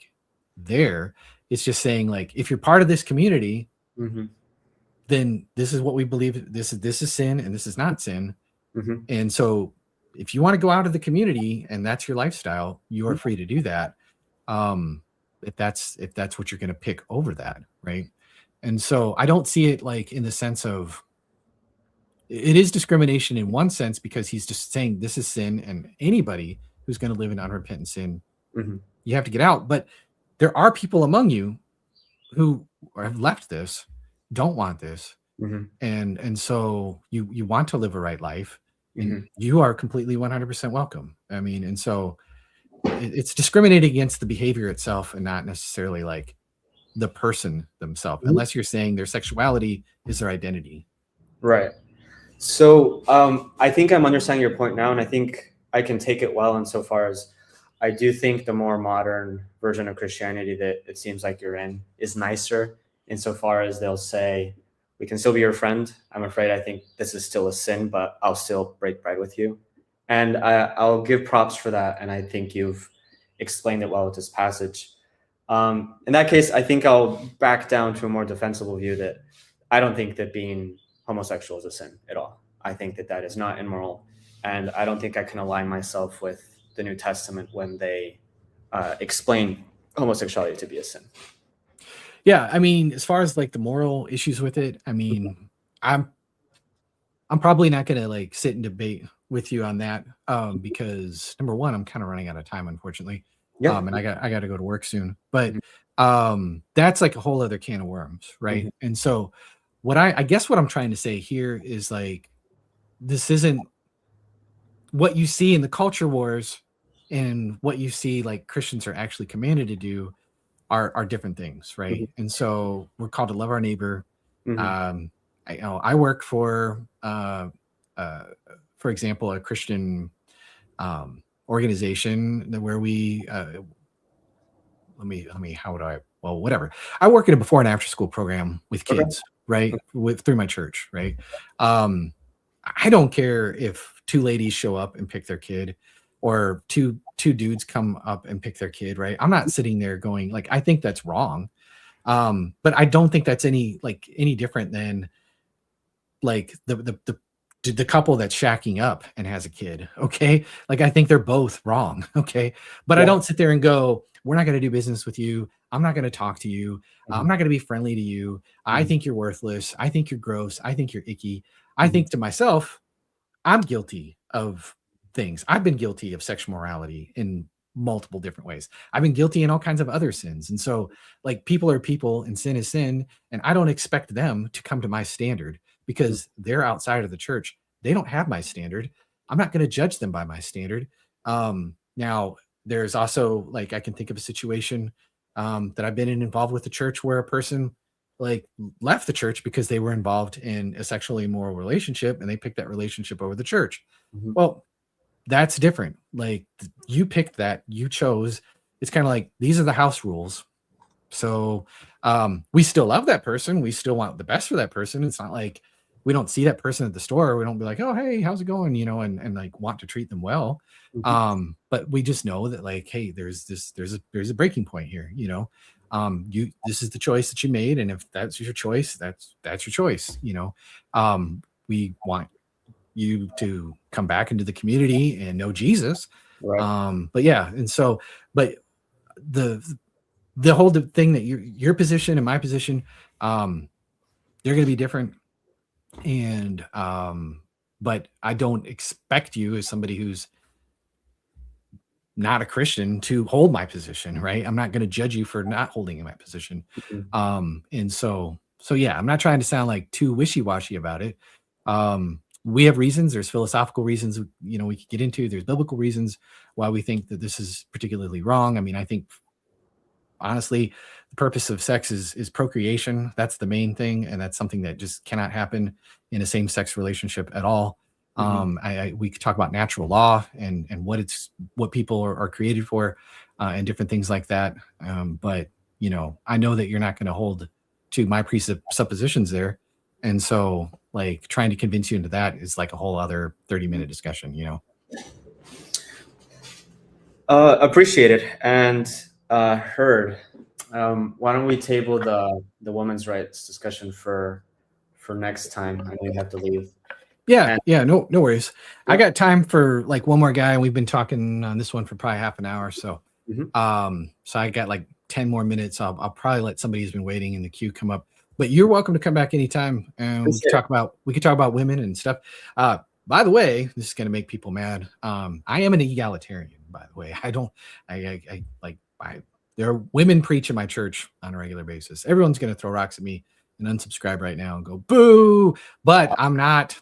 [SPEAKER 2] there. It's just saying, like, if you're part of this community, then this is what we believe. This is sin, and this is not sin.
[SPEAKER 6] Mm-hmm.
[SPEAKER 2] And so, if you want to go out of the community and that's your lifestyle, you are free to do that. If that's what you're going to pick over that, right? And so, I don't see it like in the sense of it is discrimination in one sense, because he's just saying this is sin, and anybody who's going to live in unrepentant sin,
[SPEAKER 6] Mm-hmm.
[SPEAKER 2] you have to get out. But there are people among you who have left this, don't want this,
[SPEAKER 6] Mm-hmm.
[SPEAKER 2] and so you want to live a right life, and
[SPEAKER 6] Mm-hmm.
[SPEAKER 2] you are completely 100% welcome. I mean, and so it's discriminating against the behavior itself, and not necessarily like the person themselves, unless you're saying their sexuality is their identity.
[SPEAKER 6] Right. So I think I'm understanding your point now, and I think I can take it well insofar as I do think the more modern version of Christianity that it seems like you're in is nicer insofar as they'll say, we can still be your friend. I'm afraid I think this is still a sin, but I'll still break bread with you. And I'll give props for that. And I think you've explained it well with this passage. In that case, I think I'll back down to a more defensible view that I don't think that being homosexual is a sin at all. I think that that is not immoral. And I don't think I can align myself with the New Testament when they explain homosexuality to be a sin.
[SPEAKER 2] Yeah, I mean, as far as like the moral issues with it, I mean, I'm probably not going to like sit and debate with you on that, because number one, I'm kind of running out of time, unfortunately.
[SPEAKER 6] Yeah.
[SPEAKER 2] And I got to go to work soon. But that's like a whole other can of worms, right?
[SPEAKER 6] Mm-hmm.
[SPEAKER 2] And so I guess what I'm trying to say here is like, this isn't what you see in the culture wars, and what you see like Christians are actually commanded to do are different things, right?
[SPEAKER 6] Mm-hmm.
[SPEAKER 2] And so we're called to love our neighbor.
[SPEAKER 6] Mm-hmm.
[SPEAKER 2] I work for example, a Christian organization where we whatever. I work in a before and after school program with kids, right? Through my church, right? I don't care if two ladies show up and pick their kid, or two dudes come up and pick their kid, right? I'm not sitting there going like, I think that's wrong. But I don't think that's any different than like the couple that's shacking up and has a kid. Okay. Like, I think they're both wrong. Okay. But I don't sit there and go, we're not going to do business with you. I'm not going to talk to you. I'm not going to be friendly to you. I think you're worthless. I think you're gross. I think you're icky. I think to myself, I'm guilty of things. I've been guilty of sexual morality in multiple different ways. I've been guilty in all kinds of other sins. And so like, people are people and sin is sin. And I don't expect them to come to my standard because they're outside of the church. They don't have my standard. I'm not going to judge them by my standard. Now there's also like, I can think of a situation that I've been involved with the church where a person like left the church because they were involved in a sexually immoral relationship, and they picked that relationship over the church. Well, that's different. Like, you picked that, you chose. It's kind of like, these are the house rules. So we still love that person. We still want the best for that person. It's not like we don't see that person at the store. We don't be like, oh, hey, how's it going? You know, and like want to treat them well. But we just know that like, hey, there's a breaking point here, you know. This is the choice that you made, and if that's your choice, that's your choice, you know. We want you to come back into the community and know Jesus. Right. But yeah, and so, but the whole thing that your position and my position, they're going to be different. And but I don't expect you, as somebody who's not a Christian, to hold my position, right? I'm not going to judge you for not holding in my position. And so yeah, I'm not trying to sound like too wishy-washy about it. We have reasons. There's philosophical reasons, you know, we could get into. There's biblical reasons why we think that this is particularly wrong. I mean, I think honestly, the purpose of sex is procreation. That's the main thing, and that's something that just cannot happen in a same-sex relationship at all. We could talk about natural law and what people are created for, and different things like that. But you know, I know that you're not going to hold to my presuppositions there, and so like trying to convince you into that is like a whole other 30-minute discussion, you know.
[SPEAKER 6] Appreciate it and heard. Why don't we table the women's rights discussion for for next time. I know you have to leave.
[SPEAKER 2] Yeah,
[SPEAKER 6] And-
[SPEAKER 2] yeah, no worries.
[SPEAKER 6] Yeah.
[SPEAKER 2] I got time for like one more guy, and we've been talking on this one for probably half an hour. So, so I got like 10 more minutes. I'll probably let somebody who's been waiting in the queue come up. But you're welcome to come back anytime, and we can talk about women and stuff. By the way, this is going to make people mad. I am an egalitarian. By the way, there are women preach in my church on a regular basis. Everyone's going to throw rocks at me and unsubscribe right now and go boo. But I'm not.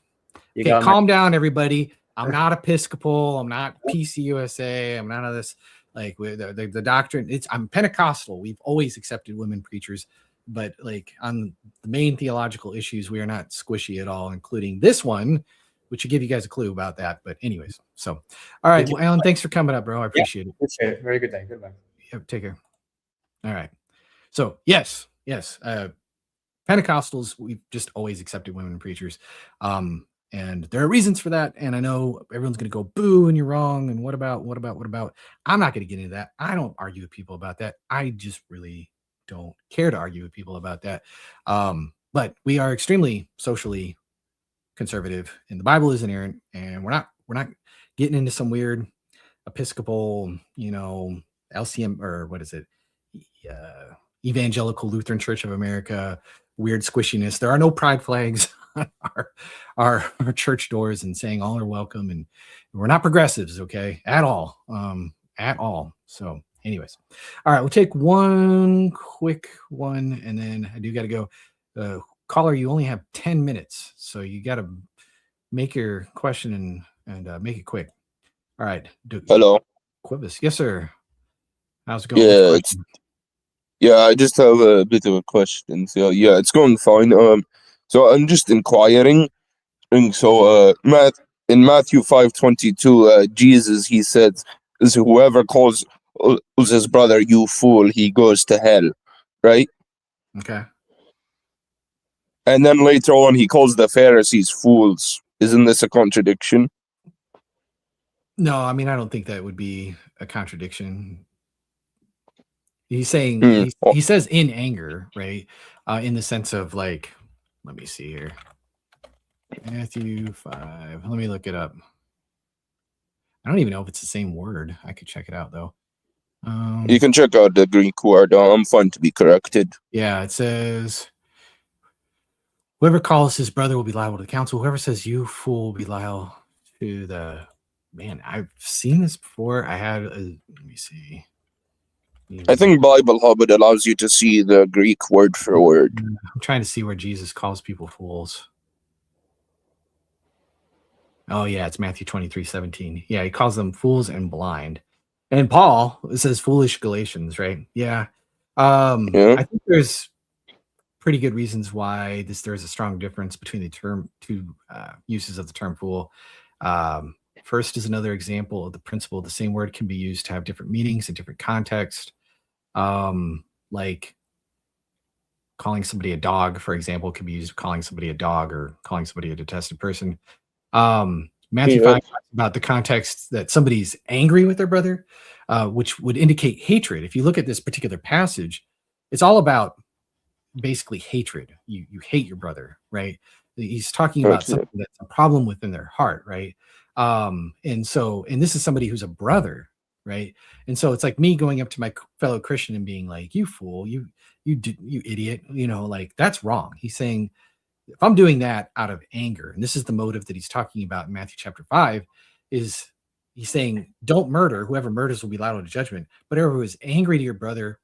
[SPEAKER 2] Okay, calm down, everybody. I'm not Episcopal. I'm not PCUSA. I'm none of this. Like the doctrine. I'm Pentecostal. We've always accepted women preachers, but like on the main theological issues, we are not squishy at all, including this one, which will give you guys a clue about that. But anyways, so all right, well, Alan, thanks for coming up, bro. I appreciate it.
[SPEAKER 6] Appreciate it. Very good day. Goodbye.
[SPEAKER 2] Yep, take care. All right. So yes. Pentecostals, we've just always accepted women preachers. And there are reasons for that. And I know everyone's going to go boo and you're wrong. And what about? I'm not going to get into that. I don't argue with people about that. I just really don't care to argue with people about that. But we are extremely socially conservative, and the Bible is inerrant, and we're not getting into some weird Episcopal, LCM, or what is it? Evangelical Lutheran Church of America, weird squishiness. There are no pride flags on our church doors and saying all are welcome, and we're not progressives, okay, at all. So anyways, all right, we'll take one quick one, and then I do got to go. Caller, you only have 10 minutes, so you got to make your question and make it quick. All right.
[SPEAKER 7] Hello.
[SPEAKER 2] Quibus. Yes, sir. How's it going?
[SPEAKER 7] Yeah, I just have a bit of a question. So yeah, it's going fine. So I'm just inquiring. And so in Matthew 5:22, Jesus, he said, "Is whoever calls his brother you fool, he goes to hell," right?
[SPEAKER 2] Okay.
[SPEAKER 7] And then later on, he calls the Pharisees fools. Isn't this a contradiction?
[SPEAKER 2] No, I mean, I don't think that would be a contradiction. He's saying he says in anger, right? In the sense of like, let me see here. Matthew 5. Let me look it up. I don't even know if it's the same word. I could check it out though.
[SPEAKER 7] You can check out the Greek word. I'm fine to be corrected.
[SPEAKER 2] Yeah, it says, whoever calls his brother will be liable to the council. Whoever says you fool will be liable to the... Man, I've seen this before. I had... let me see.
[SPEAKER 7] I think Bible Hub allows you to see the Greek word for word.
[SPEAKER 2] I'm trying to see where Jesus calls people fools. Oh, yeah, it's Matthew 23:17. Yeah, he calls them fools and blind. And Paul, it says foolish Galatians, right? Yeah. I think there's pretty good reasons why there's a strong difference between the two uses of the term fool. First is another example of the principle. The same word can be used to have different meanings in different contexts. Like calling somebody a dog, for example, could be used calling somebody a dog or calling somebody a detested person. Matthew 5 talks about the context that somebody's angry with their brother, which would indicate hatred. If you look at this particular passage, it's all about basically hatred. You hate your brother, right? He's talking about something that's a problem within their heart, right? And this is somebody who's a brother, right? And so it's like me going up to my fellow Christian and being like, you fool, you idiot, like that's wrong. He's saying, if I'm doing that out of anger, and this is the motive that he's talking about in Matthew chapter 5, is he's saying, don't murder. Whoever murders will be liable to judgment. But whoever is angry to your brother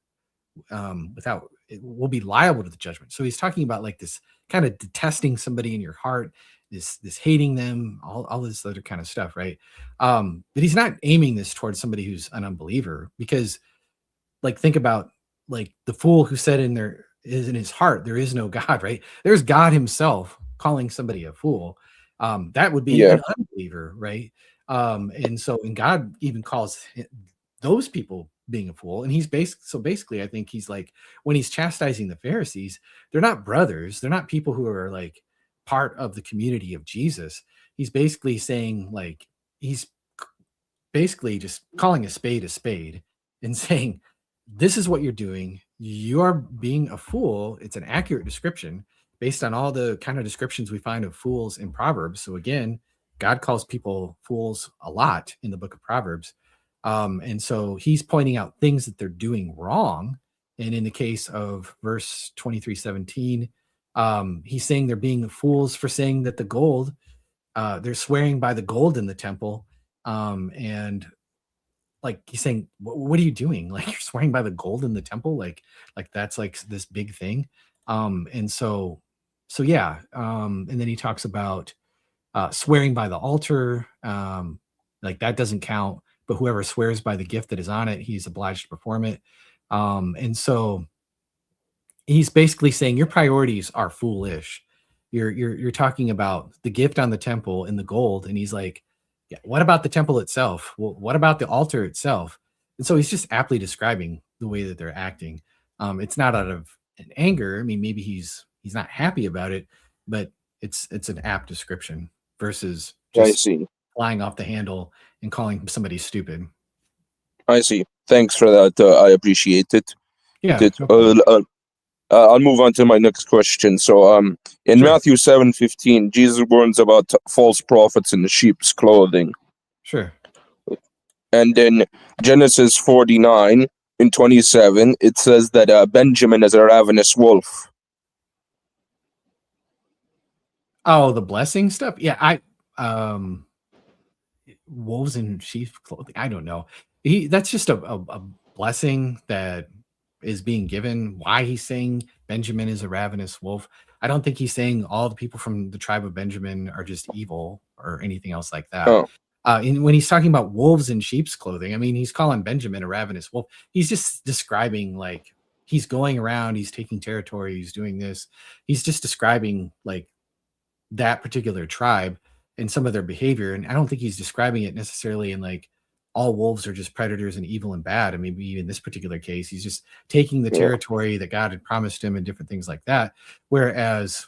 [SPEAKER 2] will be liable to the judgment. So he's talking about like this kind of detesting somebody in your heart, this hating them, all this other kind of stuff, right? But he's not aiming this towards somebody who's an unbeliever, because like think about like the fool who said in his heart there is no God, right? There's God himself calling somebody a fool. That would be an unbeliever, right? And God even calls those people being a fool. And he's basically I think he's like, when he's chastising the Pharisees, they're not brothers, they're not people who are like part of the community of Jesus. He's basically saying, like, he's basically just calling a spade and saying, this is what you're doing. You are being a fool. It's an accurate description, based on all the kind of descriptions we find of fools in Proverbs. So again, God calls people fools a lot in the book of Proverbs. And so he's pointing out things that they're doing wrong. And in the case of verse 23:17, he's saying they're being fools for saying that the gold, they're swearing by the gold in the temple. And like he's saying, what are you doing? Like, you're swearing by the gold in the temple? Like that's like this big thing. And so yeah. And then he talks about swearing by the altar. Like that doesn't count, but whoever swears by the gift that is on it, he's obliged to perform it. And so he's basically saying your priorities are foolish. You're talking about the gift on the temple and the gold, and he's like, yeah, what about the temple itself? Well, what about the altar itself? And so he's just aptly describing the way that they're acting. It's not out of an anger. I mean, maybe he's not happy about it, but it's an apt description versus just flying off the handle and calling somebody stupid.
[SPEAKER 7] I see. Thanks for that. I appreciate it.
[SPEAKER 2] Yeah.
[SPEAKER 7] I'll move on to my next question. So, in Matthew 7:15, Jesus warns about false prophets in sheep's clothing.
[SPEAKER 2] Sure.
[SPEAKER 7] And in Genesis 49:27, it says that Benjamin is a ravenous wolf.
[SPEAKER 2] Oh, the blessing stuff. Yeah, wolves in sheep's clothing. I don't know. That's just a blessing that is being given. Why he's saying Benjamin is a ravenous wolf, I don't think he's saying all the people from the tribe of Benjamin are just evil or anything else like that. When he's talking about wolves in sheep's clothing, I mean, he's calling Benjamin a ravenous wolf. He's just describing, like, he's going around, he's taking territory, he's doing this. He's just describing like that particular tribe and some of their behavior. And I don't think he's describing it necessarily in like all wolves are just predators and evil and bad. I mean, maybe in this particular case, he's just taking the territory that God had promised him and different things like that. Whereas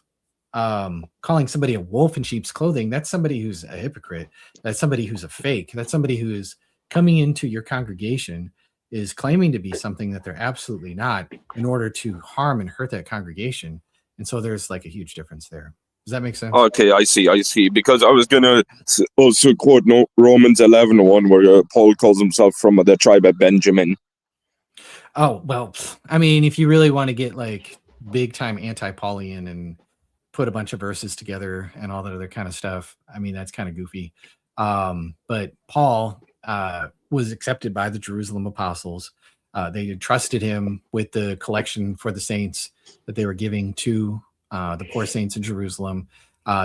[SPEAKER 2] calling somebody a wolf in sheep's clothing, that's somebody who's a hypocrite. That's somebody who's a fake. That's somebody who is coming into your congregation, is claiming to be something that they're absolutely not in order to harm and hurt that congregation. And so there's like a huge difference there. Does that make sense?
[SPEAKER 7] Okay, I see. Because I was going to also quote Romans 11:1, where Paul calls himself from the tribe of Benjamin.
[SPEAKER 2] Oh, well, I mean, if you really want to get like big time anti-Paulian and put a bunch of verses together and all that other kind of stuff, I mean, that's kind of goofy. But Paul was accepted by the Jerusalem apostles. They had trusted him with the collection for the saints that they were giving to the poor saints in Jerusalem.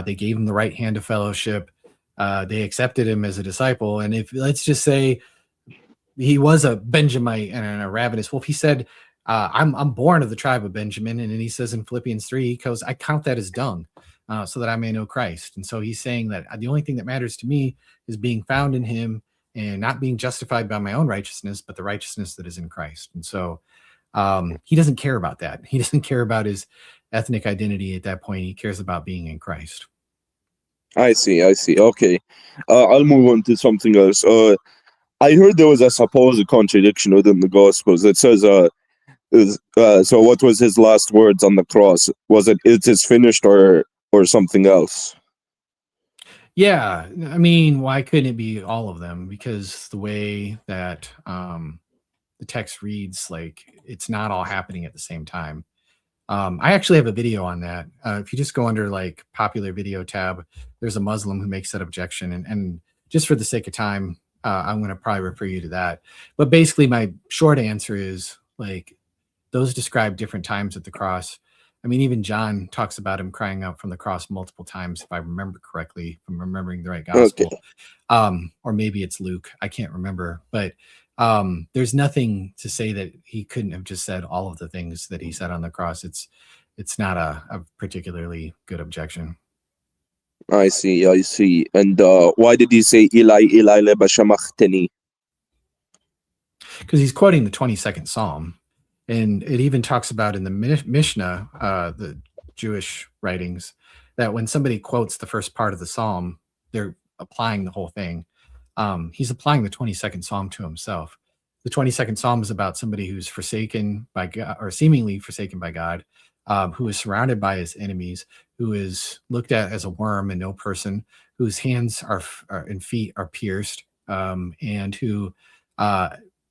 [SPEAKER 2] They gave him the right hand of fellowship. They accepted him as a disciple. And if, let's just say, he was a Benjamite and a ravenous wolf, he said, I'm born of the tribe of Benjamin. And then he says in Philippians 3, he goes, I count that as dung, so that I may know Christ. And so he's saying that the only thing that matters to me is being found in him and not being justified by my own righteousness, but the righteousness that is in Christ. And so he doesn't care about that. He doesn't care about his ethnic identity at that point. He cares about being in Christ.
[SPEAKER 7] I see. Okay. I'll move on to something else. I heard there was a supposed contradiction within the Gospels. It says, so what was his last words on the cross? Was it is finished or something else?
[SPEAKER 2] Yeah. I mean, why couldn't it be all of them? Because the way that the text reads, like, it's not all happening at the same time. I actually have a video on that. If you just go under like popular video tab, there's a Muslim who makes that objection. And just for the sake of time, I'm going to probably refer you to that. But basically my short answer is, like, those describe different times at the cross. I mean, even John talks about him crying out from the cross multiple times, if I remember correctly, if I'm remembering the right gospel. Okay. Or maybe it's Luke. I can't remember. But there's nothing to say that he couldn't have just said all of the things that he said on the cross. It's not a particularly good objection.
[SPEAKER 7] I see. And why did he say Eli, Eli, lema sabachthani?
[SPEAKER 2] Because he's quoting the 22nd Psalm. And it even talks about in the Mishnah, the Jewish writings, that when somebody quotes the first part of the Psalm, they're applying the whole thing. He's applying the 22nd Psalm to himself. The 22nd Psalm is about somebody who's forsaken by God, or seemingly forsaken by God, who is surrounded by his enemies, who is looked at as a worm and no person, whose hands and feet are pierced, and who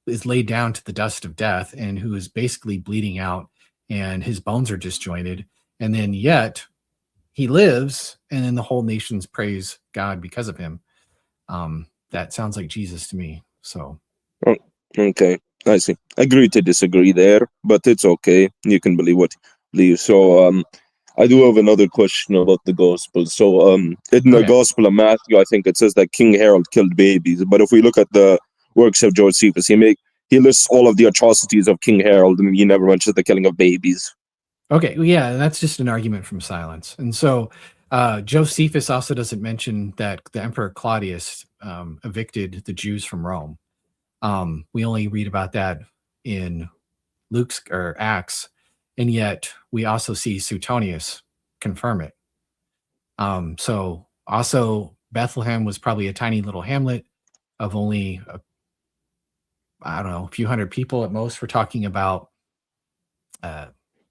[SPEAKER 2] is laid down to the dust of death, and who is basically bleeding out, and his bones are disjointed, and then yet he lives, and then the whole nations praise God because of him. That sounds like Jesus to me. So,
[SPEAKER 7] Oh, okay, I see. Agree to disagree there, but it's okay. You can believe what you believe. So, I do have another question about the gospel. So, in the Gospel of Matthew, I think it says that King Herod killed babies. But if we look at the works of Josephus, he lists all of the atrocities of King Herod, and he never mentions the killing of babies.
[SPEAKER 2] Okay, well, yeah, that's just an argument from silence. And so Josephus also doesn't mention that the Emperor Claudius evicted the Jews from Rome. We only read about that in Luke's or Acts, and yet we also see Suetonius confirm it. So also Bethlehem was probably a tiny little hamlet of only, I don't know, a few hundred people at most. We're talking about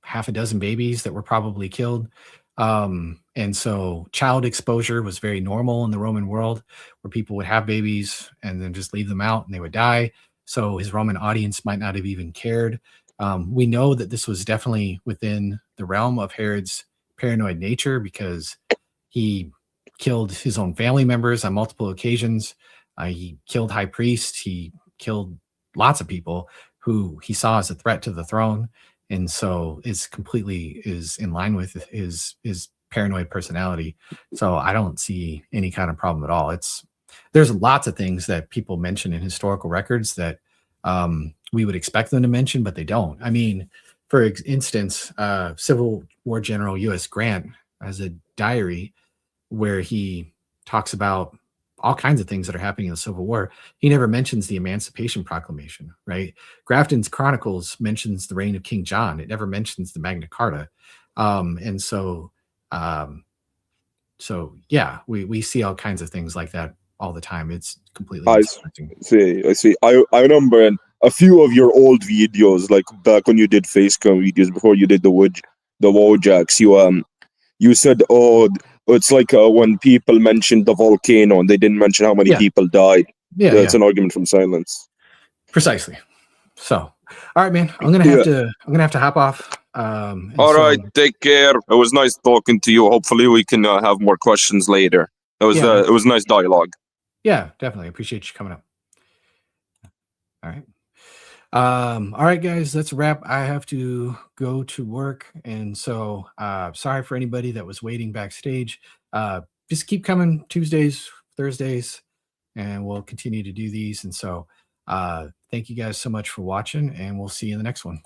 [SPEAKER 2] half a dozen babies that were probably killed. And so child exposure was very normal in the Roman world, where people would have babies and then just leave them out and they would die. So his Roman audience might not have even cared. We know that this was definitely within the realm of Herod's paranoid nature, because he killed his own family members on multiple occasions. He killed high priests. He killed lots of people who he saw as a threat to the throne. And so it's completely is in line with his paranoid personality. So I don't see any kind of problem at all. There's lots of things that people mention in historical records that we would expect them to mention, but they don't. I mean, for instance, Civil War General U.S. Grant has a diary where he talks about all kinds of things that are happening in the Civil War. He never mentions the Emancipation Proclamation, right? Grafton's Chronicles mentions the reign of King John. It never mentions the Magna Carta. And so yeah, we see all kinds of things like that all the time. It's completely
[SPEAKER 7] I see. I remember in a few of your old videos, like back when you did facecam videos before you did the Wojaks, you said, it's like when people mentioned the volcano and they didn't mention how many people died.
[SPEAKER 2] Yeah,
[SPEAKER 7] it's an argument from silence.
[SPEAKER 2] Precisely. So, all right, man. I'm gonna have to hop off.
[SPEAKER 7] All right, take care. It was nice talking to you. Hopefully, we can have more questions later. It was a nice dialogue.
[SPEAKER 2] Yeah, definitely. Appreciate you coming up. All right. All right, guys, that's a wrap. I have to go to work, and so sorry for anybody that was waiting backstage. Just keep coming Tuesdays, Thursdays, and we'll continue to do these. And so thank you guys so much for watching, and we'll see you in the next one.